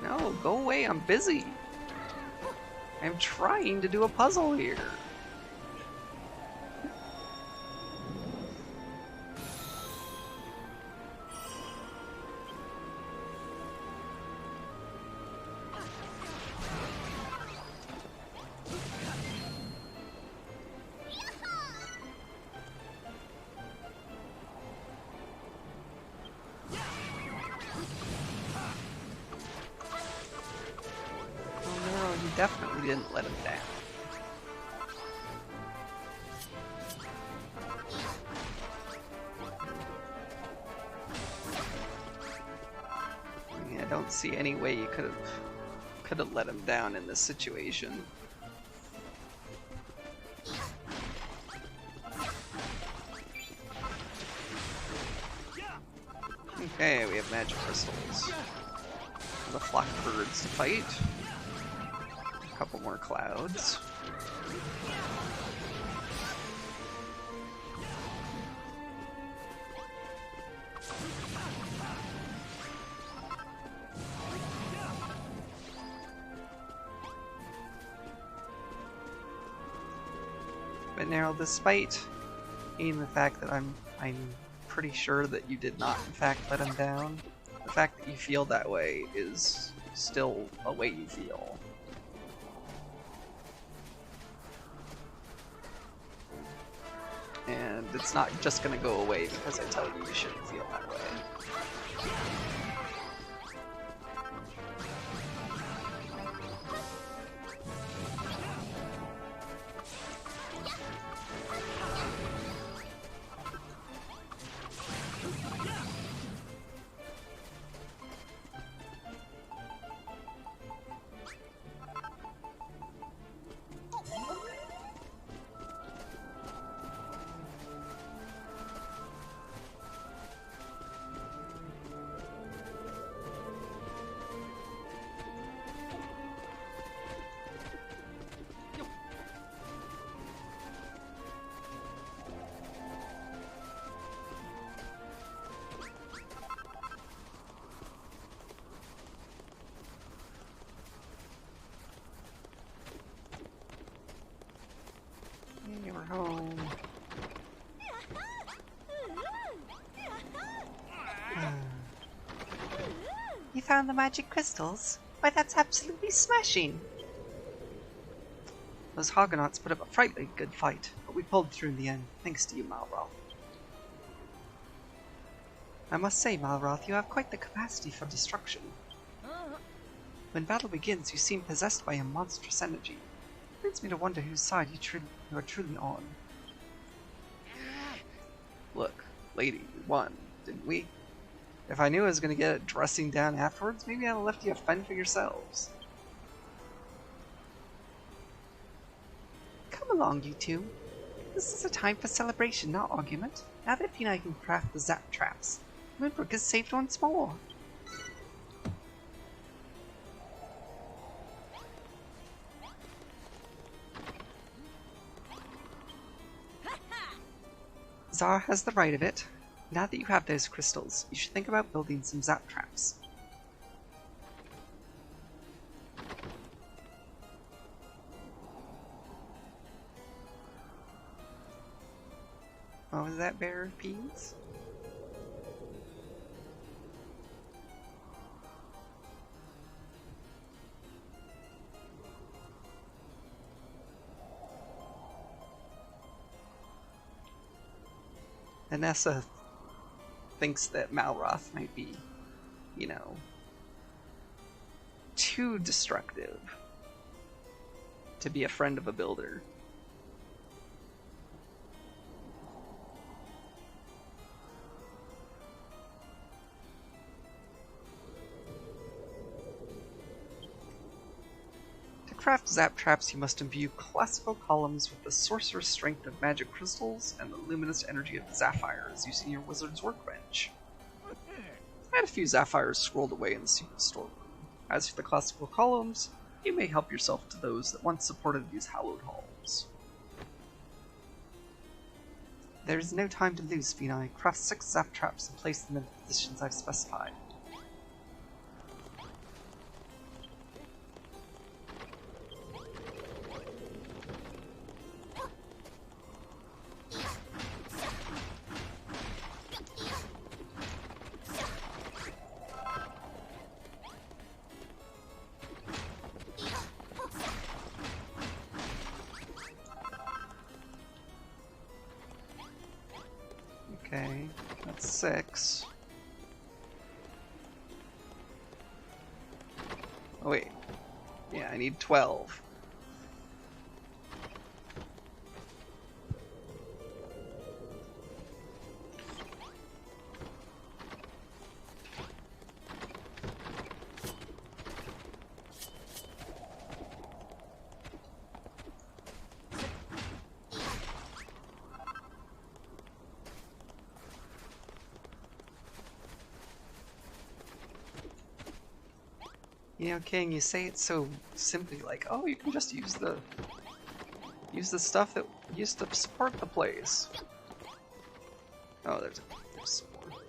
No, go away, I'm busy. I'm trying to do a puzzle here. definitely didn't let him down. I mean, I don't see any way you could have let him down in this situation. Okay, we have magic crystals. The flock birds to fight. A couple more clouds. But now, despite being the fact that I'm pretty sure that you did not in fact let him down, the fact that you feel that way is still a way you feel. And it's not just gonna go away because I tell you you shouldn't feel that way. Hey, we're home. You found the magic crystals? Why, that's absolutely smashing! Those Hogonauts put up a frightfully good fight, but we pulled through in the end, thanks to you, Malroth. I must say, Malroth, you have quite the capacity for destruction. When battle begins, you seem possessed by a monstrous energy. It leads me to wonder whose side you are truly on. Look, lady, we won, didn't we? If I knew I was going to get a dressing down afterwards, maybe I'd have left you to fend for yourselves. Come along, you two. This is a time for celebration, not argument. Now that Pina can craft the zap traps, Moonbrook is saved once more. Zara has the right of it. Now that you have those crystals, you should think about building some zap traps. What was that, Bear Peas? Anessa thinks that Malroth might be, you know, too destructive to be a friend of a builder. To craft zap traps, you must imbue classical columns with the sorcerer's strength of magic crystals and the luminous energy of the sapphires using your wizard's workbench. I had a few sapphires scrolled away in the secret storeroom. As for the classical columns, you may help yourself to those that once supported these hallowed halls. There is no time to lose, Phenai. Craft 6 zap traps and place them in the positions I've specified. Okay, that's 6. Oh wait, Yeah, I need 12. You know, King, you say it so simply, like, oh, you can just use the stuff that used to support the place. Oh, there's some more.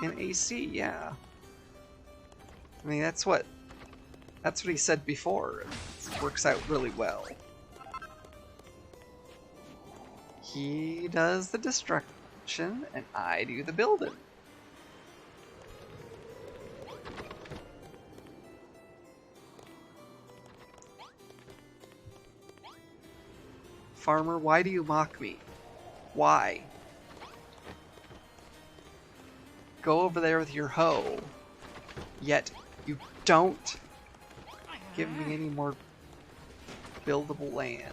An AC, yeah. I mean, that's what he said before. It works out really well. He does the destruction, and I do the building. Farmer, why do you mock me? Why? Go over there with your hoe, yet you don't give me any more buildable land.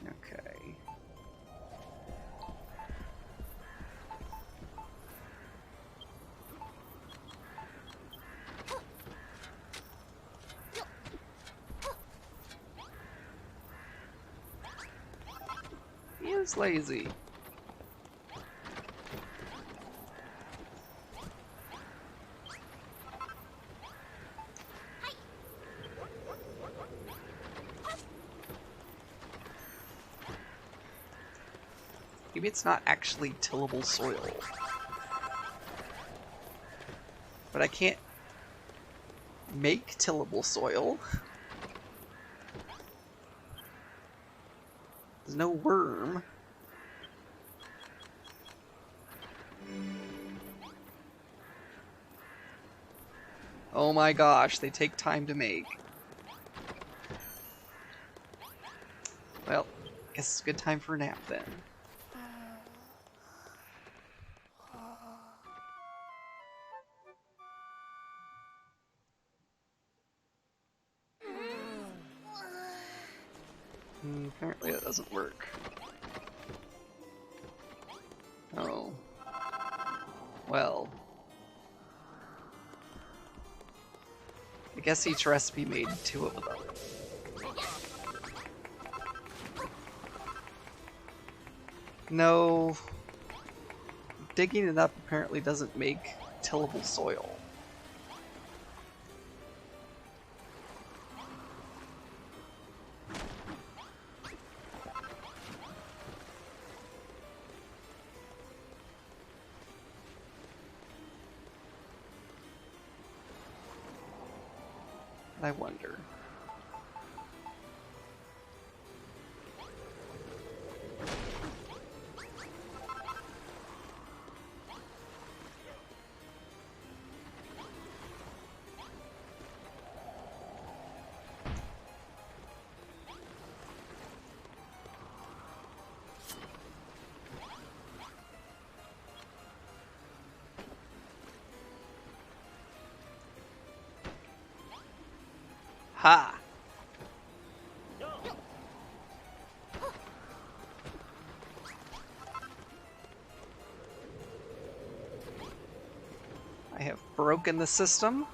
Okay. He is lazy. Maybe it's not actually tillable soil. But I can't make tillable soil. There's no worm. Oh my gosh, they take time to make. Well, guess it's a good time for a nap then. Apparently that doesn't work. Oh. Well. I guess each recipe made 2 of them. No. Digging it up apparently doesn't make tillable soil. I wonder. Ha! I have broken the system.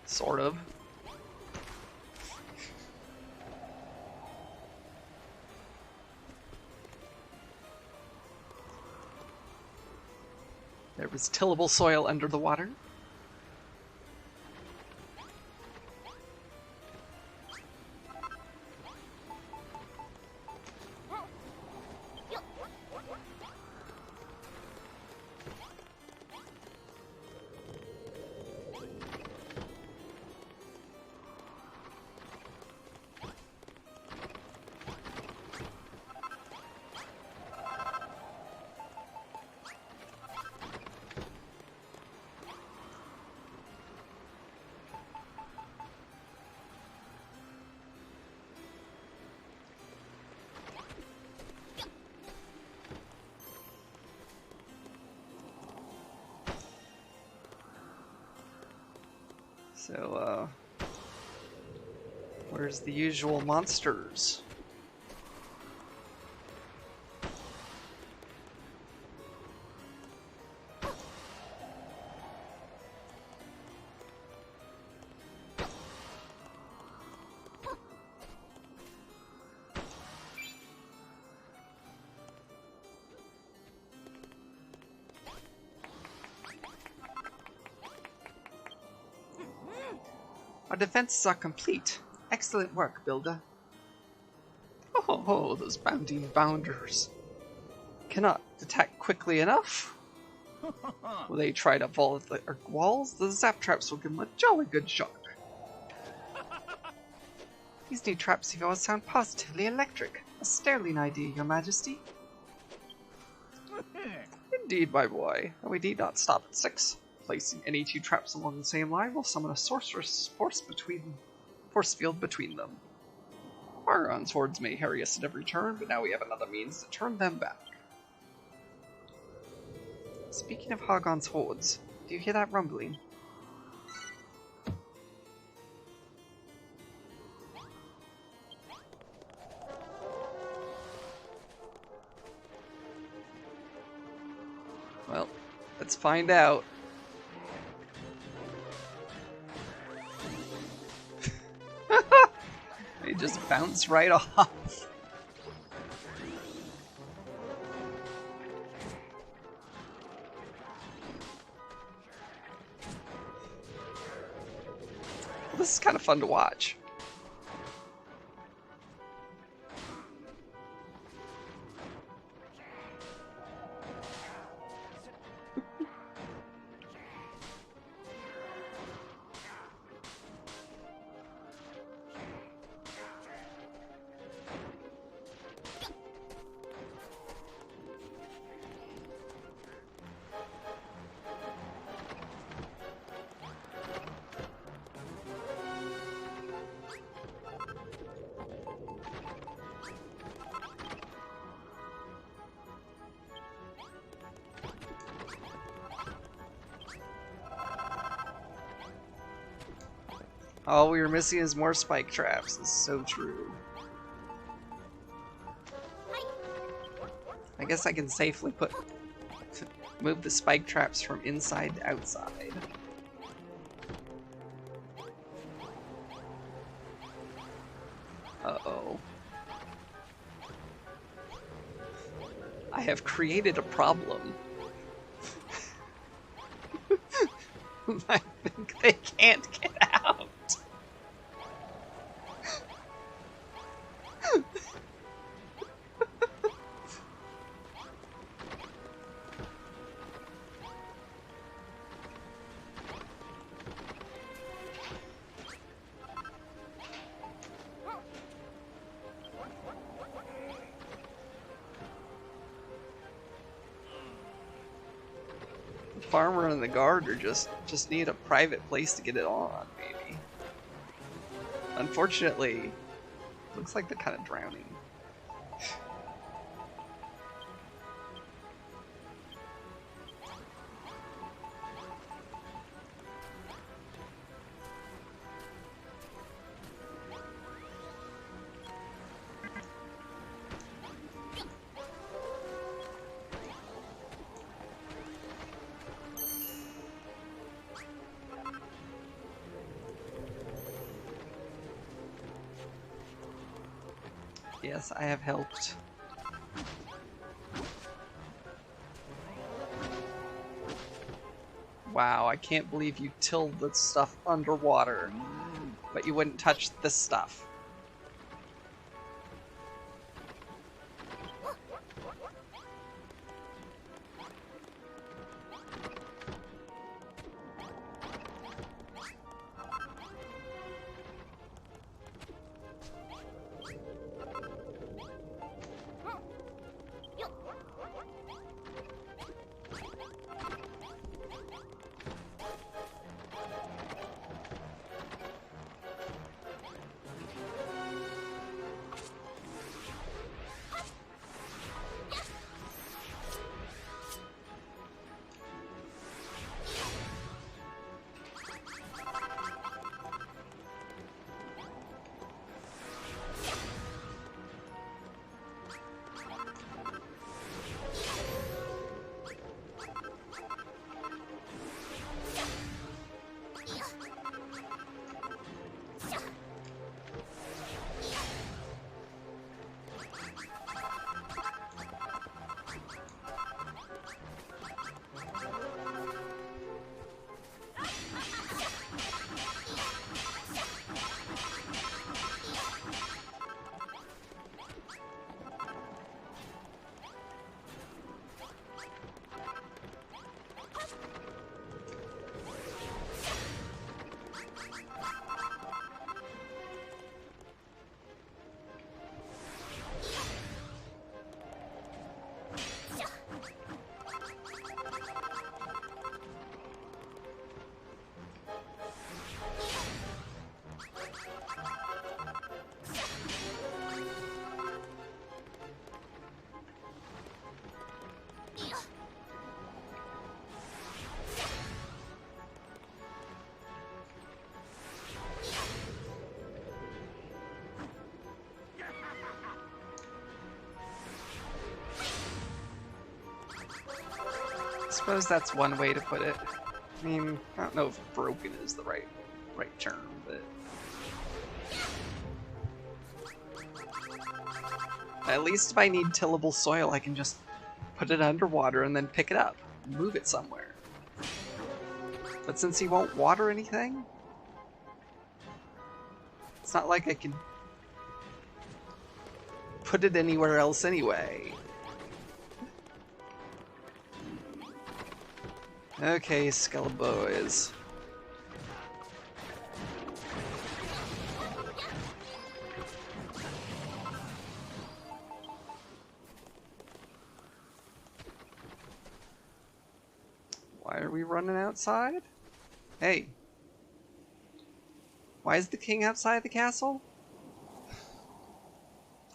Sort of. There was tillable soil under the water. So, where's the usual monsters? Our defenses are complete. Excellent work, Builder. Oh, those bounding bounders. Cannot attack quickly enough. Will they try to vault the walls? The zap traps will give them a jolly good shock. These new traps of yours sound positively electric. A sterling idea, Your Majesty. Indeed, my boy. And we need not stop at 6. Placing any 2 traps along the same line will summon a sorceress force field between them. Argon's hordes may harry us at every turn, but now we have another means to turn them back. Speaking of Hargon's hordes, do you hear that rumbling? Well, let's find out. They just bounce right off. Well, this is kind of fun to watch. All we were missing is more spike traps. This is so true. I guess I can safely move the spike traps from inside to outside. Uh-oh. I have created a problem. I think they can't get out. Farmer and the guard are just need a private place to get it on, maybe. Unfortunately, looks like they're kind of drowning. Yes, I have helped. Wow, I can't believe you tilled the stuff underwater, but you wouldn't touch this stuff. suppose that's one way to put it. I mean, I don't know if broken is the right term, but at least if I need tillable soil, I can just put it underwater and then pick it up and move it somewhere. But since he won't water anything, it's not like I can put it anywhere else anyway. Okay, Skeleboys. Why are we running outside? Hey. Why is the king outside the castle?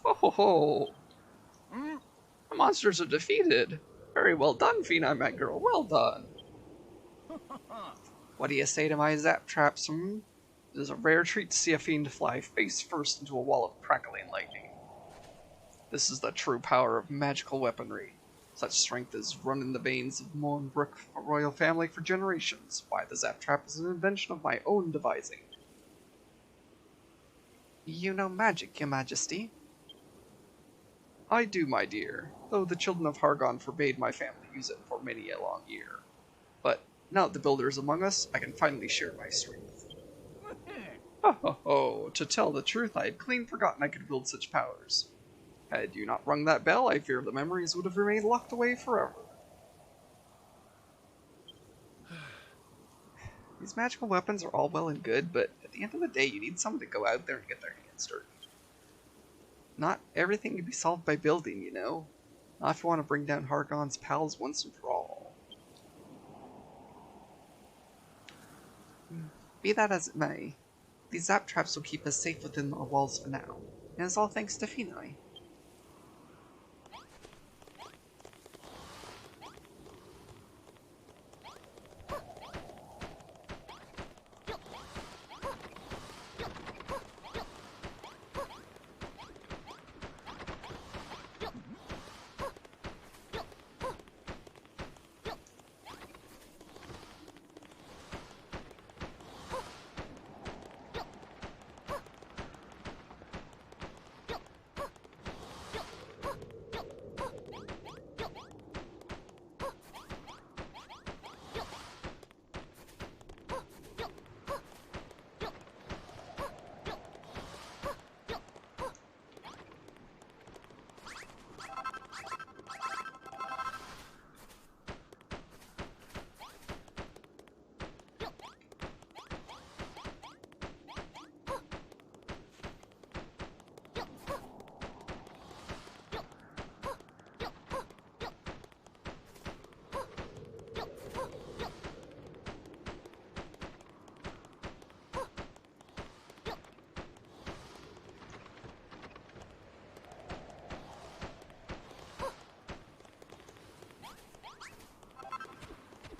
Oh ho ho! The monsters are defeated. Very well done, Phenom, my girl. Well done. What do you say to my zap traps, It is a rare treat to see a fiend fly face first into a wall of crackling lightning. This is the true power of magical weaponry. Such strength has run in the veins of Moonbrook royal family for generations. Why, the zap trap is an invention of my own devising. You know magic, your majesty? I do, my dear, though the children of Hargon forbade my family use it for many a long year. But now that the builder is among us, I can finally share my strength. Ho ho ho! To tell the truth, I had clean forgotten I could wield such powers. Had you not rung that bell, I fear the memories would have remained locked away forever. These magical weapons are all well and good, but at the end of the day, you need someone to go out there and get their hands dirty. Not everything can be solved by building, you know. Not if you want to bring down Hargon's pals once and for all. Be that as it may, these zap traps will keep us safe within our walls for now, and it's all thanks to Phenoi.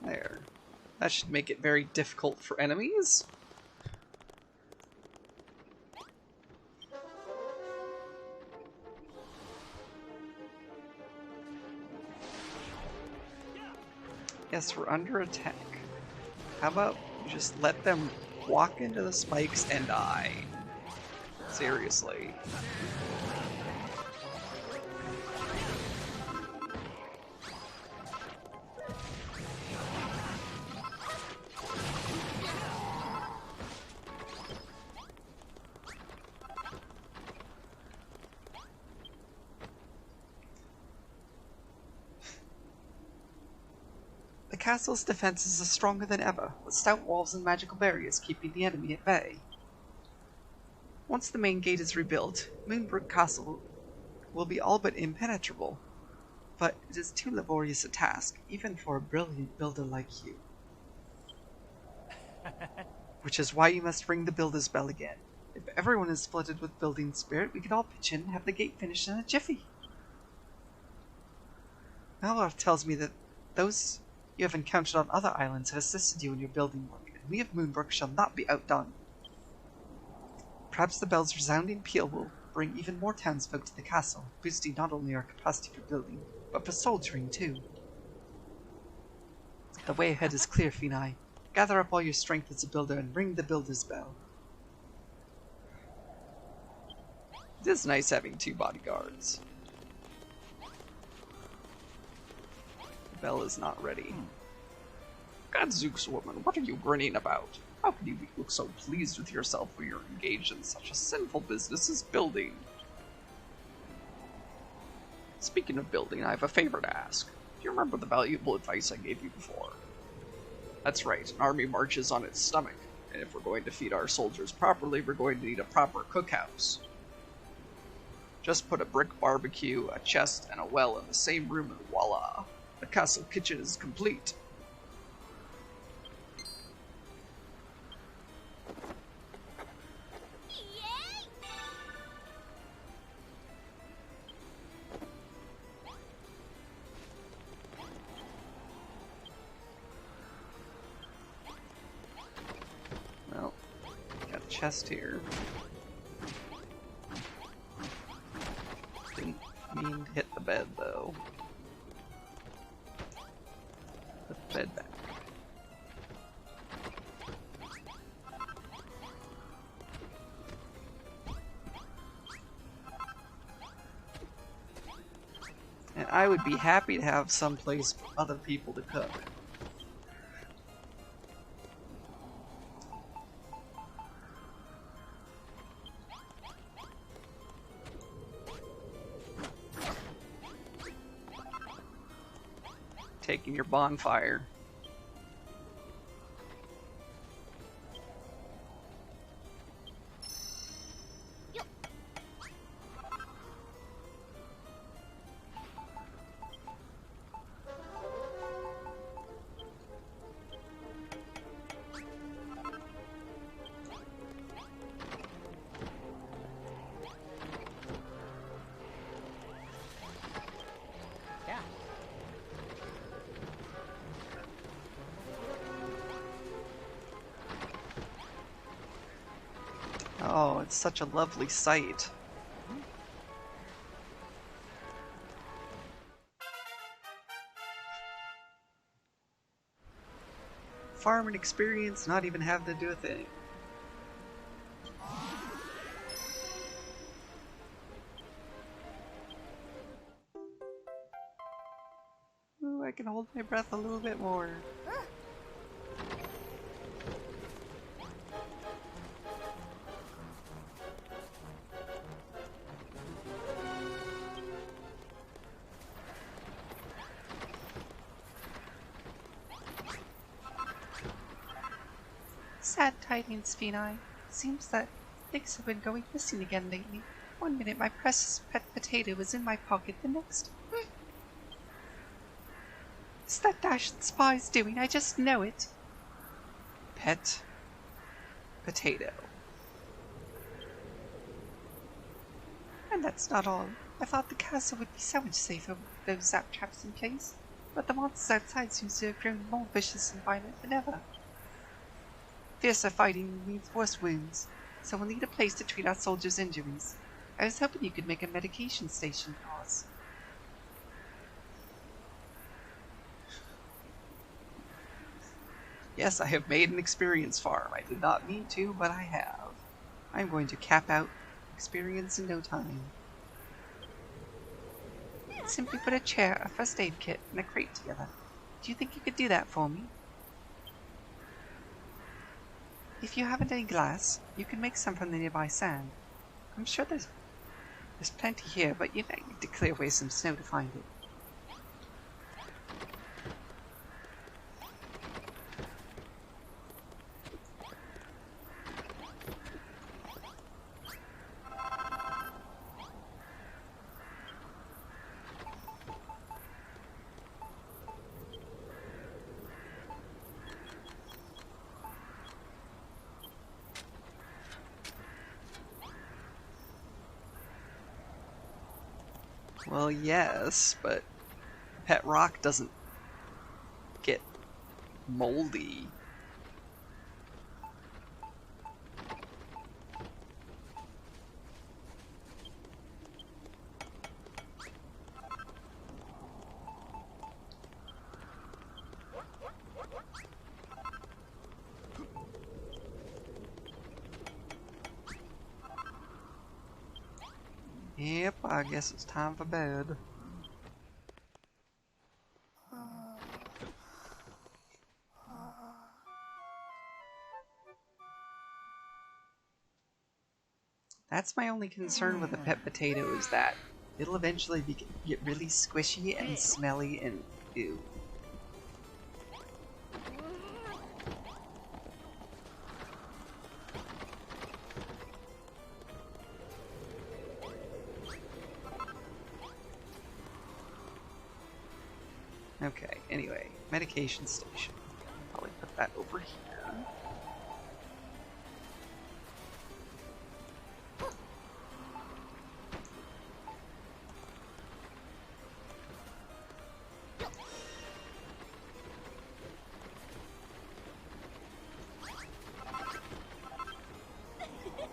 There. That should make it very difficult for enemies. Yes, we're under attack. How about you just let them walk into the spikes and die? Seriously. The castle's defenses are stronger than ever, with stout walls and magical barriers keeping the enemy at bay. Once the main gate is rebuilt, Moonbrook Castle will be all but impenetrable, but it is too laborious a task, even for a brilliant builder like you. Which is why you must ring the builder's bell again. If everyone is flooded with building spirit, we can all pitch in and have the gate finished in a jiffy. Malroth tells me that those you have encountered on other islands have assisted you in your building work, and we of Moonbrook shall not be outdone. Perhaps the bell's resounding peal will bring even more townsfolk to the castle, boosting not only our capacity for building, but for soldiering too. The way ahead is clear, Finai. Gather up all your strength as a builder and ring the builder's bell. It is nice having 2 bodyguards. The bell is not ready. Gadzooks, woman, what are you grinning about? How can you look so pleased with yourself when you're engaged in such a sinful business as building? Speaking of building, I have a favor to ask. Do you remember the valuable advice I gave you before? That's right, an army marches on its stomach, and if we're going to feed our soldiers properly, we're going to need a proper cookhouse. Just put a brick barbecue, a chest, and a well in the same room and voila! The castle kitchen is complete. Well, got a chest here. Didn't mean to hit the bed though. Put the bed back. And I would be happy to have some place for other people to cook. Taking your bonfire. Yeah. Oh, it's such a lovely sight. Farm and experience not even have to do a thing. Ooh, I can hold my breath a little bit more. Sad tidings, Finai. Seems that things have been going missing again lately. One minute my precious pet potato was in my pocket, the next... It's that dashed spy's doing, I just know it. Pet potato. And that's not all. I thought the castle would be so much safer with those zap traps in place, but the monsters outside seem to have grown more vicious and violent than ever. Fiercer fighting means worse wounds, so we'll need a place to treat our soldiers' injuries. I was hoping you could make a medication station for us. Yes, I have made an experience farm. I did not mean to, but I have. I'm going to cap out experience in no time. Simply put a chair, a first aid kit, and a crate together. Do you think you could do that for me? If you haven't any glass, you can make some from the nearby sand. I'm sure there's plenty here, but you might need to clear away some snow to find it. Well, yes, but pet rock doesn't get moldy. Yep, I guess it's time for bed. That's my only concern with a pet potato, is that it'll eventually get really squishy and smelly and ew. Okay, anyway, medication station. Probably put that over here.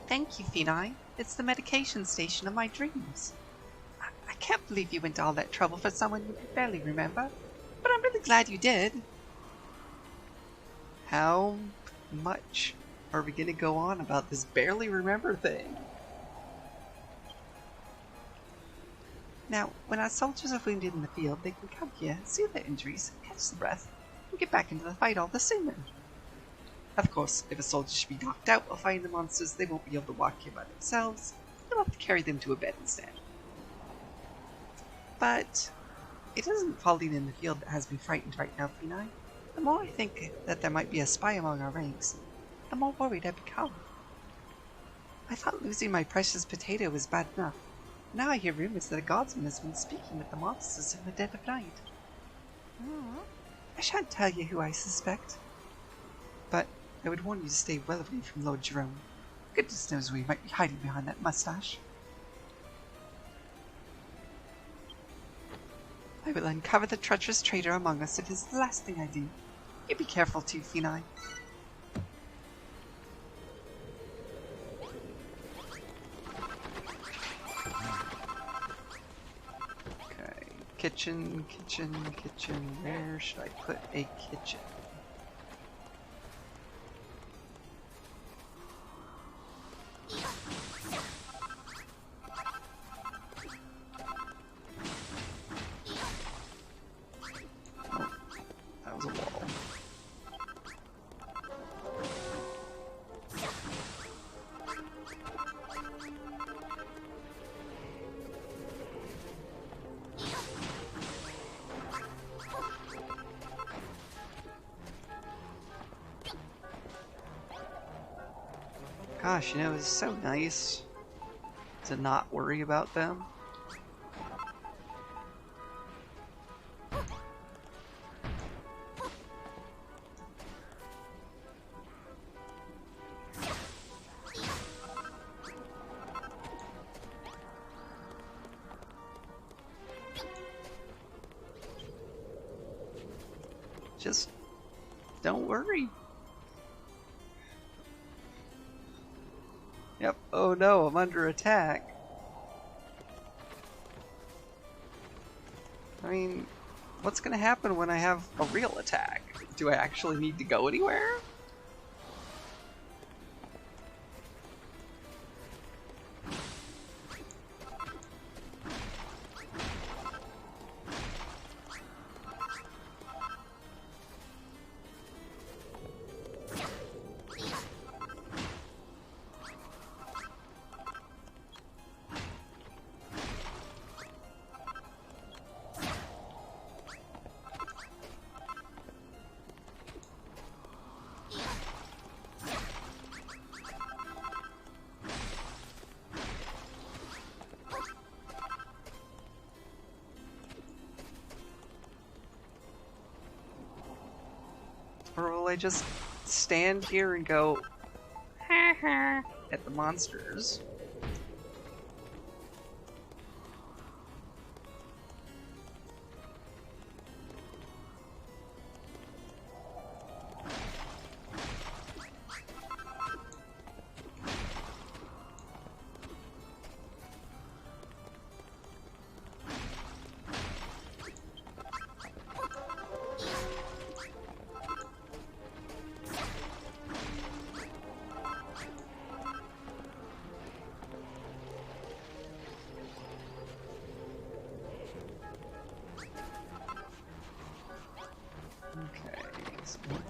Thank you, Phenai. It's the medication station of my dreams. I can't believe you went to all that trouble for someone you could barely remember, but I'm really glad you did. How much are we going to go on about this barely remember thing? Now, when our soldiers are wounded in the field, they can come here, soothe their injuries, catch the breath, and get back into the fight all the sooner. Of course, if a soldier should be knocked out while fighting the monsters, they won't be able to walk here by themselves. You'll have to carry them to a bed instead. But it isn't falling in the field that has me frightened right now, Phenai. The more I think that there might be a spy among our ranks, the more worried I become. I thought losing my precious potato was bad enough. Now I hear rumors that a guardsman has been speaking with the monsters in the dead of night. I shan't tell you who I suspect, but I would warn you to stay well away from Lord Jerome. Goodness knows where he might be hiding behind that mustache. I will uncover the treacherous traitor among us. It is the last thing I do. You be careful too, Phenai. Okay, kitchen. Where should I put a kitchen? Gosh, you know, it's so nice to not worry about them. Just don't worry. Yep. Oh no, I'm under attack. I mean, what's gonna happen when I have a real attack? Do I actually need to go anywhere? Or will I just stand here and go, ha ha, at the monsters?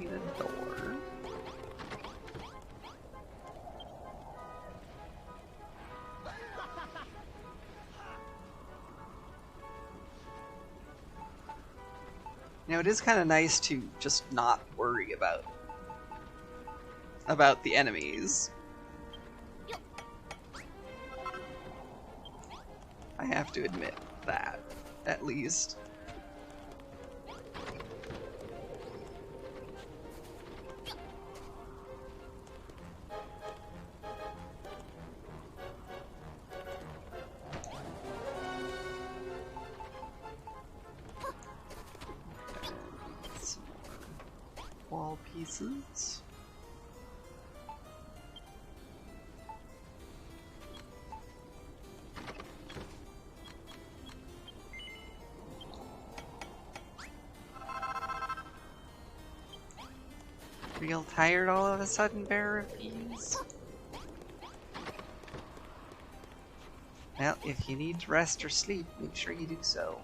need a door. You know, it is kind of nice to just not worry about the enemies. I have to admit that, at least. Some more wall pieces. Real tired all of a sudden, Bearer of Keys? Well, if you need to rest or sleep, make sure you do so.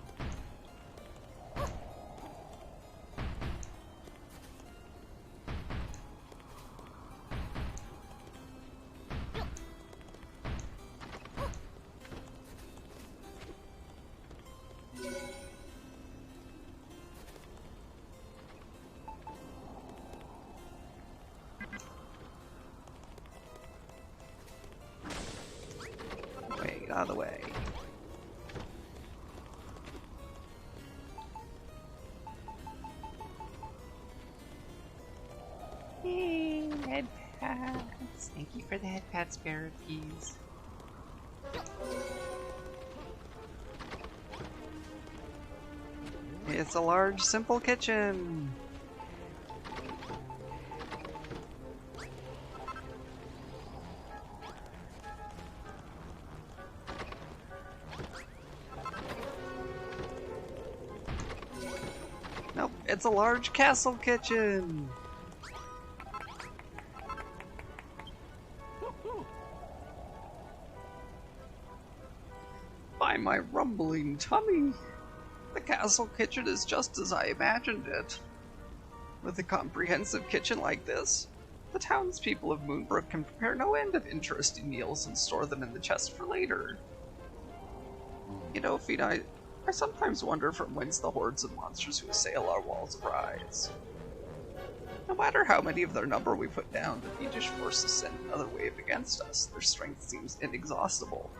Wait, out of the way. Hey, head pads. Thank you for the head pads, Bearer of Keys. It's a large, simple kitchen. Nope, it's a large castle kitchen. By my rumbling tummy, the castle kitchen is just as I imagined it. With a comprehensive kitchen like this, the townspeople of Moonbrook can prepare no end of interesting meals and store them in the chest for later. You know, Fina, I sometimes wonder from whence the hordes of monsters who assail our walls arise. No matter how many of their number we put down, the fiendish forces send another wave against us. Their strength seems inexhaustible.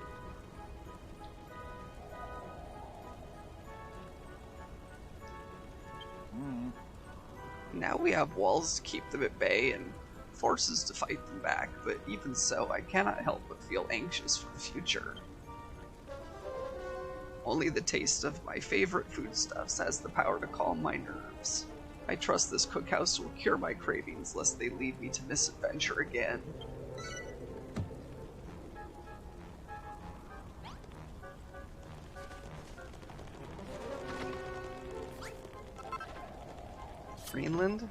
Now we have walls to keep them at bay and forces to fight them back, but even so, I cannot help but feel anxious for the future. Only the taste of my favorite foodstuffs has the power to calm my nerves. I trust this cookhouse will cure my cravings, lest they lead me to misadventure again. Greenland?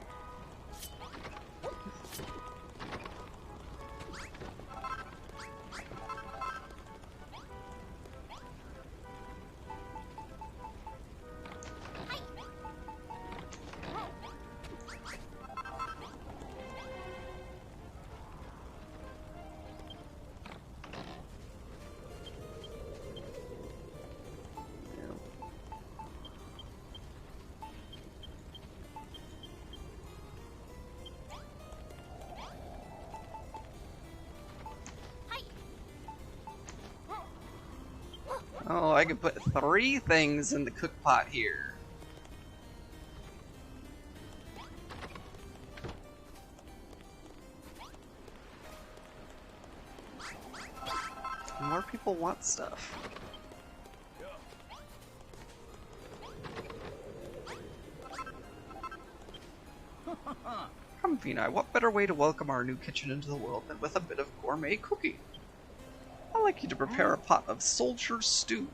Oh, I can put 3 things in the cook pot here. More people want stuff. Come, Vina, what better way to welcome our new kitchen into the world than with a bit of gourmet cooking? I'd like you to prepare a pot of soldier stew.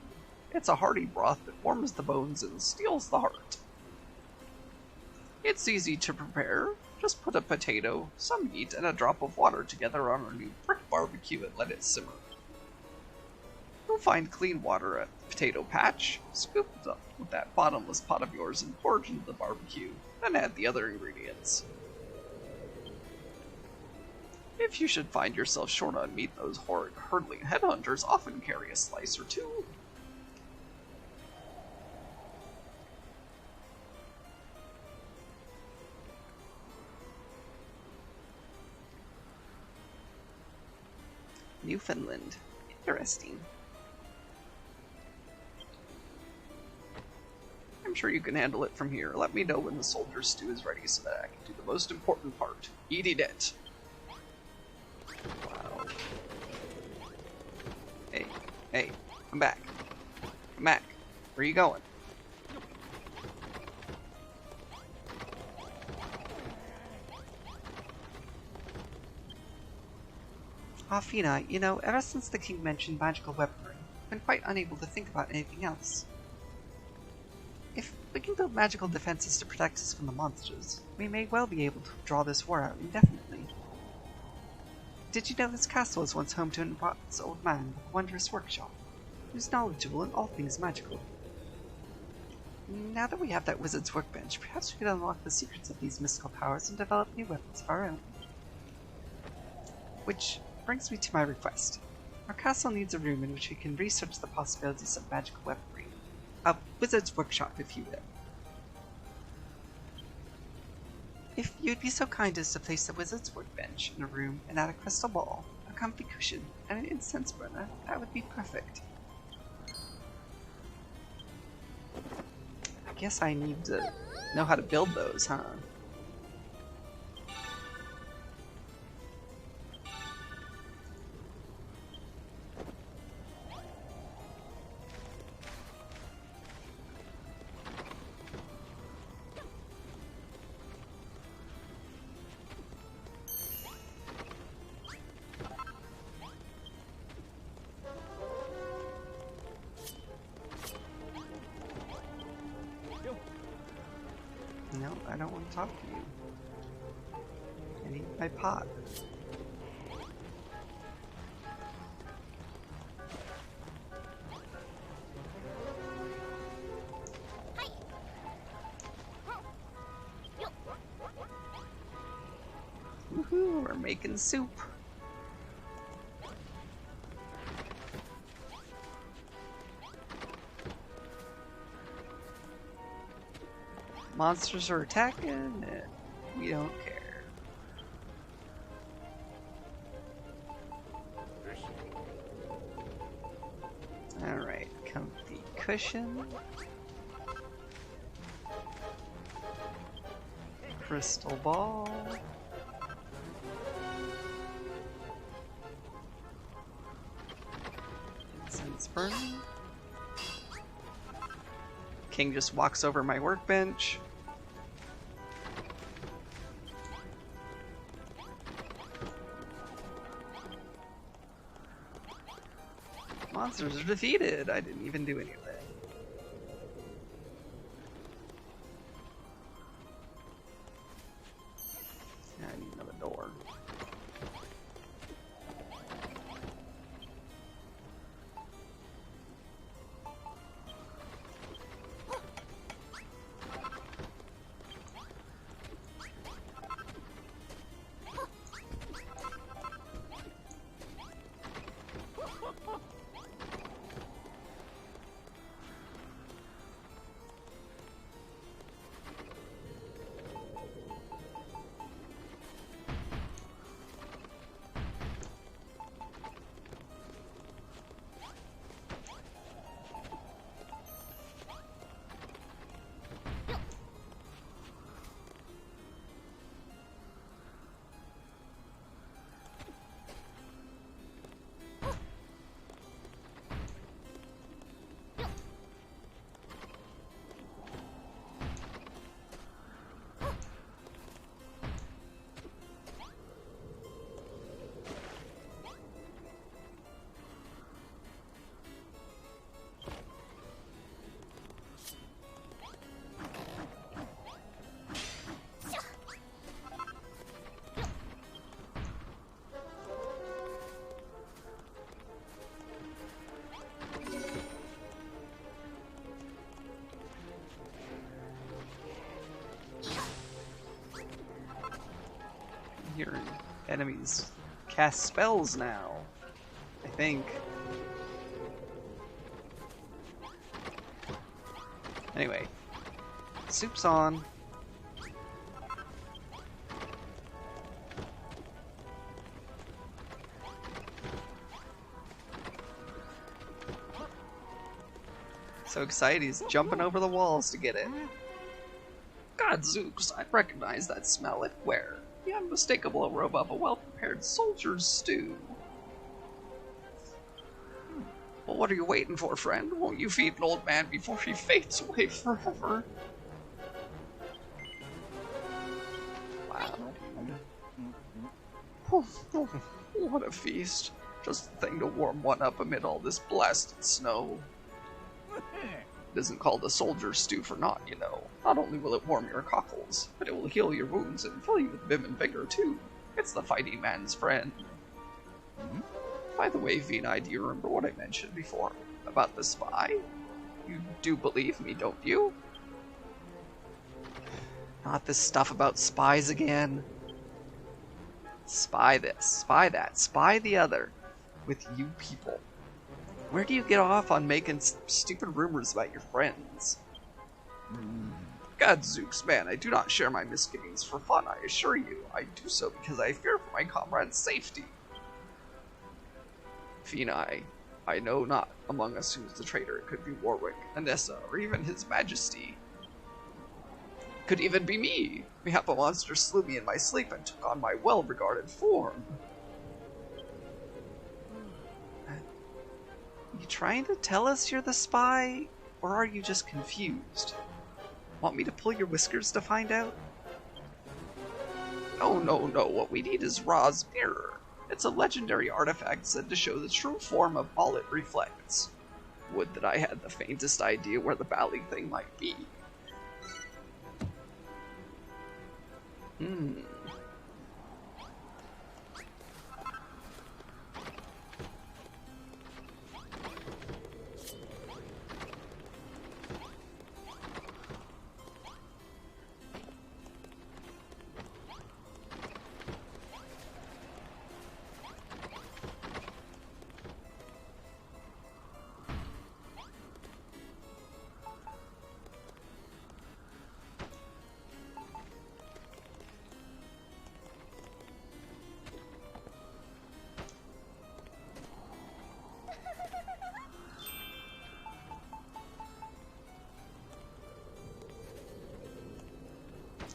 It's a hearty broth that warms the bones and steals the heart. It's easy to prepare. Just put a potato, some meat, and a drop of water together on our new brick barbecue and let it simmer. You'll find clean water at the potato patch. Scoop it up with that bottomless pot of yours and pour it into the barbecue, then add the other ingredients. If you should find yourself short on meat, those horrid hurdling headhunters often carry a slice or two. Newfoundland. Interesting. I'm sure you can handle it from here. Let me know when the soldier's stew is ready so that I can do the most important part, eating it. Wow. Hey, come back. Come back. Where are you going? Fina, you know, ever since the king mentioned magical weaponry, I've been quite unable to think about anything else. If we can build magical defenses to protect us from the monsters, we may well be able to draw this war out indefinitely. Did you know this castle was once home to an old man with a wondrous workshop, who's knowledgeable in all things magical? Now that we have that wizard's workbench, perhaps we could unlock the secrets of these mystical powers and develop new weapons of our own. Which brings me to my request. Our castle needs a room in which we can research the possibilities of magical weaponry. A wizard's workshop, if you will. If you'd be so kind as to place the wizard's workbench in a room and add a crystal ball, a comfy cushion, and an incense burner, that would be perfect. I guess I need to know how to build those, huh? No, I don't want to talk to you. I need my pot. Woohoo, we're making soup. Monsters are attacking, and we don't care. Alright, comfy cushion. Crystal ball. Incense burning. King just walks over my workbench. Monsters are defeated. I didn't even do anything. I need another door. Hearing enemies cast spells now, I think. Anyway, soup's on. So excited, he's jumping over the walls to get it. Gadzooks, I recognize that smell anywhere. The unmistakable aroma of a well-prepared soldier's stew. Well, what are you waiting for, friend? Won't you feed an old man before he fades away forever? Wow. What a feast. Just the thing to warm one up amid all this blasted snow. It isn't called a soldier's stew for naught, you know. Not only will it warm your cockles, but it will heal your wounds and fill you with vim and vigor, too. It's the fighting man's friend. By the way, Vina, do you remember what I mentioned before about the spy? You do believe me, don't you? Not this stuff about spies again. Spy this, spy that, spy the other. With you people. Where do you get off on making stupid rumors about your friends? Gadzooks, man, I do not share my misgivings for fun, I assure you. I do so because I fear for my comrade's safety. Fina, I know not among us who is the traitor. It could be Warwick, Anessa, or even His Majesty. Could even be me. Mayhap a monster slew me in my sleep and took on my well-regarded form. You trying to tell us you're the spy, or are you just confused? Want me to pull your whiskers to find out? No, no, no. What we need is Ra's mirror. It's a legendary artifact said to show the true form of all it reflects. Would that I had the faintest idea where the bally thing might be.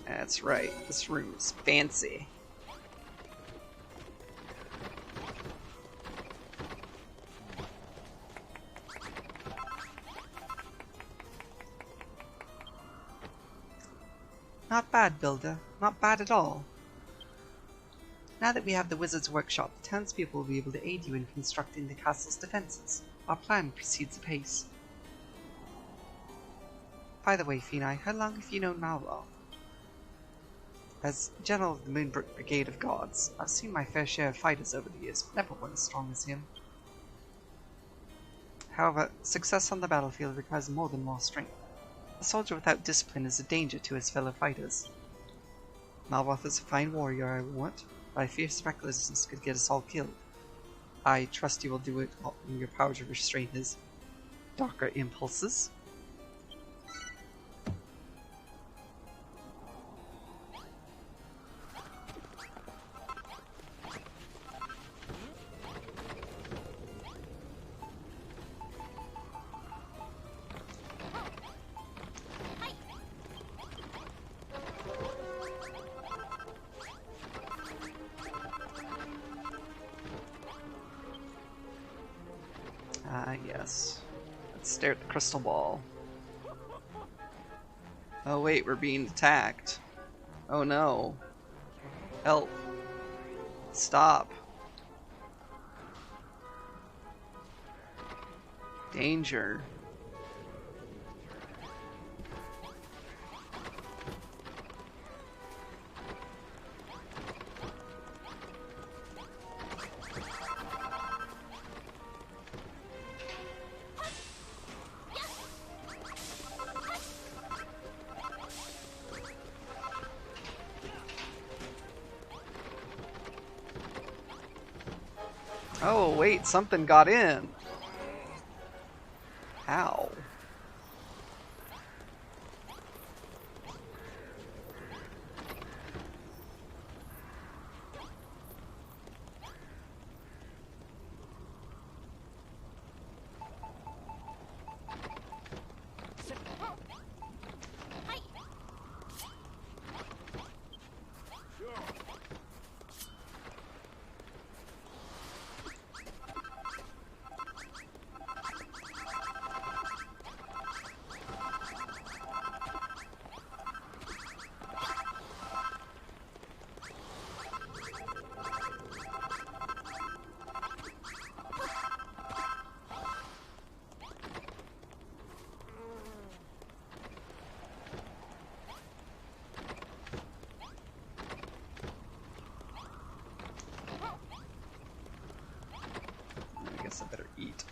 That's right, this room is fancy. Not bad, Builder. Not bad at all. Now that we have the Wizard's Workshop, the townspeople will be able to aid you in constructing the castle's defenses. Our plan proceeds apace. By the way, Fina, how long have you known Malwa? As General of the Moonbrook Brigade of Guards, I've seen my fair share of fighters over the years, but never one as strong as him. However, success on the battlefield requires more than raw strength. A soldier without discipline is a danger to his fellow fighters. Malwath is a fine warrior, I warrant, but I fear his recklessness could get us all killed. I trust you will do it in your power to restrain his darker impulses. Yes. Let's stare at the crystal ball. Oh wait, we're being attacked. Oh no. Help. Stop. Danger. Oh, wait, something got in. How? I guess I better eat.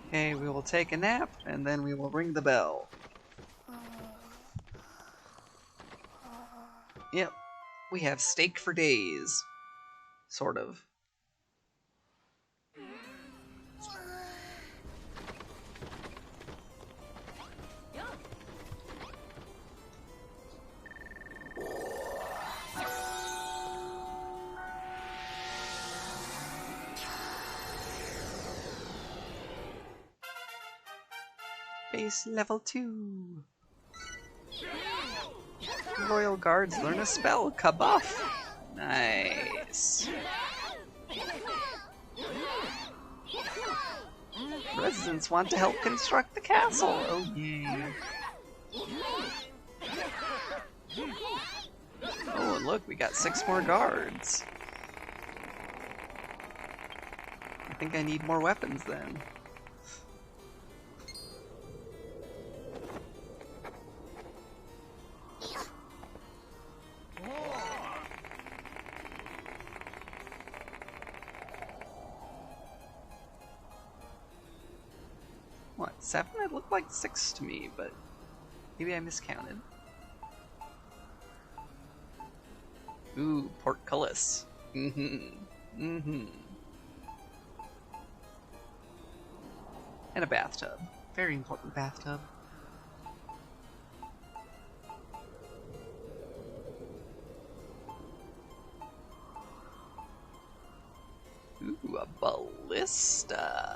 Okay, we will take a nap, and then we will ring the bell. Yep, we have steak for days. Sort of. Base level 2. Royal Guards learn a spell, Kabuff. Nice. Residents want to help construct the castle. Oh yay. Oh, and look, we got 6 more guards. I think I need more weapons then. What, 7? It looked like 6 to me, but maybe I miscounted. Ooh, portcullis. And a bathtub. Very important bathtub. Ooh, a ballista.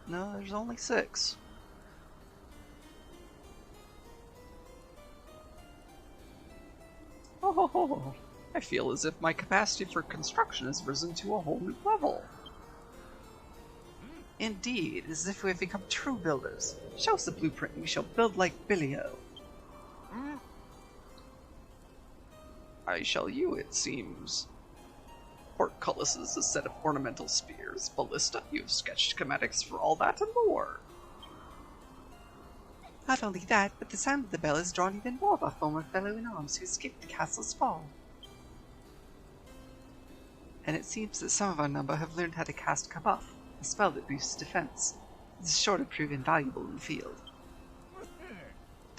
No, there's only 6. Oh, I feel as if my capacity for construction has risen to a whole new level. Indeed, as if we have become true builders. Show us the blueprint and we shall build like Billio. I shall you, it seems. Portcullis is a set of ornamental spears. Ballista, you've sketched schematics for all that and more. Not only that, but the sound of the bell has drawn even more of our former fellow-in-arms who escaped the castle's fall. And it seems that some of our number have learned how to cast Kabuff, a spell that boosts defense. It is sure to prove invaluable in the field.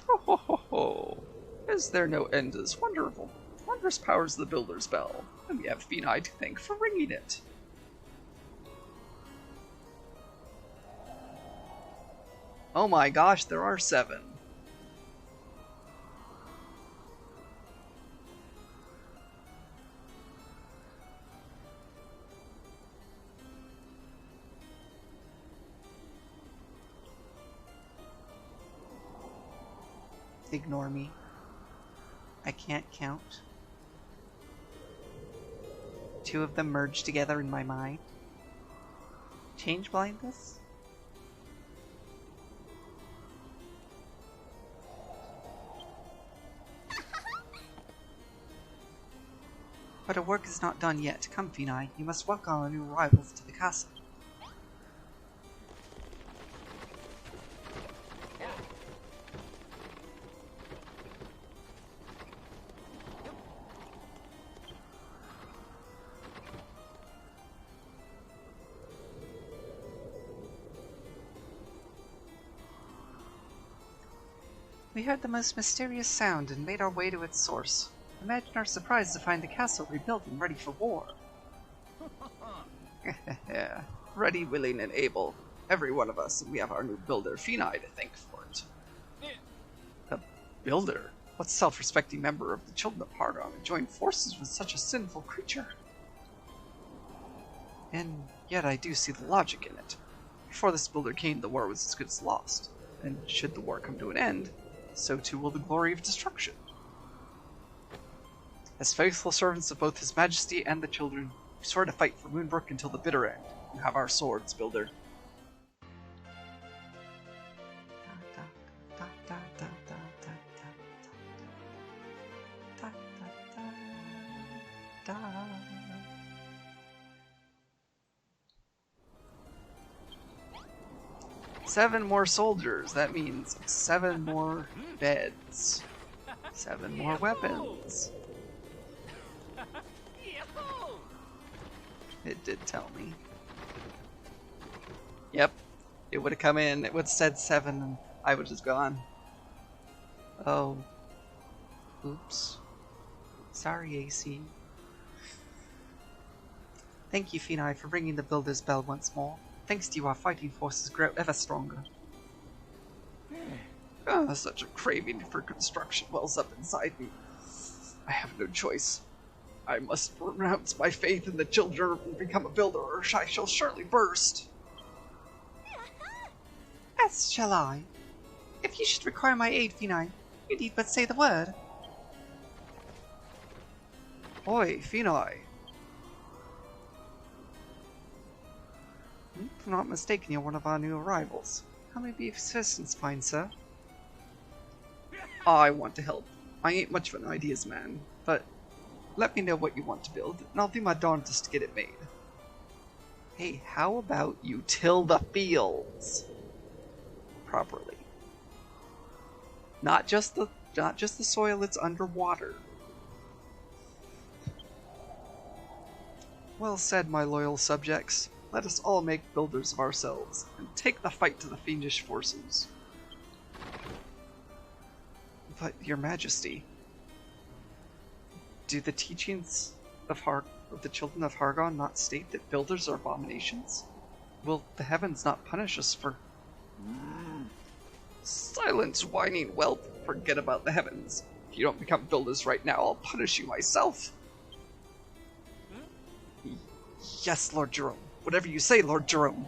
Ho ho ho ho! Is there no end to this wondrous powers of the Builder's Bell? And we have Phenai to thank for ringing it. Oh my gosh, there are 7. Ignore me. I can't count. 2 of them merge together in my mind. Change blindness? But our work is not done yet. Come, Phenai, you must welcome our new arrivals to the castle. We heard the most mysterious sound and made our way to its source. Imagine our surprise to find the castle rebuilt and ready for war. Ready, willing, and able. Every one of us, and we have our new builder, Finai, to thank for it. A builder? What self-respecting member of the Children of Hargon would join forces with such a sinful creature? And yet I do see the logic in it. Before this builder came, the war was as good as lost. And should the war come to an end, so too will the glory of destruction. As faithful servants of both His Majesty and the children, we swear to fight for Moonbrook until the bitter end. You have our swords, builder. Seven more soldiers. That means 7 more beds. 7 more weapons. It did tell me. Yep. It would have come in, it would have said 7, and I would have gone. Oh. Oops. Sorry, AC. Thank you, Finai, for ringing the Builder's Bell once more. Thanks to you, our fighting forces grow ever stronger. Such a craving for construction wells up inside me. I have no choice. I must renounce my faith in the children and become a builder, or I shall surely burst. As shall I. If you should require my aid, Finai, you need but say the word. Oi, Finai. If I'm not mistaken, you're one of our new arrivals. How may I be of assistance, fine sir? I want to help. I ain't much of an ideas man, but let me know what you want to build, and I'll do my darndest to get it made. Hey, how about you till the fields properly? Not just the soil that's underwater. Well said, my loyal subjects. Let us all make builders of ourselves, and take the fight to the fiendish forces. But, Your Majesty, do the teachings of the Children of Hargon not state that builders are abominations? Will the heavens not punish us for... Silence, whining whelp! Forget about the heavens. If you don't become builders right now, I'll punish you myself. Yes, Lord Jerome. Whatever you say, Lord Jerome.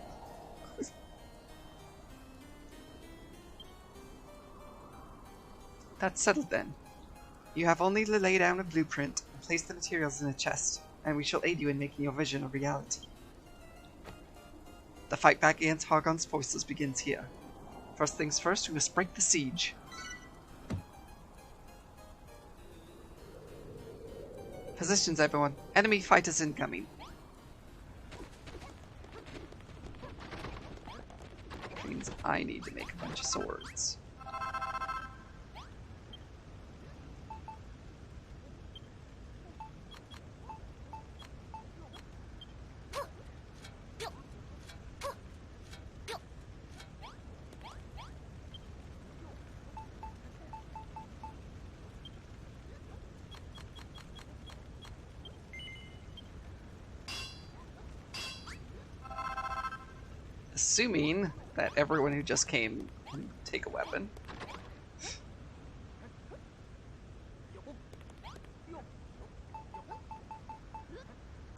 That's settled then. You have only to lay down a blueprint and place the materials in a chest, and we shall aid you in making your vision a reality. The fight back against Hargon's forces begins here. First things first, we must break the siege. Positions, everyone. Enemy fighters incoming. Means I need to make a bunch of swords. Assuming that everyone who just came can take a weapon.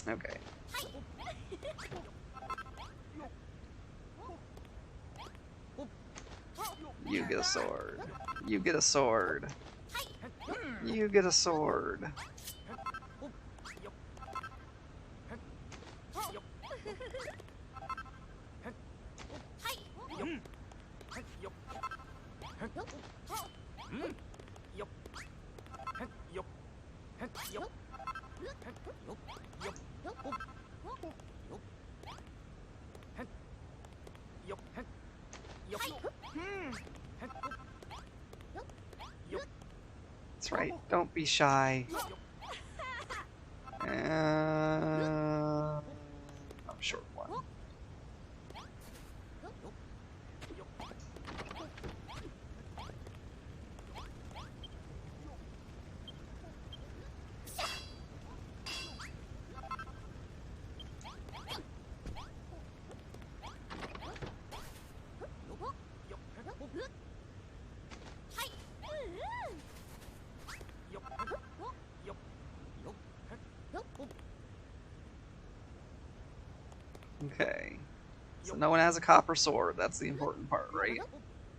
Okay. You get a sword. You get a sword. You get a sword. That's right, don't be shy. I'm short one. Okay. So no one has a copper sword. That's the important part, right?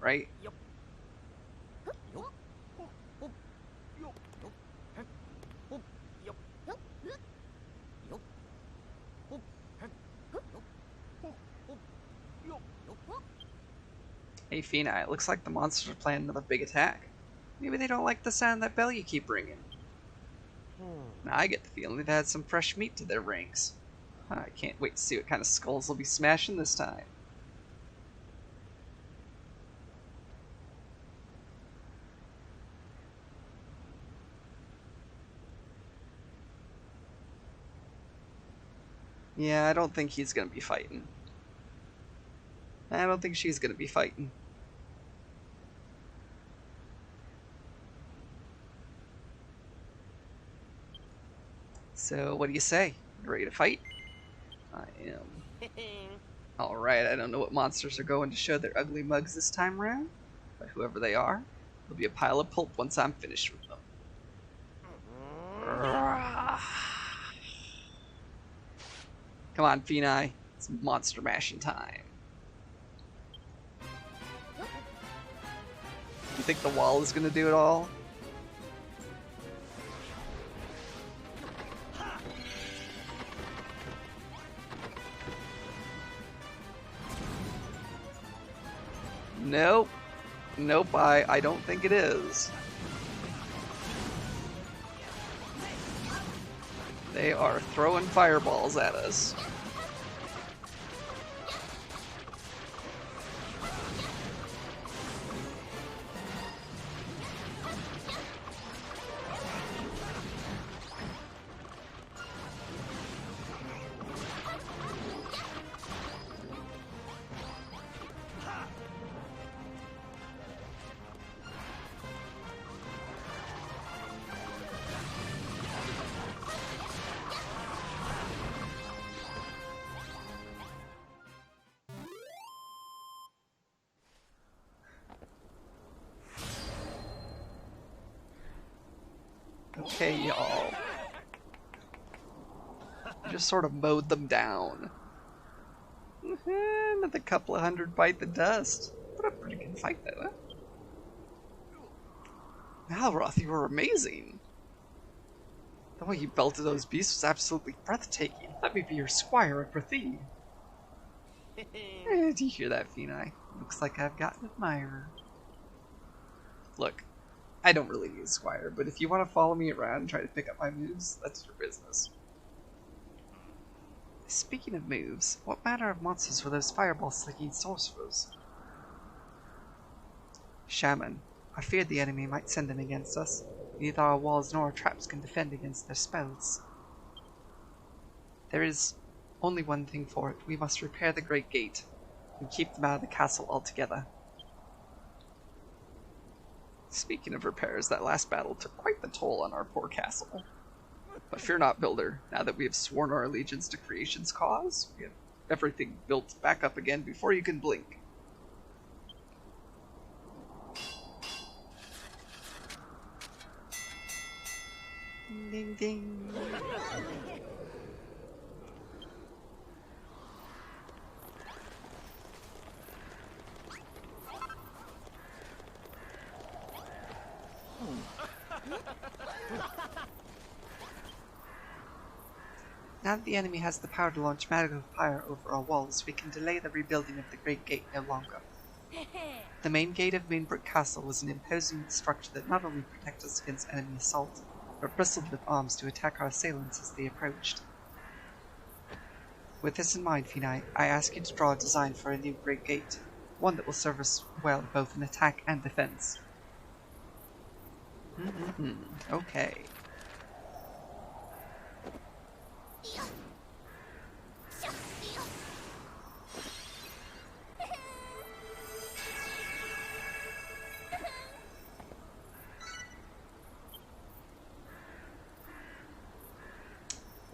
Right? Hey, Fina, it looks like the monsters are planning another big attack. Maybe they don't like the sound of that bell you keep ringing. Now I get the feeling they've had some fresh meat to their ranks. I can't wait to see what kind of skulls they'll be smashing this time. Yeah, I don't think he's gonna be fighting. I don't think she's gonna be fighting. So, what do you say? You ready to fight? I am. Alright, I don't know what monsters are going to show their ugly mugs this time around, but whoever they are, they'll be a pile of pulp once I'm finished with them. Come on, Phenai. It's monster mashing time. You think the wall is gonna do it all? Nope. Nope, I don't think it is. They are throwing fireballs at us. Okay, y'all. Just sort of mowed them down. Another couple of hundred bite the dust. What a pretty good fight, though, huh? Alroth, you were amazing. The way you belted those beasts was absolutely breathtaking. Let me be your squire at Prathi. Do you hear that, Phenai? Looks like I've got an admirer. Look, I don't really need a squire, but if you want to follow me around and try to pick up my moves, that's your business. Speaking of moves, what manner of monsters were those fireball-slicking sorcerers? Shaman. I feared the enemy might send them against us. Neither our walls nor our traps can defend against their spells. There is only one thing for it. We must repair the Great Gate and keep them out of the castle altogether. Speaking of repairs, that last battle took quite the toll on our poor castle. But fear not, Builder. Now that we have sworn our allegiance to Creation's cause, we have everything built back up again before you can blink. Ding ding. Now that the enemy has the power to launch magical fire over our walls, we can delay the rebuilding of the Great Gate no longer. The main gate of Moonbrook Castle was an imposing structure that not only protected us against enemy assault, but bristled with arms to attack our assailants as they approached. With this in mind, Phenai, I ask you to draw a design for a new Great Gate, one that will serve us well both in attack and defense. Okay.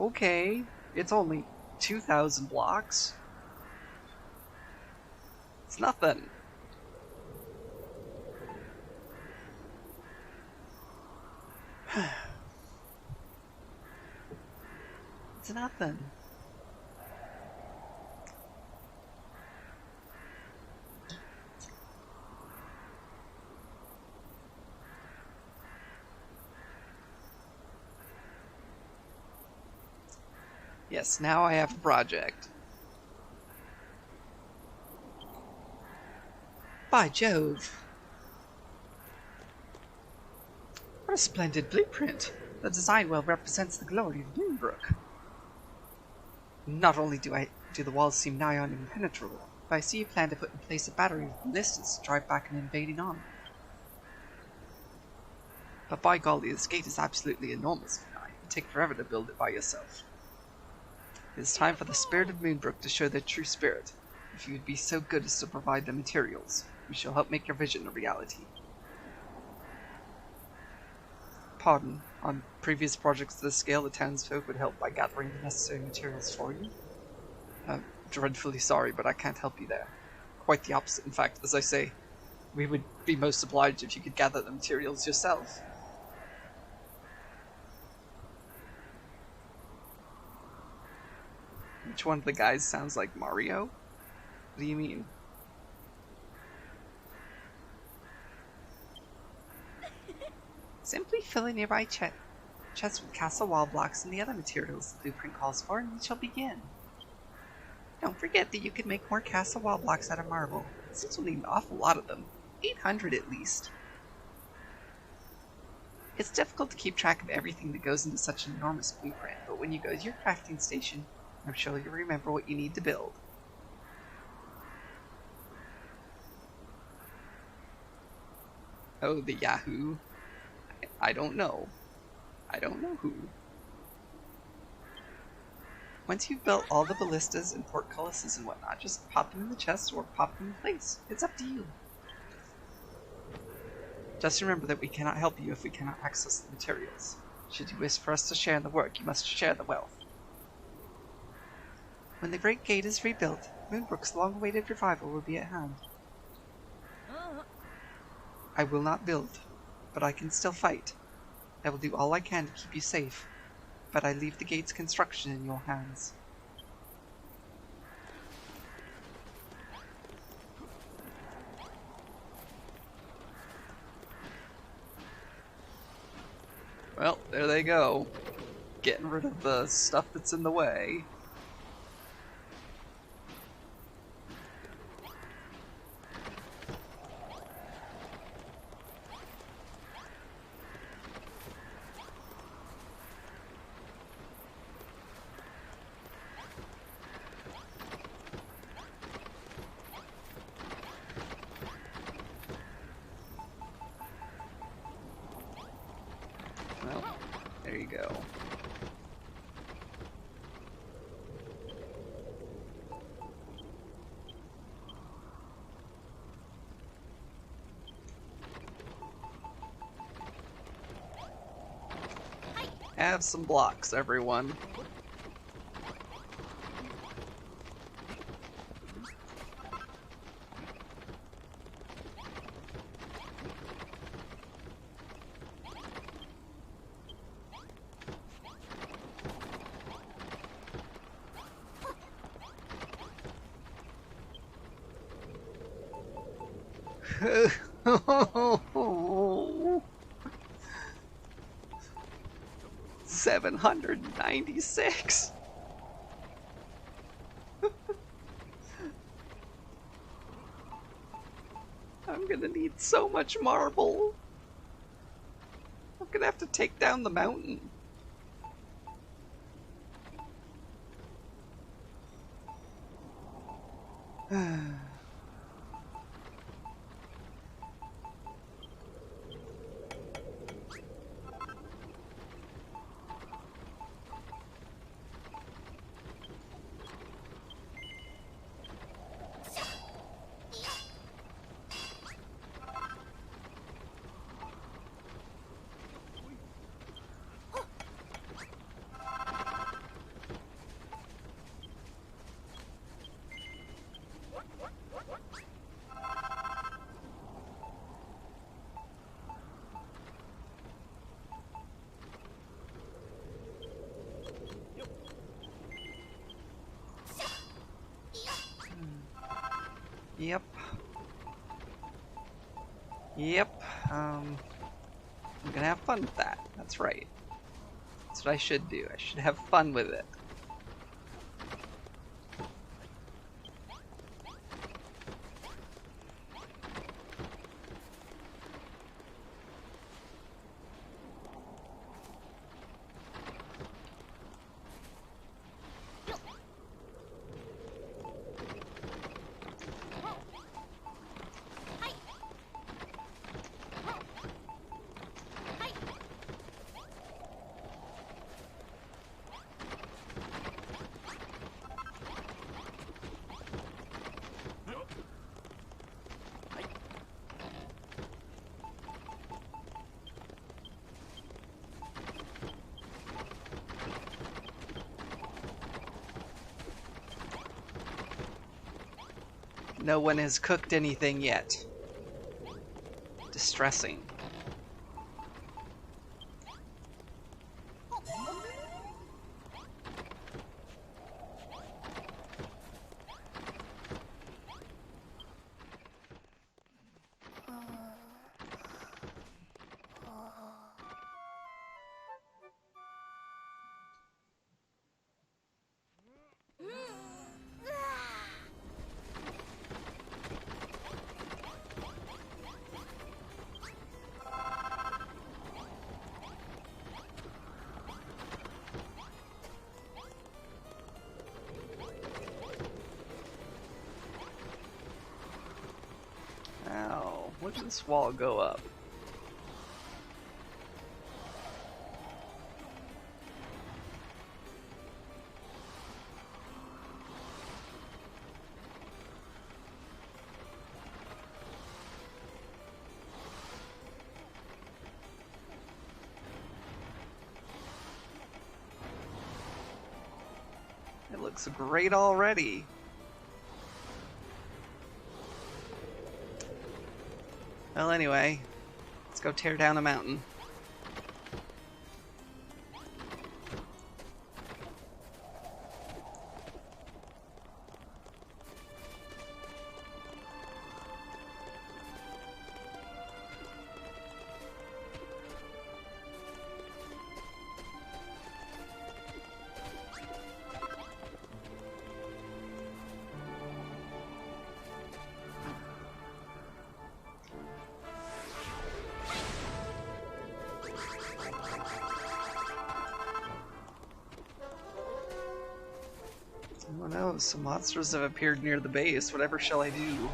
Okay, it's only 2,000 blocks. It's nothing. It's nothing. Yes, now I have a project. By Jove! What a splendid blueprint! The design well represents the glory of Moonbrook. Not only do the walls seem nigh on impenetrable, but I see you plan to put in place a battery of ballistas to drive back an invading army. But by golly, this gate is absolutely enormous, Vinay. It would take forever to build it by yourself. It is time for the spirit of Moonbrook to show their true spirit. If you would be so good as to provide the materials, we shall help make your vision a reality. Pardon, on previous projects of this scale, the townsfolk would help by gathering the necessary materials for you. I'm dreadfully sorry, but I can't help you there. Quite the opposite, in fact. As I say, we would be most obliged if you could gather the materials yourself. Which one of the guys sounds like Mario? What do you mean? Simply fill a nearby chest with castle wall blocks and the other materials the blueprint calls for, and we shall begin. Don't forget that you can make more castle wall blocks out of marble, since we'll need an awful lot of them. 800 at least. It's difficult to keep track of everything that goes into such an enormous blueprint, but when you go to your crafting station, I'm sure you'll remember what you need to build. Oh, the Yahoo. I don't know. I don't know who. Once you've built all the ballistas and portcullises and whatnot, just pop them in the chest or pop them in place. It's up to you. Just remember that we cannot help you if we cannot access the materials. Should you wish for us to share in the work, you must share the wealth. When the Great Gate is rebuilt, Moonbrook's long-awaited revival will be at hand. I will not build, but I can still fight. I will do all I can to keep you safe, but I leave the gate's construction in your hands. Well, there they go. Getting rid of the stuff that's in the way. Well, there you go. Have some blocks, everyone. $796. I'm gonna need so much marble. I'm gonna have to take down the mountain. Yep. Yep. I'm gonna have fun with that. That's right. That's what I should do. I should have fun with it. No one has cooked anything yet. Distressing. Ow, look at this wall go up. It looks great already. Well, anyway, let's go tear down a mountain. Oh no, some monsters have appeared near the base. Whatever shall I do?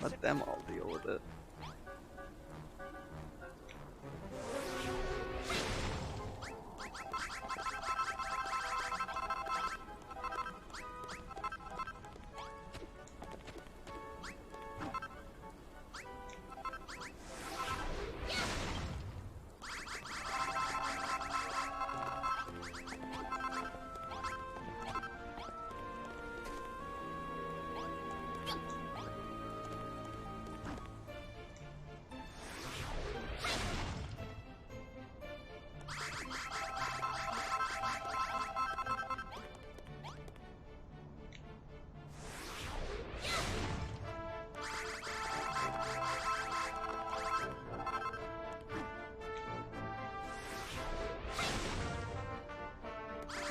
Let them all deal with it.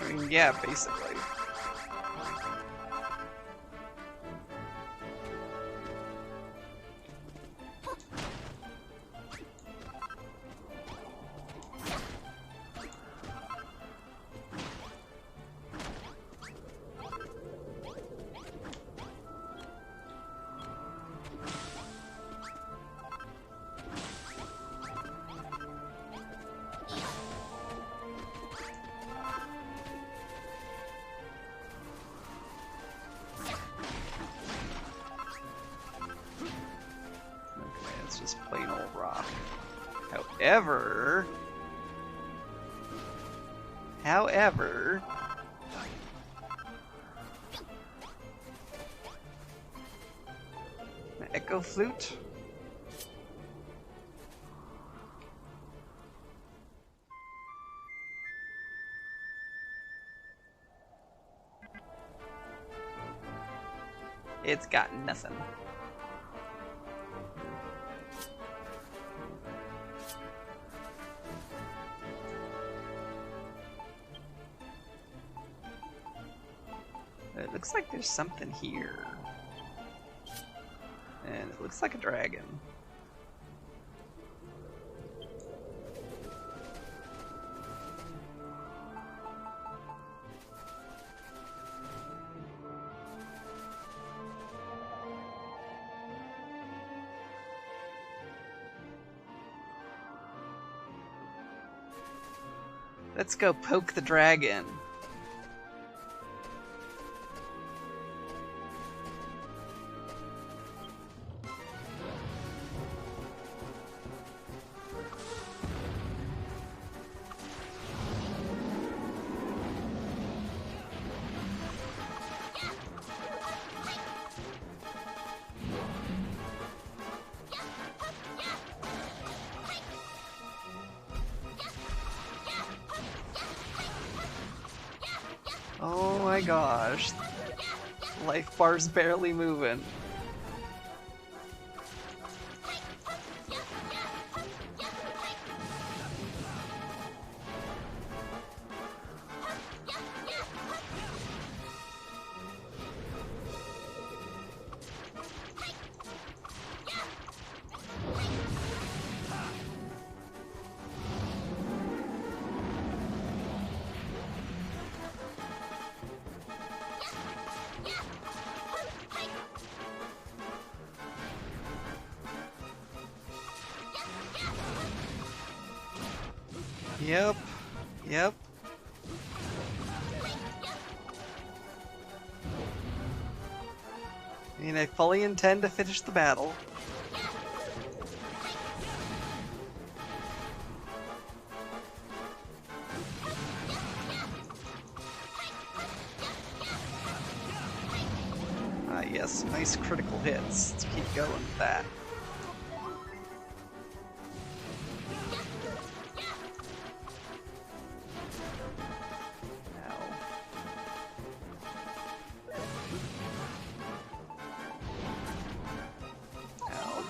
I mean, yeah, basically. Just plain old rock. However, an echo flute. It's got nothing. It looks like there's something here. And it looks like a dragon. Let's go poke the dragon. my gosh. Life bar's barely moving. Yep. Yep. I mean, I fully intend to finish the battle. Ah, yes, nice critical hits. Let's keep going with that.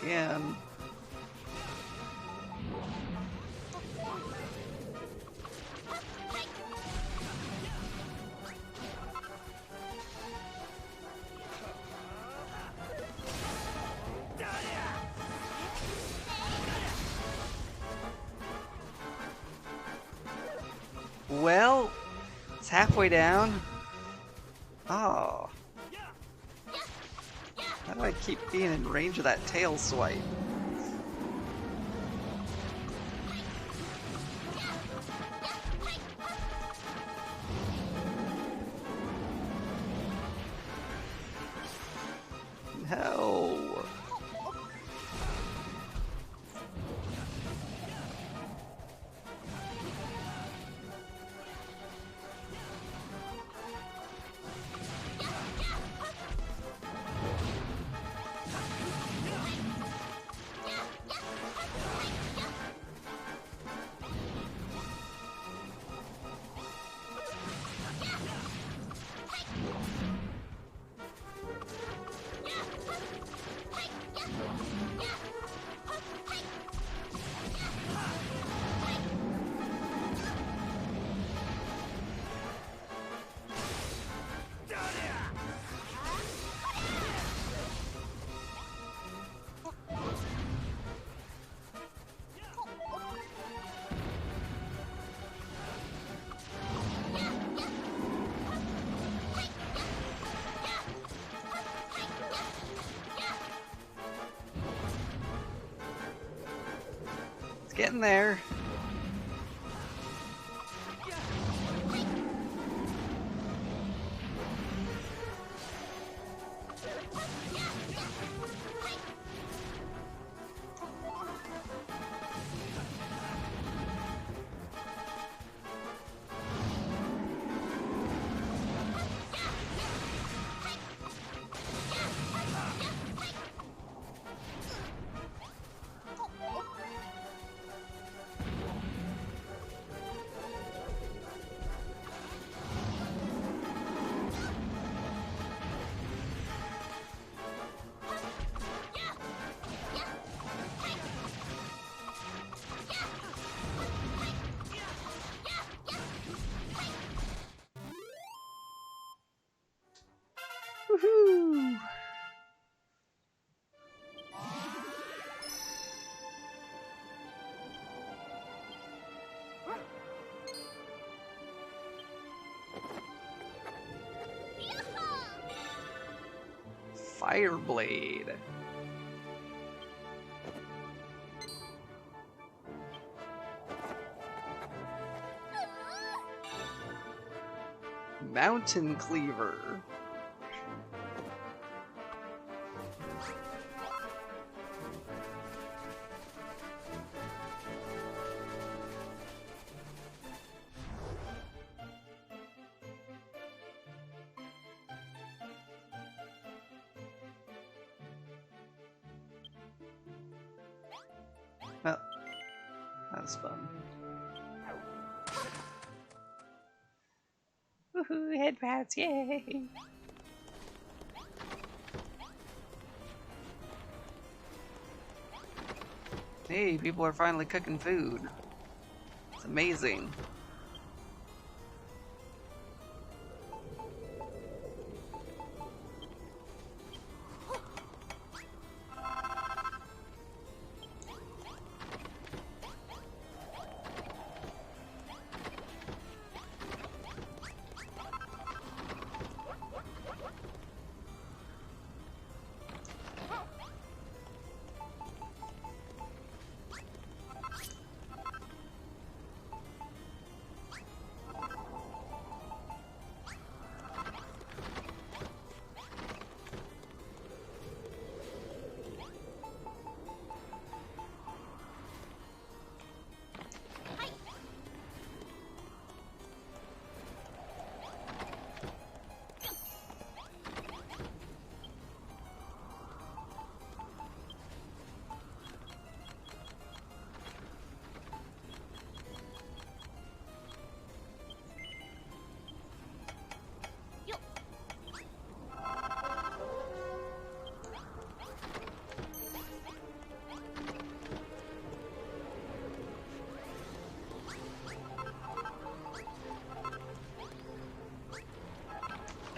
Again. Well, it's halfway down. Oh. How do I keep being in range of that tail swipe? No. Getting there. Woohoo! Fireblade. Mountain Cleaver. Well, that was fun. Woohoo! Woohoo! Headpats! Yay! Hey, people are finally cooking food. It's amazing.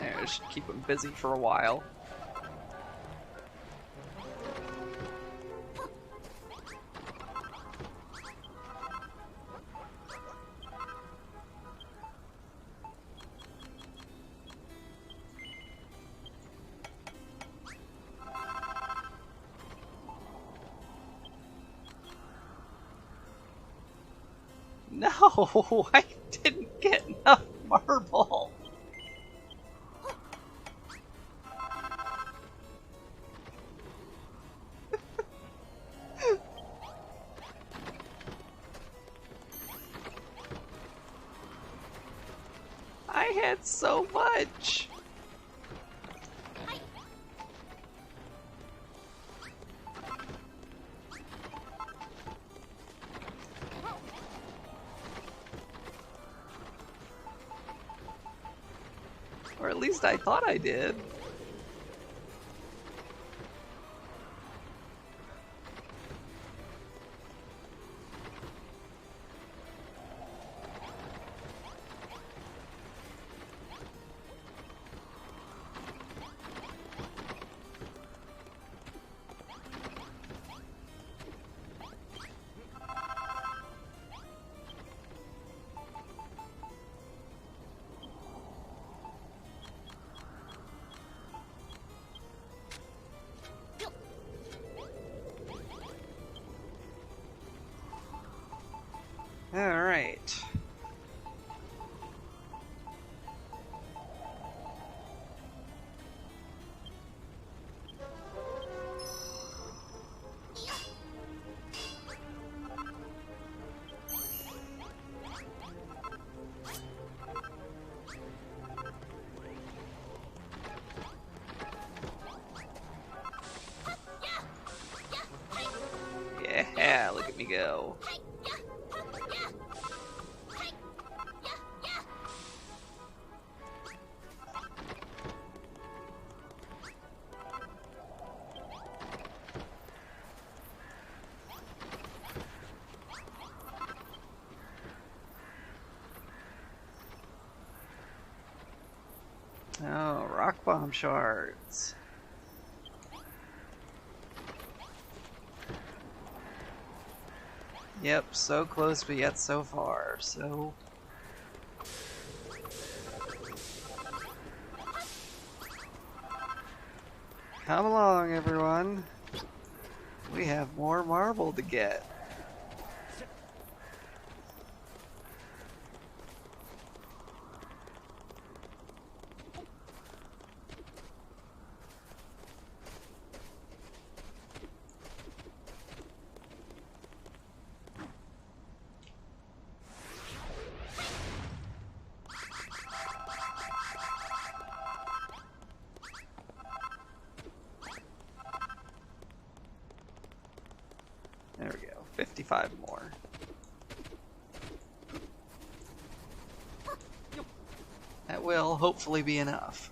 I should keep him busy for a while. No, I didn't get enough marble. I had so much. Or at least I thought I did. All right. Yeah, look at me go. Oh, rock bomb shards. Yep, so close but yet so far, so... Come along, everyone. We have more marble to get. There we go, 55 more. That will hopefully be enough.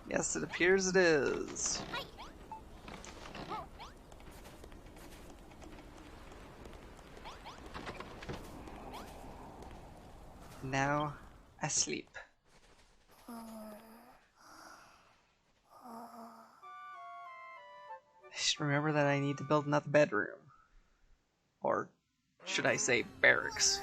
Yes, it appears it is. Now, asleep. I should remember that I need to build another bedroom. Or should I say barracks?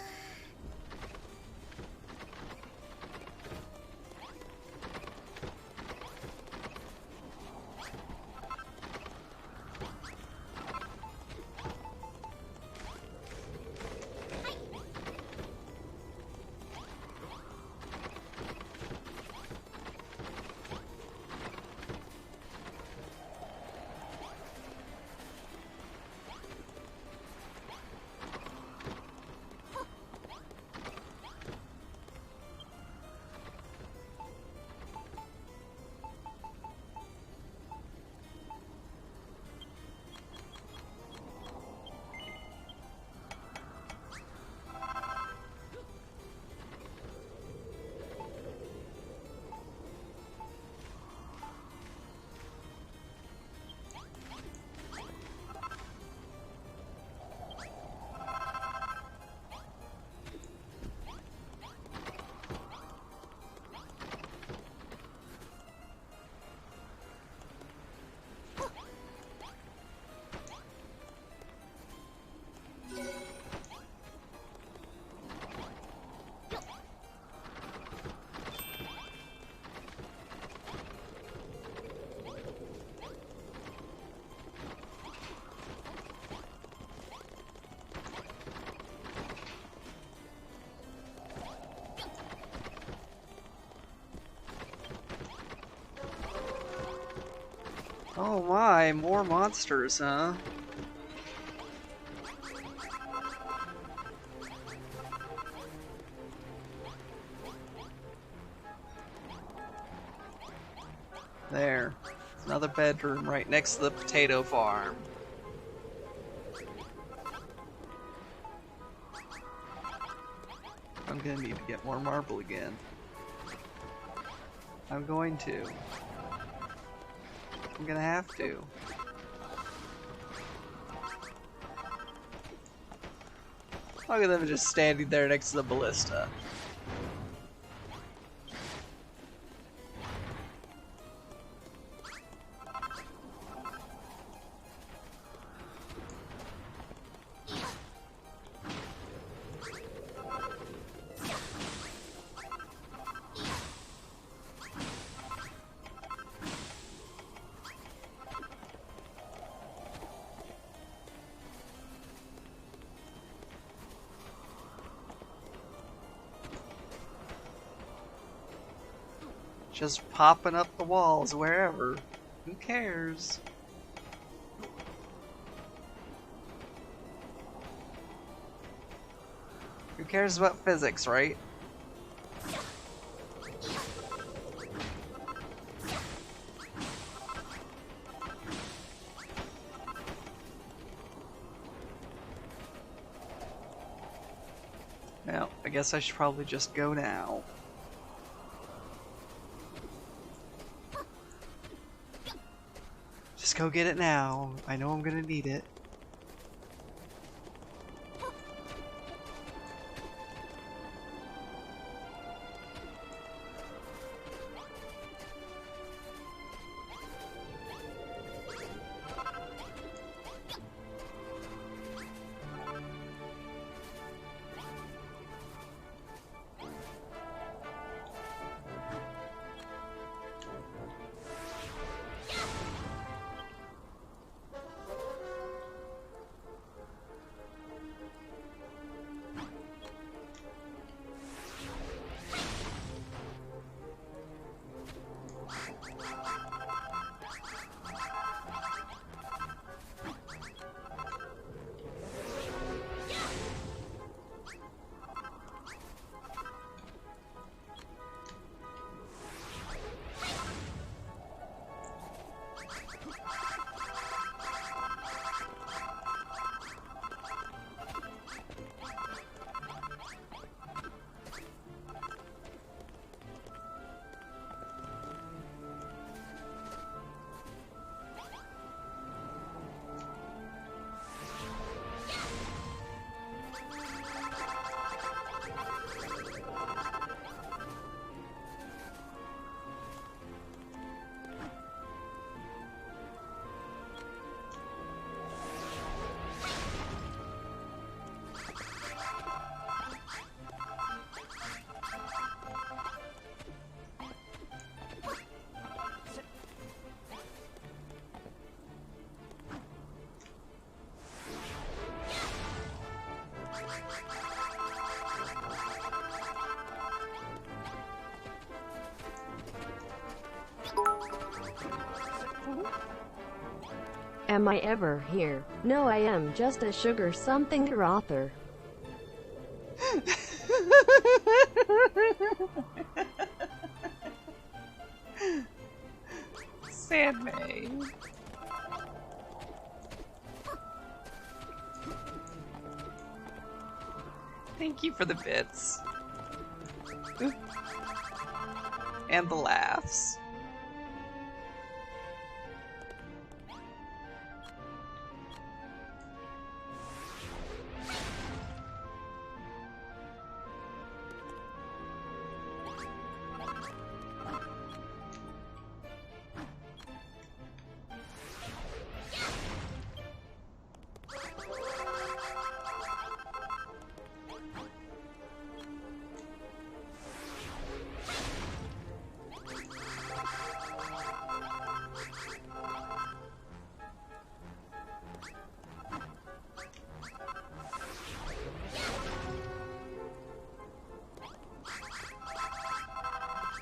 Oh my, more monsters, huh? There. Another bedroom right next to the potato farm. I'm gonna need to get more marble again. I'm going to. I'm gonna have to. Look at them just standing there next to the ballista. Just popping up the walls wherever. Who cares? Who cares about physics, right? Well, I guess I should probably just go now. Just go get it now. I know I'm gonna need it. Am I ever here? No, I am just a sugar something author. Sandmay. Thank you for the bits. Ooh. And the laughs.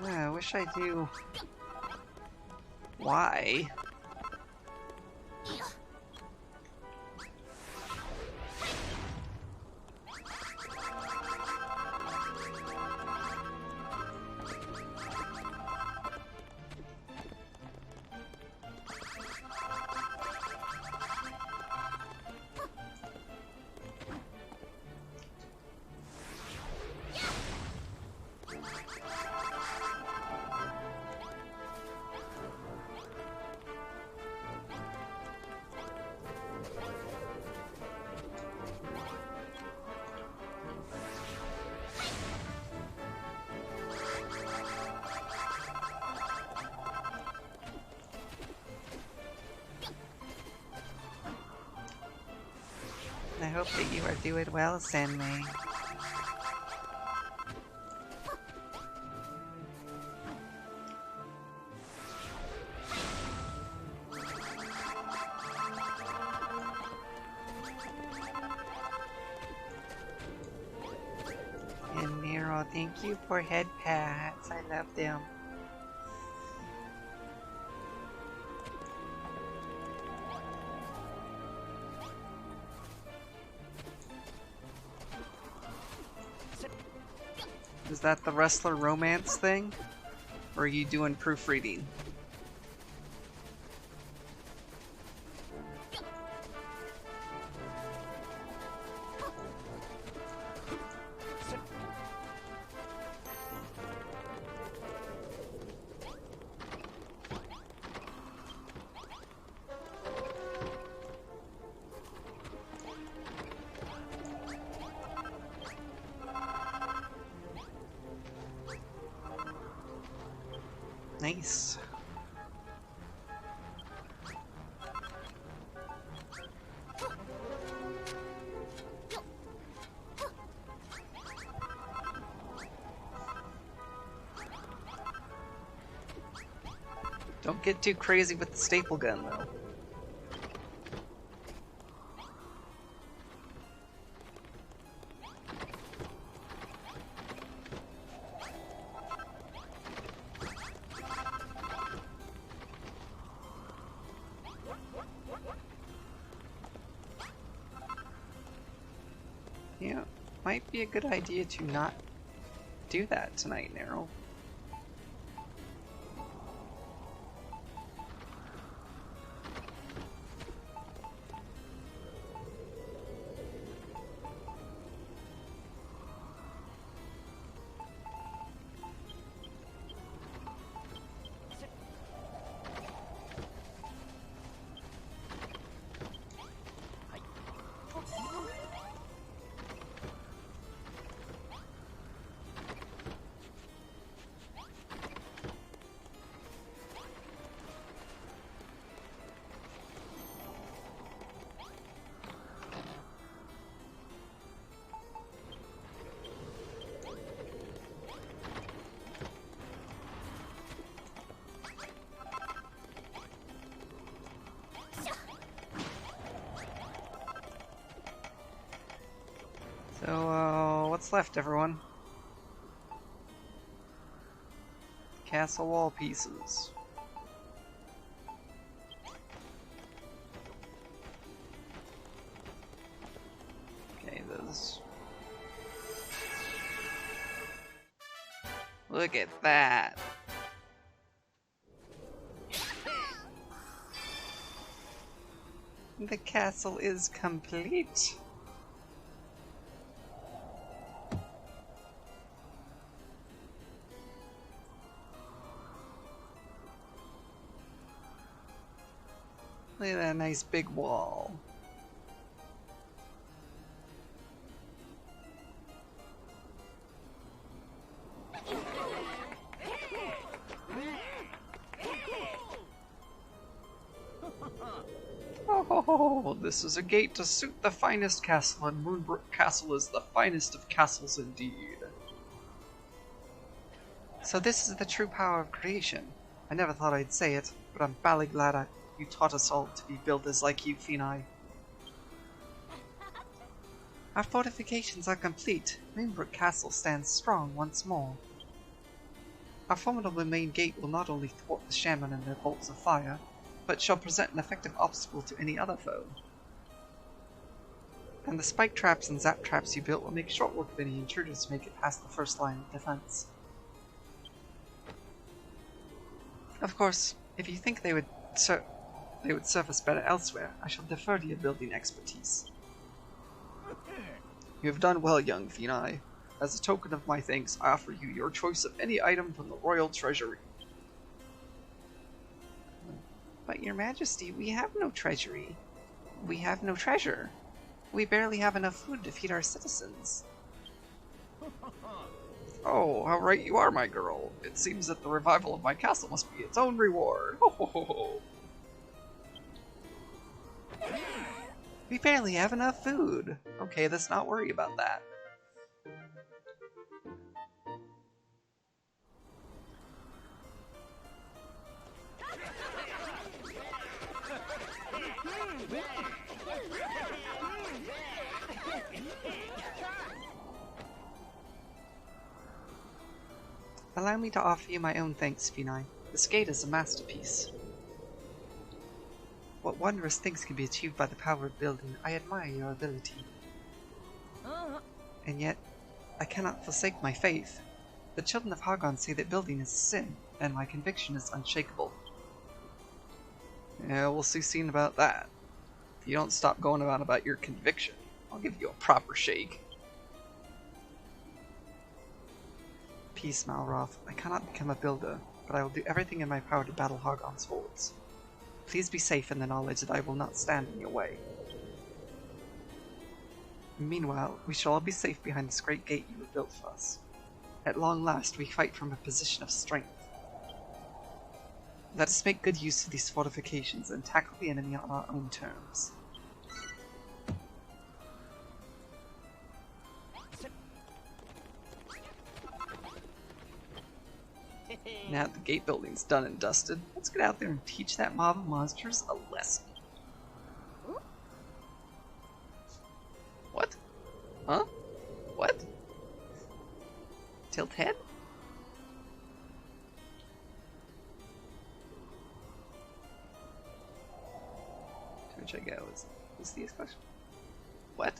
I wish I knew why. I hope that you are doing well, Sandmay. And Nero, thank you for head pats. I love them. Is that the wrestler romance thing? Or are you doing proofreading? Nice. Don't get too crazy with the staple gun, though. Yeah, might be a good idea to not do that tonight, Nero. So, what's left, everyone? Castle wall pieces. is. Look at that. The castle is complete. Look at that nice big wall. Oh, this is a gate to suit the finest castle, and Moonbrook Castle is the finest of castles indeed. So this is the true power of creation. I never thought I'd say it, but I'm bally glad you taught us all to be builders like you, Phenai. Our fortifications are complete. Moonbrook Castle stands strong once more. Our formidable main gate will not only thwart the shaman and their bolts of fire, but shall present an effective obstacle to any other foe. And the spike traps and zap traps you built will make short work of any intruders to make it past the first line of defense. Of course, if you think they would serve us better elsewhere, I shall defer to your building expertise. You have done well, young Phenai. As a token of my thanks, I offer you your choice of any item from the royal treasury. But your majesty, we have no treasury. We have no treasure. We barely have enough food to feed our citizens. Oh, how right you are, my girl. It seems that the revival of my castle must be its own reward. Ho ho ho ho. We barely have enough food. Okay, let's not worry about that. Allow me to offer you my own thanks, Phenai. This gate is a masterpiece. What wondrous things can be achieved by the power of building. I admire your ability. And yet, I cannot forsake my faith. The children of Hagon say that building is a sin, and my conviction is unshakable. Yeah, we'll see soon about that. If you don't stop going on about your conviction, I'll give you a proper shake. Peace, Malroth. I cannot become a builder, but I will do everything in my power to battle Hagon's hordes. Please be safe in the knowledge that I will not stand in your way. Meanwhile, we shall all be safe behind this great gate you have built for us. At long last, we fight from a position of strength. Let us make good use of these fortifications and tackle the enemy on our own terms. Now that the gate building's done and dusted, let's get out there and teach that mob of monsters a lesson. What? Huh? What? Tilt head? To which I go, is the question? What?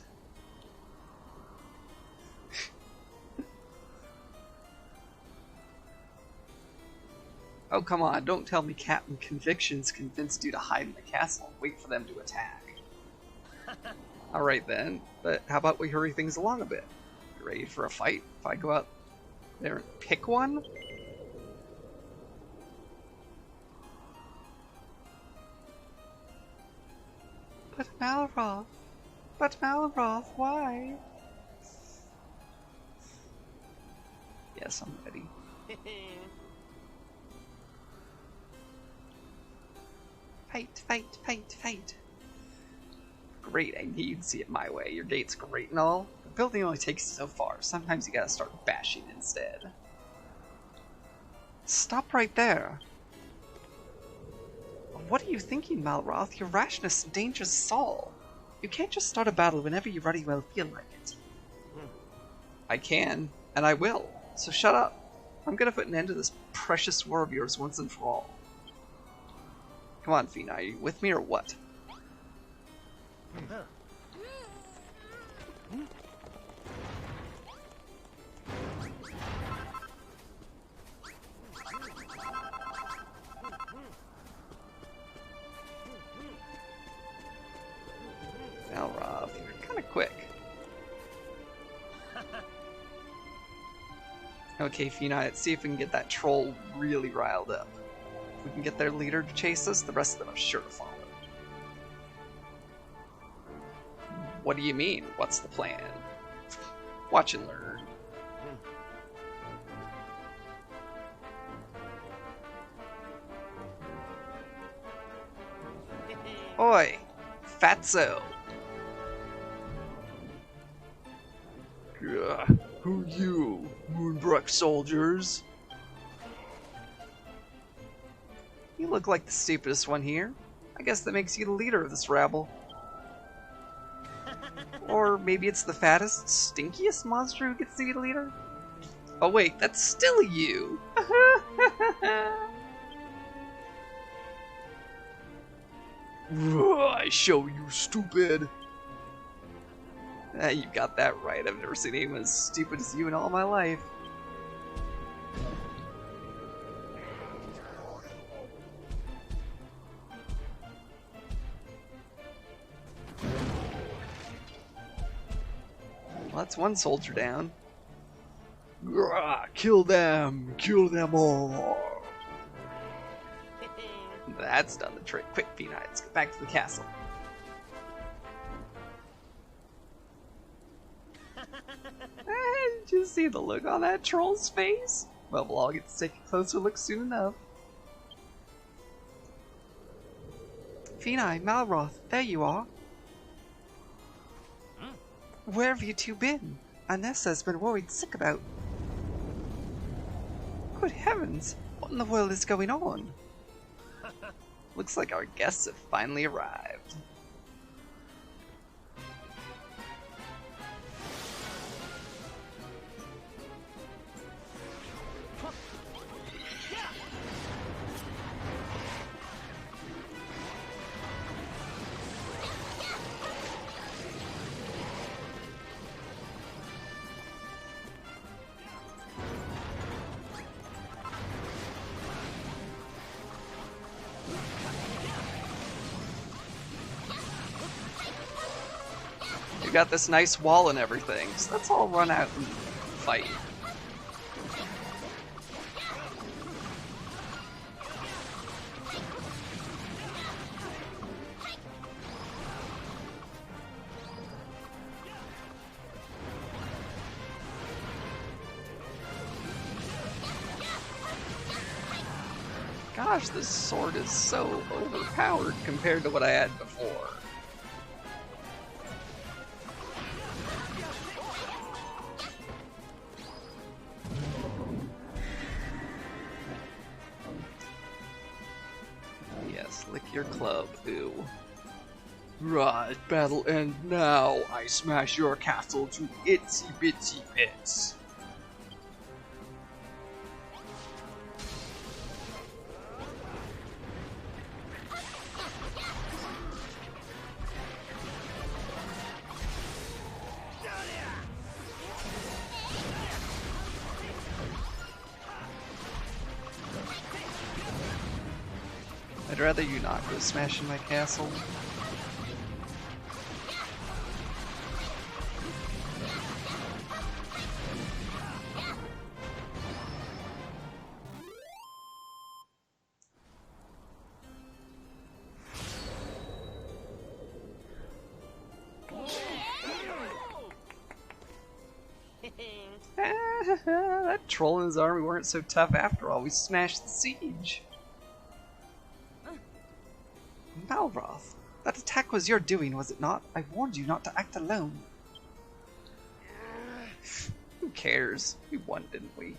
Oh, come on, don't tell me Captain Convictions convinced you to hide in the castle and wait for them to attack. Alright then, but how about we hurry things along a bit? You ready for a fight? If I go out there and pick one? But Malroth, why? Yes, I'm ready. Fight. Great, I knew you'd see it my way. Your gate's great and all. The building only takes you so far. Sometimes you gotta start bashing instead. Stop right there. What are you thinking, Malroth? Your rashness endangers us all. You can't just start a battle whenever you bloody well feel like it. I can, and I will. So shut up. I'm gonna put an end to this precious war of yours once and for all. Come on, Phenai, are you with me or what? Okay, Fina, let's see if we can get that troll really riled up. If we can get their leader to chase us, the rest of them are sure to follow. What do you mean? What's the plan? Watch and learn. Oi! Fatso! Who you, Moonbrook soldiers? You look like the stupidest one here. I guess that makes you the leader of this rabble. Or maybe it's the fattest, stinkiest monster who gets to be the leader? Oh wait, that's still you! I show you, stupid! You got that right. I've never seen anyone as stupid as you in all my life. Well, that's one soldier down. Kill them! Kill them all! That's done the trick. Quick, Fina, let's get back to the castle. Did you see the look on that troll's face? Well, we'll all get to take a closer look soon enough. Fina, Malroth, there you are. Where have you two been? Anessa's been worried sick about. Good heavens, what in the world is going on? Looks like our guests have finally arrived. You got this nice wall and everything, so let's all run out and fight. Gosh, this sword is so overpowered compared to what I had before. Yes, lick your club, ooh. Right, battle end now. I smash your castle to itsy bitsy bits. I'd rather you not go smashing my castle. That troll and his army weren't so tough after all. We smashed the siege. Malroth, that attack was your doing, was it not? I warned you not to act alone. Who cares? We won, didn't we?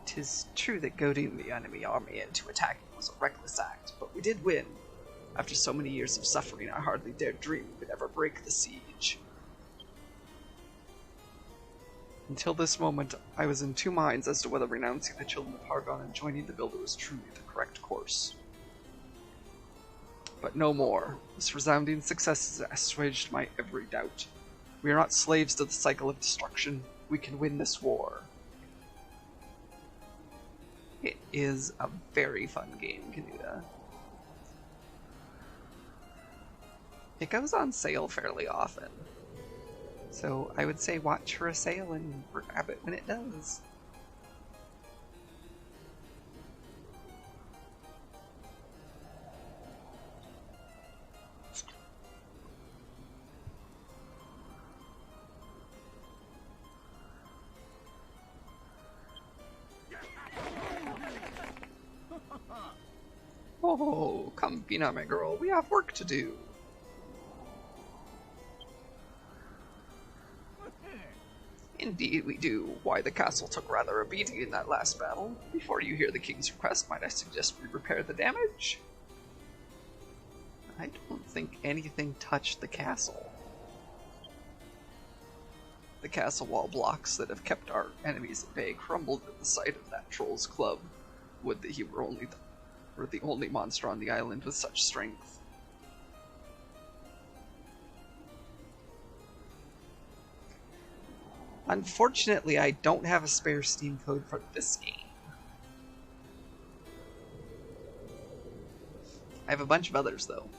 Tis true that goading the enemy army into attacking was a reckless act, but we did win. After so many years of suffering, I hardly dared dream we could ever break the siege. Until this moment, I was in two minds as to whether renouncing the Children of Hargon and joining the Builder was truly the correct course. But no more. This resounding success has assuaged my every doubt. We are not slaves to the cycle of destruction. We can win this war. It is a very fun game, Canuta. It goes on sale fairly often. So I would say watch for a sale and grab it when it does. Oh, come, Bina, my girl. We have work to do. Indeed we do. Why, the castle took rather a beating in that last battle. Before you hear the king's request, might I suggest we repair the damage? I don't think anything touched the castle. The castle wall blocks that have kept our enemies at bay crumbled at the sight of that troll's club. Would that he were the only monster on the island with such strength. Unfortunately, I don't have a spare Steam code for this game. I have a bunch of others, though.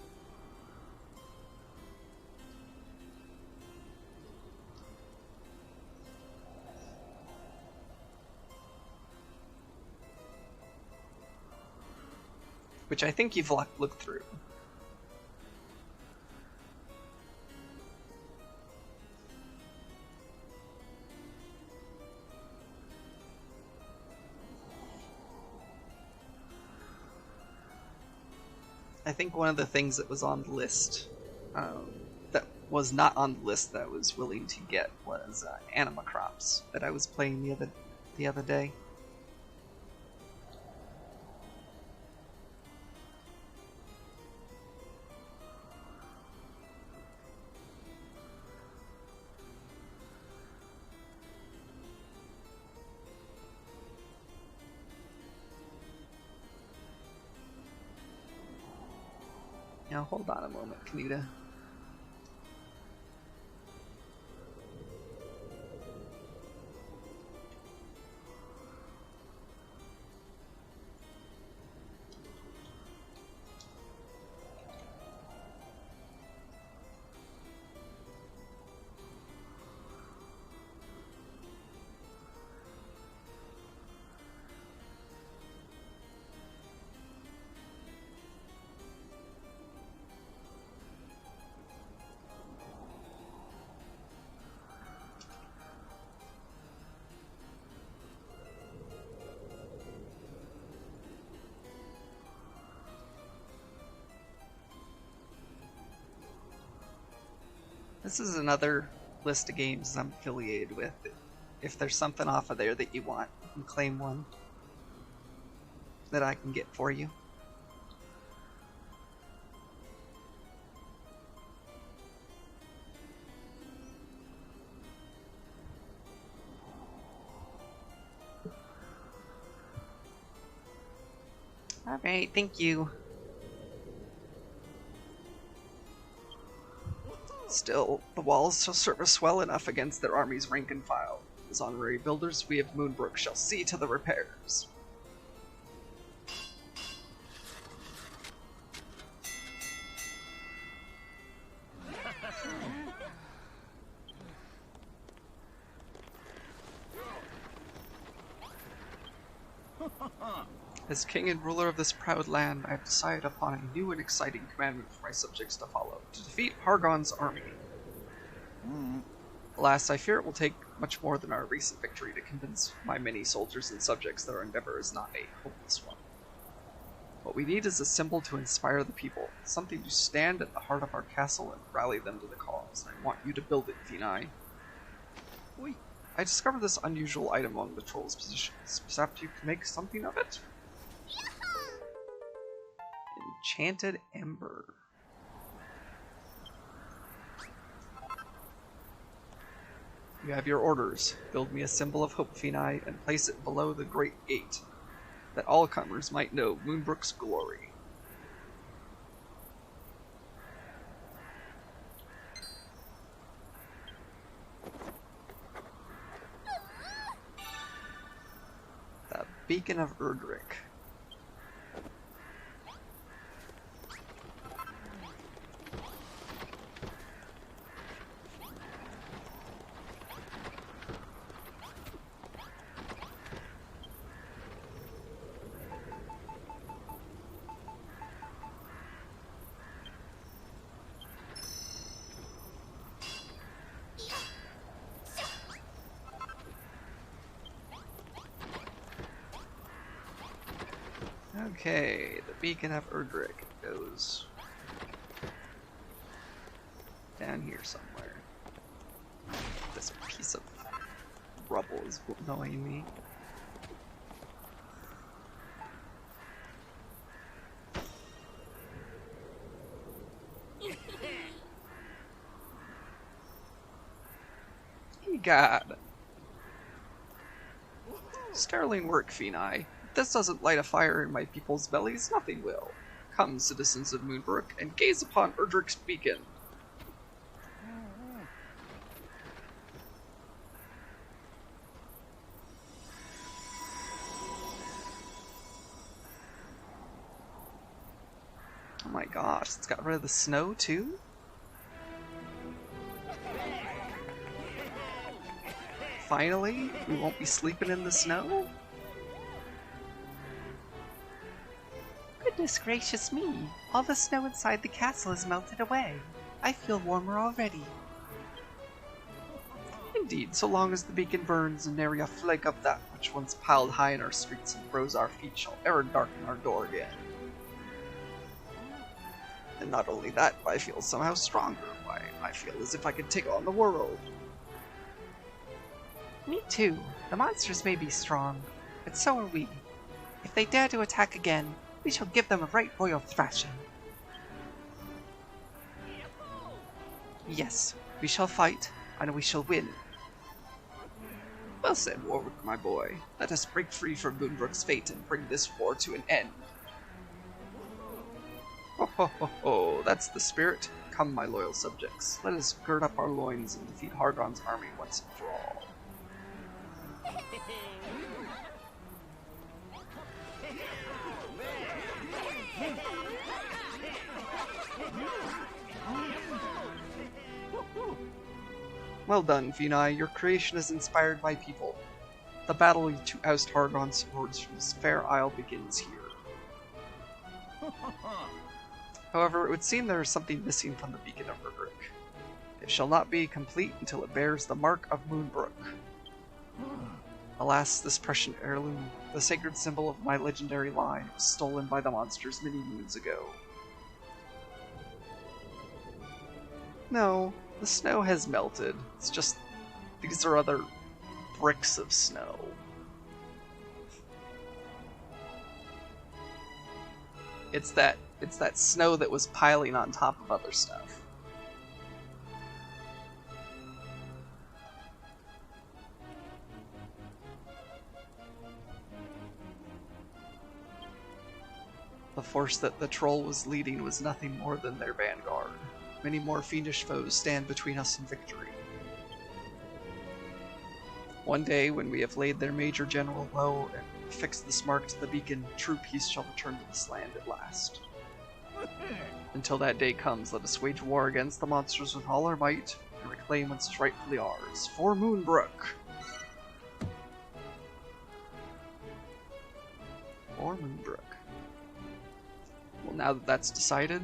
Which I think you've looked through. I think one of the things that was on the list, that was not on the list that I was willing to get, was Anima Crops that I was playing the other day. Now hold on a moment, Kanita. This is another list of games I'm affiliated with. If there's something off of there that you want, you can claim one that I can get for you. Alright, thank you. Still, the walls shall serve us well enough against their army's rank and file. As honorary builders, we of Moonbrook shall see to the repairs. As king and ruler of this proud land, I have decided upon a new and exciting commandment for my subjects to follow, to defeat Hargon's army. Alas, I fear it will take much more than our recent victory to convince my many soldiers and subjects that our endeavor is not a hopeless one. What we need is a symbol to inspire the people, something to stand at the heart of our castle and rally them to the cause. I want you to build it, Vinai. I discovered this unusual item among the troll's positions. Perhaps you can make something of it? Enchanted Ember. You have your orders. Build me a symbol of hope, Vinai, and place it below the great gate, that all comers might know Moonbrook's glory. The Beacon of Erdrick. Okay, the beacon of Erdrick goes down here somewhere. This piece of rubble is annoying me. God. Sterling work, Phenai. If this doesn't light a fire in my people's bellies, nothing will. Come, citizens of Moonbrook, and gaze upon Erdrick's beacon. Oh my gosh, it's got rid of the snow too? Finally, we won't be sleeping in the snow? Goodness gracious me, all the snow inside the castle has melted away. I feel warmer already. Indeed, so long as the beacon burns and nary a flake of that which once piled high in our streets and froze our feet shall ever darken our door again. And not only that, but I feel somehow stronger. Why, I feel as if I could take on the world. Me too. The monsters may be strong, but so are we. If they dare to attack again, we shall give them a right royal thrashing. Yes, we shall fight, and we shall win. Well said, Warwick, my boy. Let us break free from Moonbrook's fate and bring this war to an end. Ho ho ho ho, that's the spirit. Come, my loyal subjects, let us gird up our loins and defeat Hargon's army once and for all. Well done, Phenai. Your creation has inspired my people. The battle to oust Hargon's hordes from this fair isle begins here. However, it would seem there is something missing from the beacon of Erdrick. It shall not be complete until it bears the mark of Moonbrook. Alas, this precious heirloom, the sacred symbol of my legendary line, was stolen by the monsters many moons ago. No, the snow has melted. It's just these are other bricks of snow. It's that snow that was piling on top of other stuff. The force that the troll was leading was nothing more than their vanguard. Many more fiendish foes stand between us and victory. One day, when we have laid their major general low and fixed this mark to the beacon, true peace shall return to this land at last. Until that day comes, let us wage war against the monsters with all our might and reclaim what's rightfully ours, for Moonbrook! For Moonbrook. Well, now that that's decided,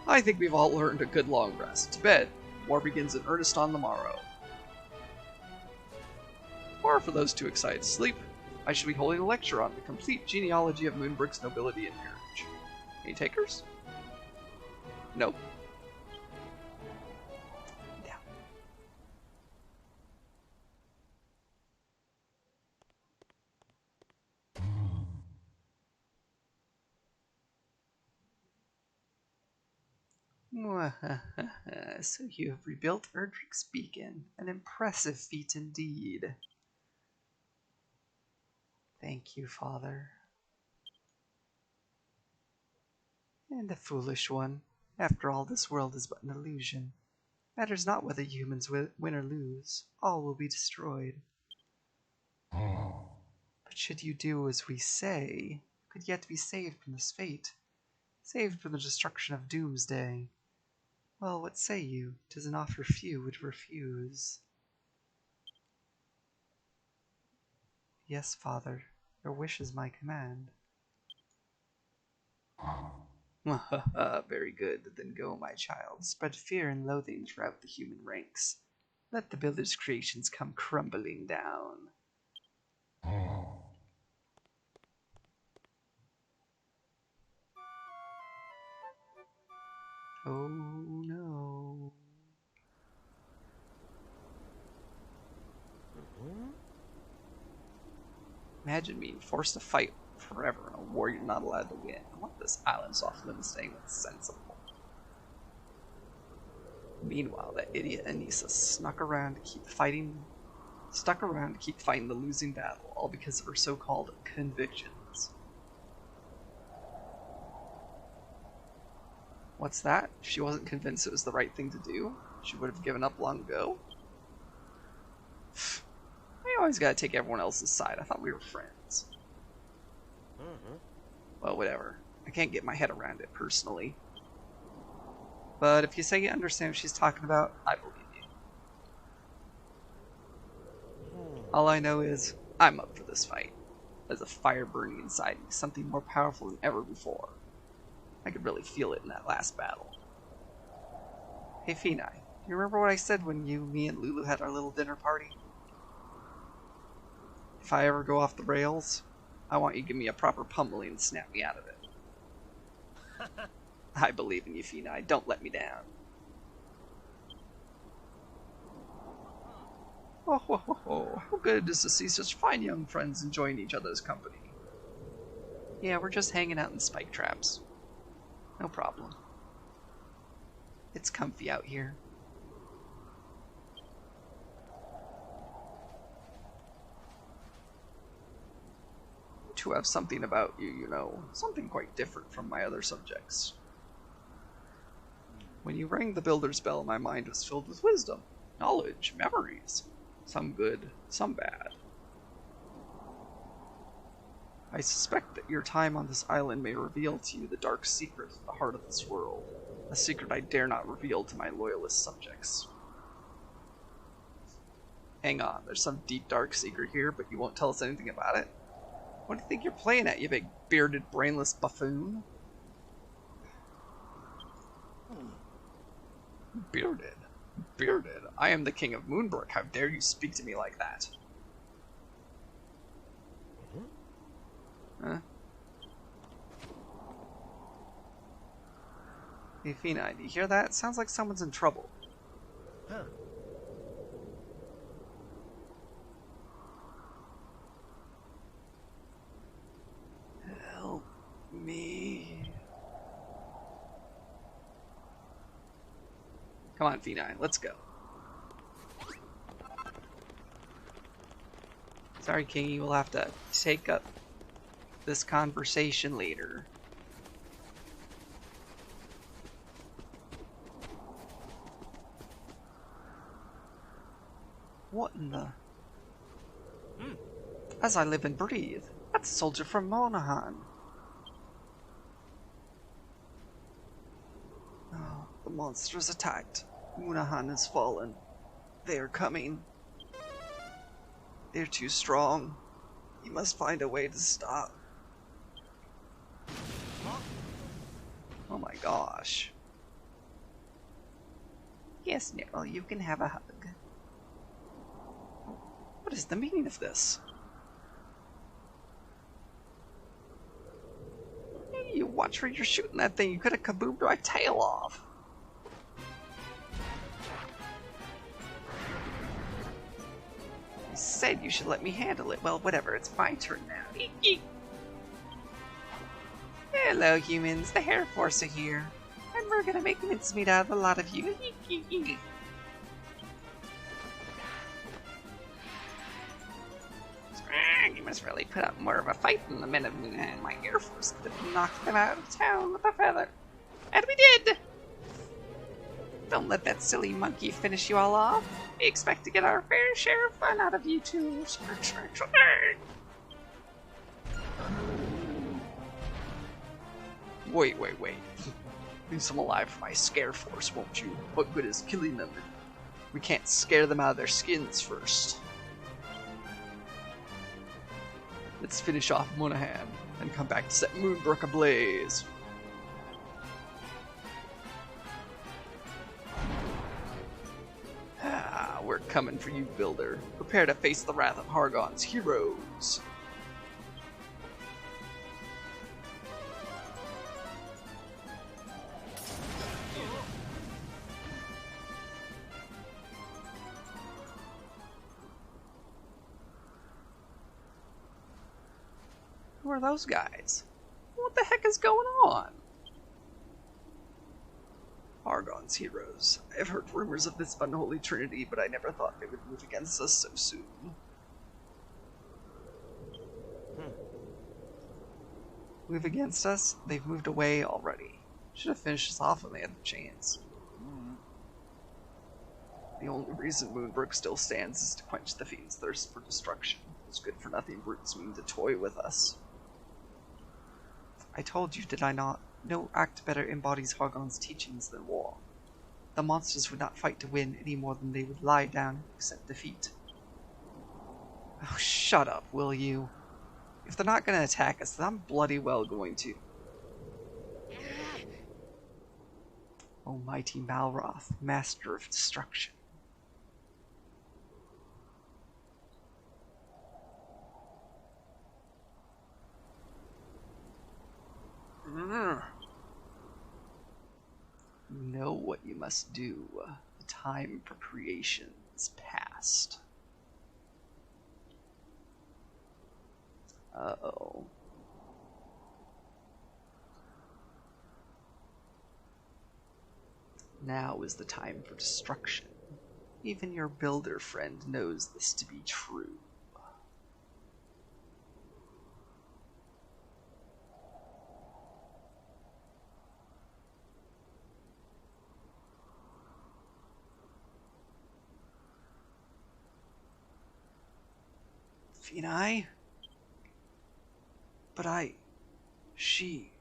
I think we've all earned a good long rest. To bed. War begins in earnest on the morrow. Or for those too excited to sleep, I shall be holding a lecture on the complete genealogy of Moonbrook's nobility and peerage. Any takers? Nope. Yeah. So you have rebuilt Erdrick's beacon. An impressive feat indeed. Thank you, Father. And a foolish one. After all, this world is but an illusion. Matters not whether humans win or lose. All will be destroyed. But should you do as we say, you could yet be saved from this fate. Saved from the destruction of Doomsday. Well, what say you? 'Tis an offer few would refuse. Yes, Father. Your wish is my command. Very good. Then go, my child. Spread fear and loathing throughout the human ranks. Let the builder's creations come crumbling down. Oh no. Imagine being forced to fight forever in a war you're not allowed to win. I want this island's off limits to anyone sensible. Meanwhile, that idiot Anissa stuck around to keep fighting the losing battle, all because of her so-called convictions. What's that? If she wasn't convinced it was the right thing to do, she would have given up long ago. I always gotta take everyone else's side. I thought we were friends. Well, whatever. I can't get my head around it personally. But if you say you understand what she's talking about, I believe you. All I know is, I'm up for this fight. There's a fire burning inside me, something more powerful than ever before. I could really feel it in that last battle. Hey Phenai, you remember what I said when me and Lulu had our little dinner party? If I ever go off the rails, I want you to give me a proper pummeling and snap me out of it. I believe in you, Phenai. Don't let me down. Oh, ho, ho, ho. How good it is to see such fine young friends enjoying each other's company. Yeah, we're just hanging out in spike traps. No problem. It's comfy out here. To have something about you, you know, something quite different from my other subjects. When you rang the Builder's Bell, my mind was filled with wisdom, knowledge, memories. Some good, some bad. I suspect that your time on this island may reveal to you the dark secret at the heart of this world. A secret I dare not reveal to my loyalist subjects. Hang on, there's some deep dark secret here, but you won't tell us anything about it? What do you think you're playing at, you big bearded brainless buffoon? Bearded? Bearded? I am the king of Moonbrook. How dare you speak to me like that? Huh? Hey, Phenai, do you hear that? It sounds like someone's in trouble. Huh. Help me. Come on, Phenai, let's go. Sorry, Kingy, we'll have to take up this conversation later. What in the... As I live and breathe, that's a soldier from Monahan. Oh, the monsters attacked. Monahan has fallen. They are coming. They're too strong. You must find a way to stop. Oh my gosh. Yes, Nero, you can have a hug. What is the meaning of this? You watch where you're shooting that thing. You could have kaboomed my tail off. You said you should let me handle it. Well, whatever. It's my turn now. Hello, humans. The Hair Force are here. And we're gonna make mincemeat out of a lot of you. You must really put up more of a fight than the men of Moonhan. My Air Force could have knocked them out of town with a feather. And we did! Don't let that silly monkey finish you all off. We expect to get our fair share of fun out of you too. Wait. Leave some alive for my Scare Force, won't you? What good is killing them? We can't scare them out of their skins first. Let's finish off Monahan and come back to set Moonbrook ablaze. Ah, we're coming for you, Builder. Prepare to face the wrath of Hargon's heroes. Who are those guys? What the heck is going on? Argon's heroes. I've heard rumors of this unholy trinity, but I never thought they would move against us so soon. Move against us? They've moved away already. Should have finished us off when they had the chance. The only reason Moonbrook still stands is to quench the fiend's thirst for destruction. Those good-for-nothing brutes mean to toy with us. I told you, did I not? No act better embodies Hargon's teachings than war. The monsters would not fight to win any more than they would lie down and accept defeat. Oh, shut up, will you? If they're not going to attack us, then I'm bloody well going to. Almighty Malroth, master of destruction. You know what you must do. The time for creation is past. Uh-oh. Now is the time for destruction. Even your builder friend knows this to be true. Finai? But she...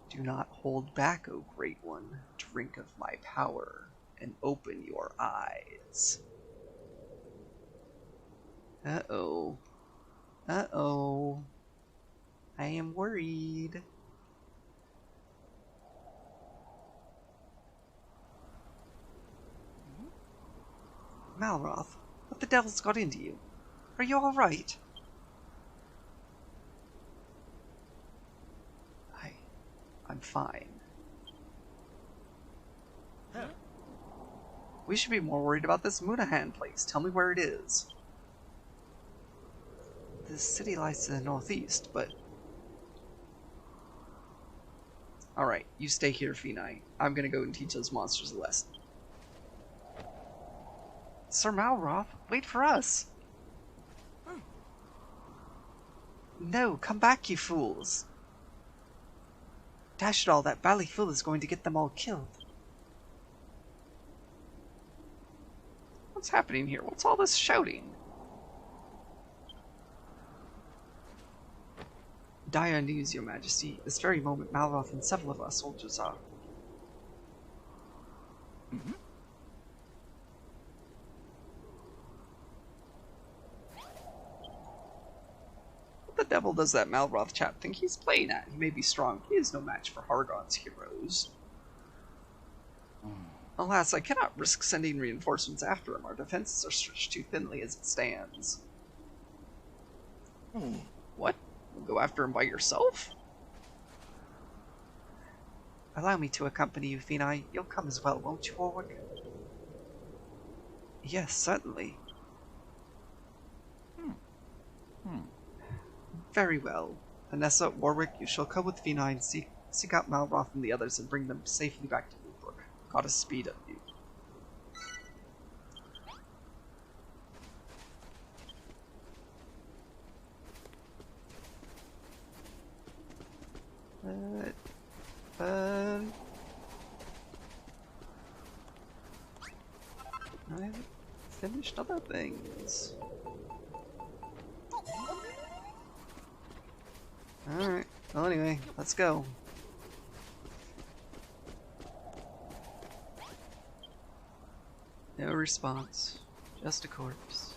Do not hold back, O Great One. Drink of my power, and open your eyes. Uh-oh. Uh-oh. I am worried. Malroth, what the devil's got into you? Are you alright? I'm fine. Huh? We should be more worried about this Munahan place. Tell me where it is. The city lies to the northeast, but... Alright, you stay here, Finai. I'm gonna go and teach those monsters a lesson. Sir Malroth, wait for us! No, come back, you fools! Dash it all, that Ballyfool is going to get them all killed. What's happening here? What's all this shouting? Dire news, your majesty. This very moment Malroth and several of our soldiers are... What the devil does that Malroth chap think he's playing at? He may be strong, he is no match for Hargon's heroes. Alas, I cannot risk sending reinforcements after him. Our defenses are stretched too thinly as it stands. What? You'll go after him by yourself? Allow me to accompany you, Finai. You'll come as well, won't you, Warwick? Yes, certainly. Very well. Vanessa, Warwick, you shall come with Finai and seek out Malroth and the others and bring them safely back to Moonbrook. Gotta speed up you. I've finished other things. Alright, well anyway, let's go. No response. Just a corpse.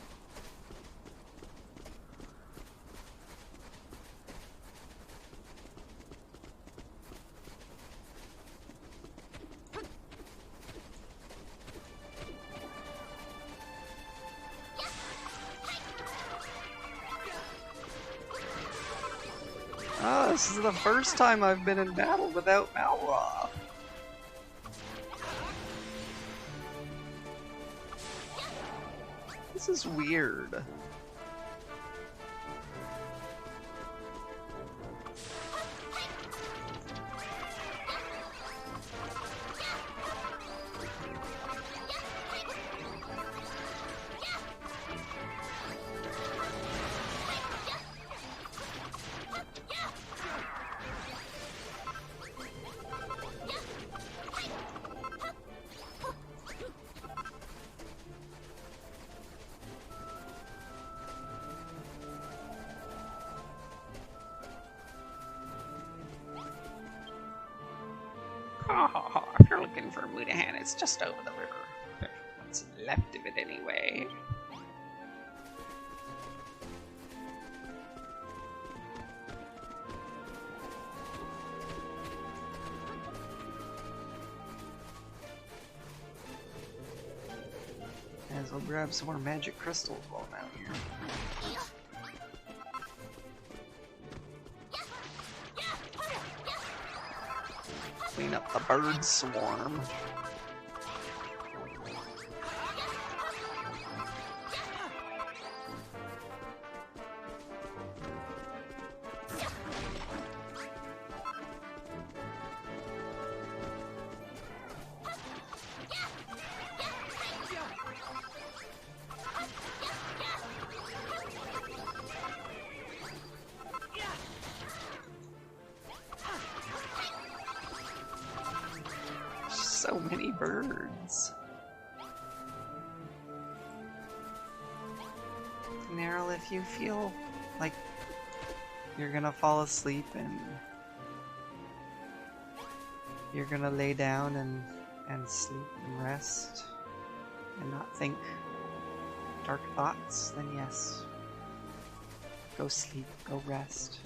Oh, this is the first time I've been in battle without Malroth. This is weird. Ha ha ha, if you're looking for Mudahan, it's just over the river. What's left of it anyway? Might as well grab some more magic crystals while I'm out here. Clean up the bird swarm. So many birds. Neryl, if you feel like you're gonna fall asleep and you're gonna lay down and sleep and rest and not think dark thoughts, then yes. Go sleep, go rest.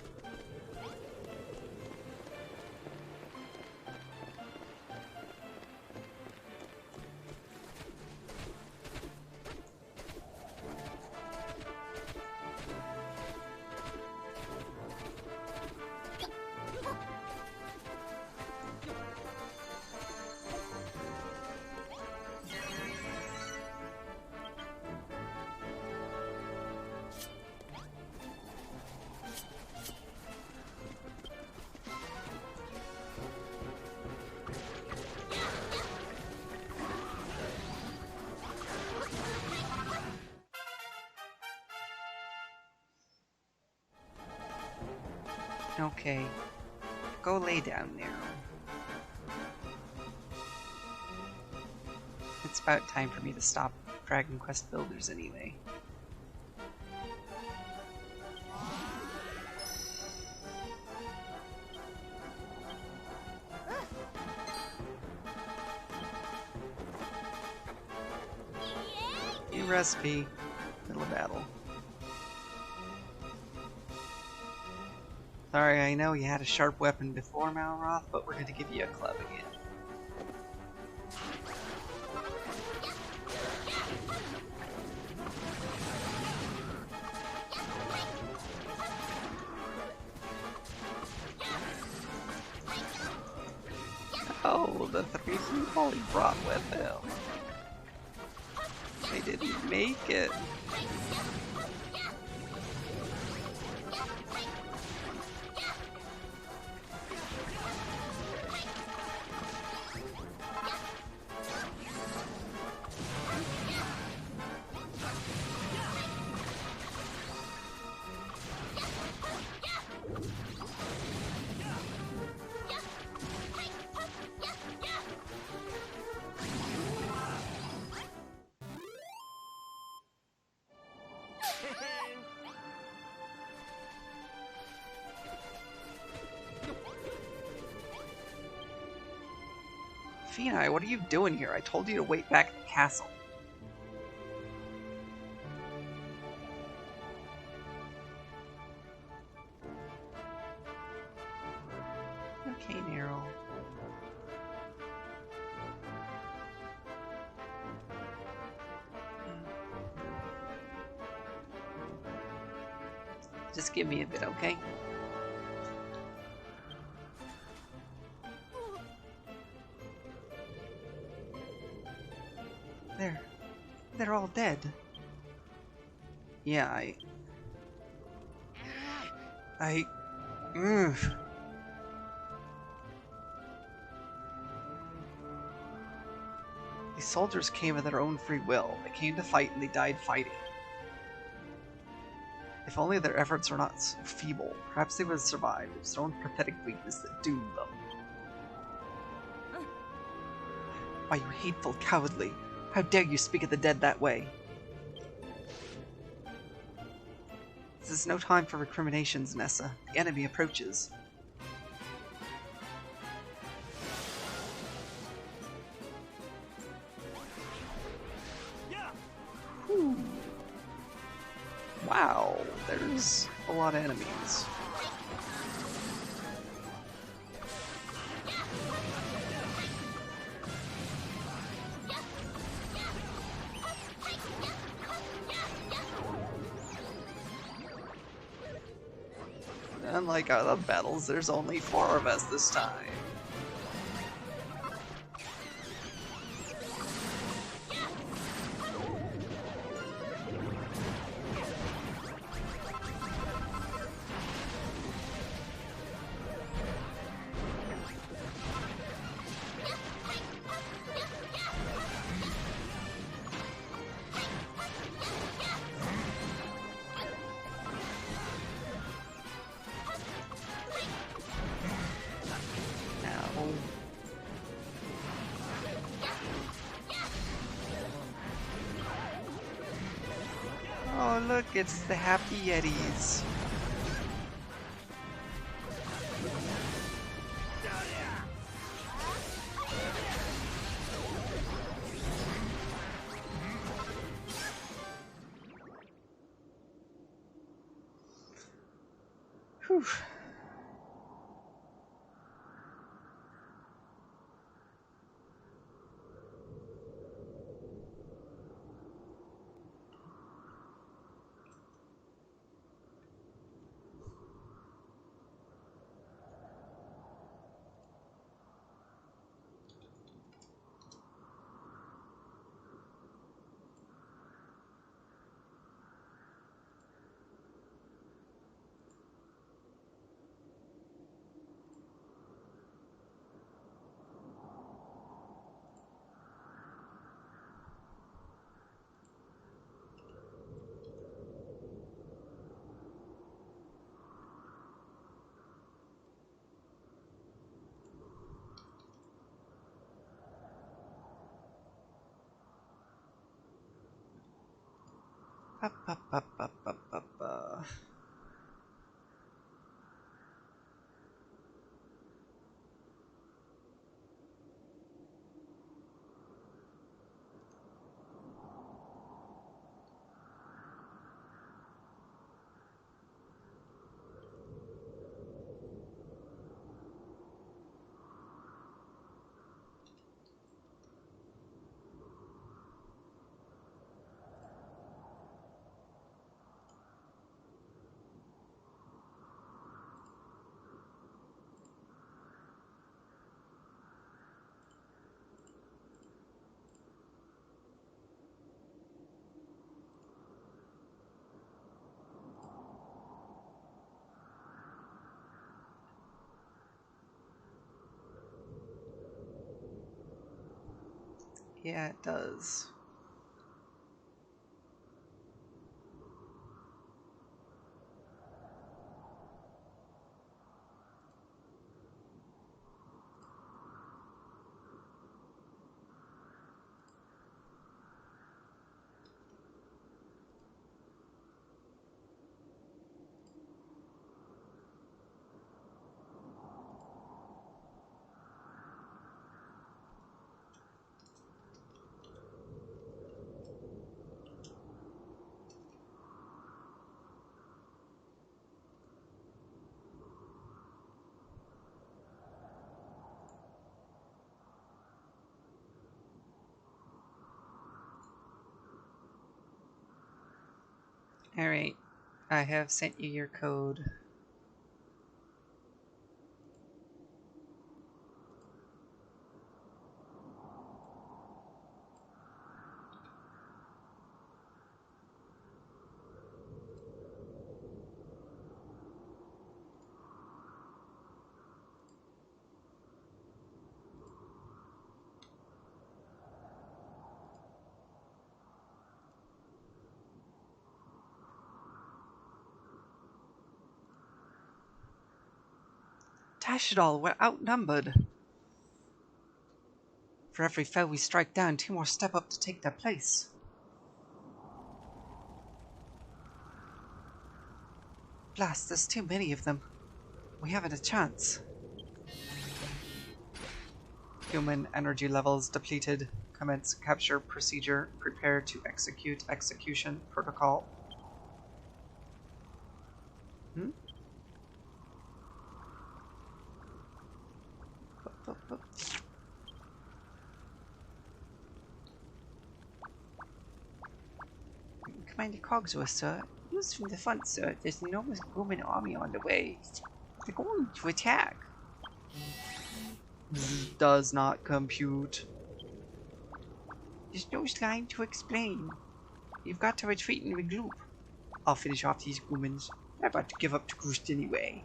Okay, go lay down, Neryl. It's about time for me to stop Dragon Quest Builders anyway. You rest, P. Middle of battle. Sorry, I know you had a sharp weapon before, Malroth, but we're going to give you a club again. Oh, the 3 people he brought with him. They didn't make it. Fina, what are you doing here? I told you to wait back at the castle. Okay, Neryl. Just give me a bit, okay? They're all dead. Yeah, These soldiers came of their own free will. They came to fight and they died fighting. If only their efforts were not so feeble, perhaps they would have survived. It was their own pathetic weakness that doomed them. Why, you hateful cowardly! How dare you speak of the dead that way? This is no time for recriminations, Nessa. The enemy approaches. Wow, there's a lot of enemies. Unlike other battles, there's only 4 of us this time. Oh look, it's the Happy Yetis. Whew. Up, up, up, up, up, up. Yeah, it does. Alright, I have sent you your code. Dash it all, we're outnumbered. For every foe we strike down, 2 more step up to take their place. Blast, there's too many of them. We haven't a chance. Human energy levels depleted. Commence capture procedure. Prepare to execute execution protocol. Hmm? Up, up. Commander Cogsworth, sir. News from the front, sir. There's an enormous Roman army on the way. They're going to attack. Does not compute. There's no time to explain. You've got to retreat and regroup. I'll finish off these humans. I'm about to give up to Groost anyway.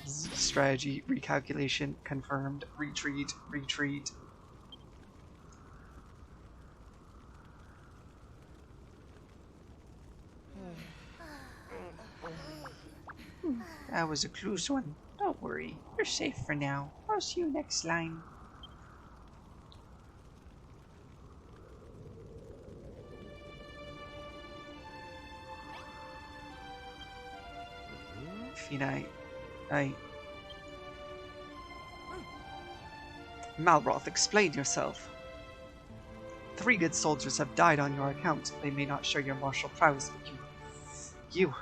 Strategy, recalculation, confirmed, retreat, retreat. That was a close one. Don't worry, you're safe for now. I'll see you next line. Fina, Malroth, explain yourself. 3 good soldiers have died on your account. They may not share your martial prowess, but you...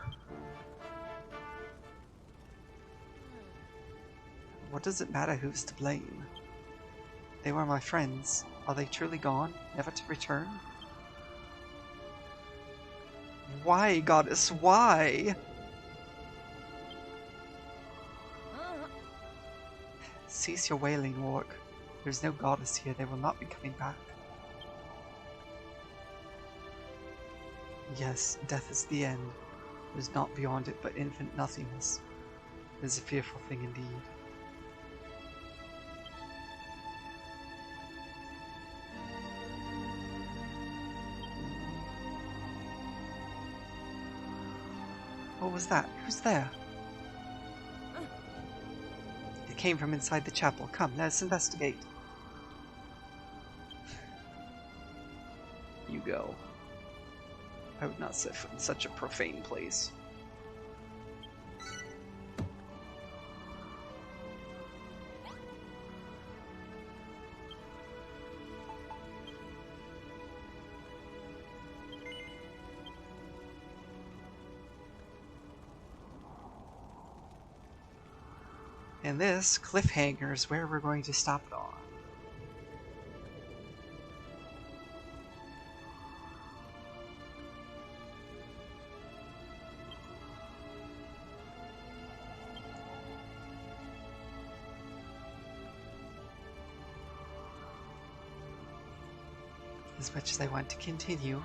What does it matter who's to blame? They were my friends. Are they truly gone, never to return? Why, goddess, why? Cease your wailing, Orc. There's no goddess here. They will not be coming back. Yes, death is the end. There's naught beyond it but infinite nothingness. It is a fearful thing indeed. What was that? Who's there? It came from inside the chapel. Come, let us investigate. You go. I would not set foot in such a profane place. And this cliffhanger is where we're going to stop it on. As much as I want to continue,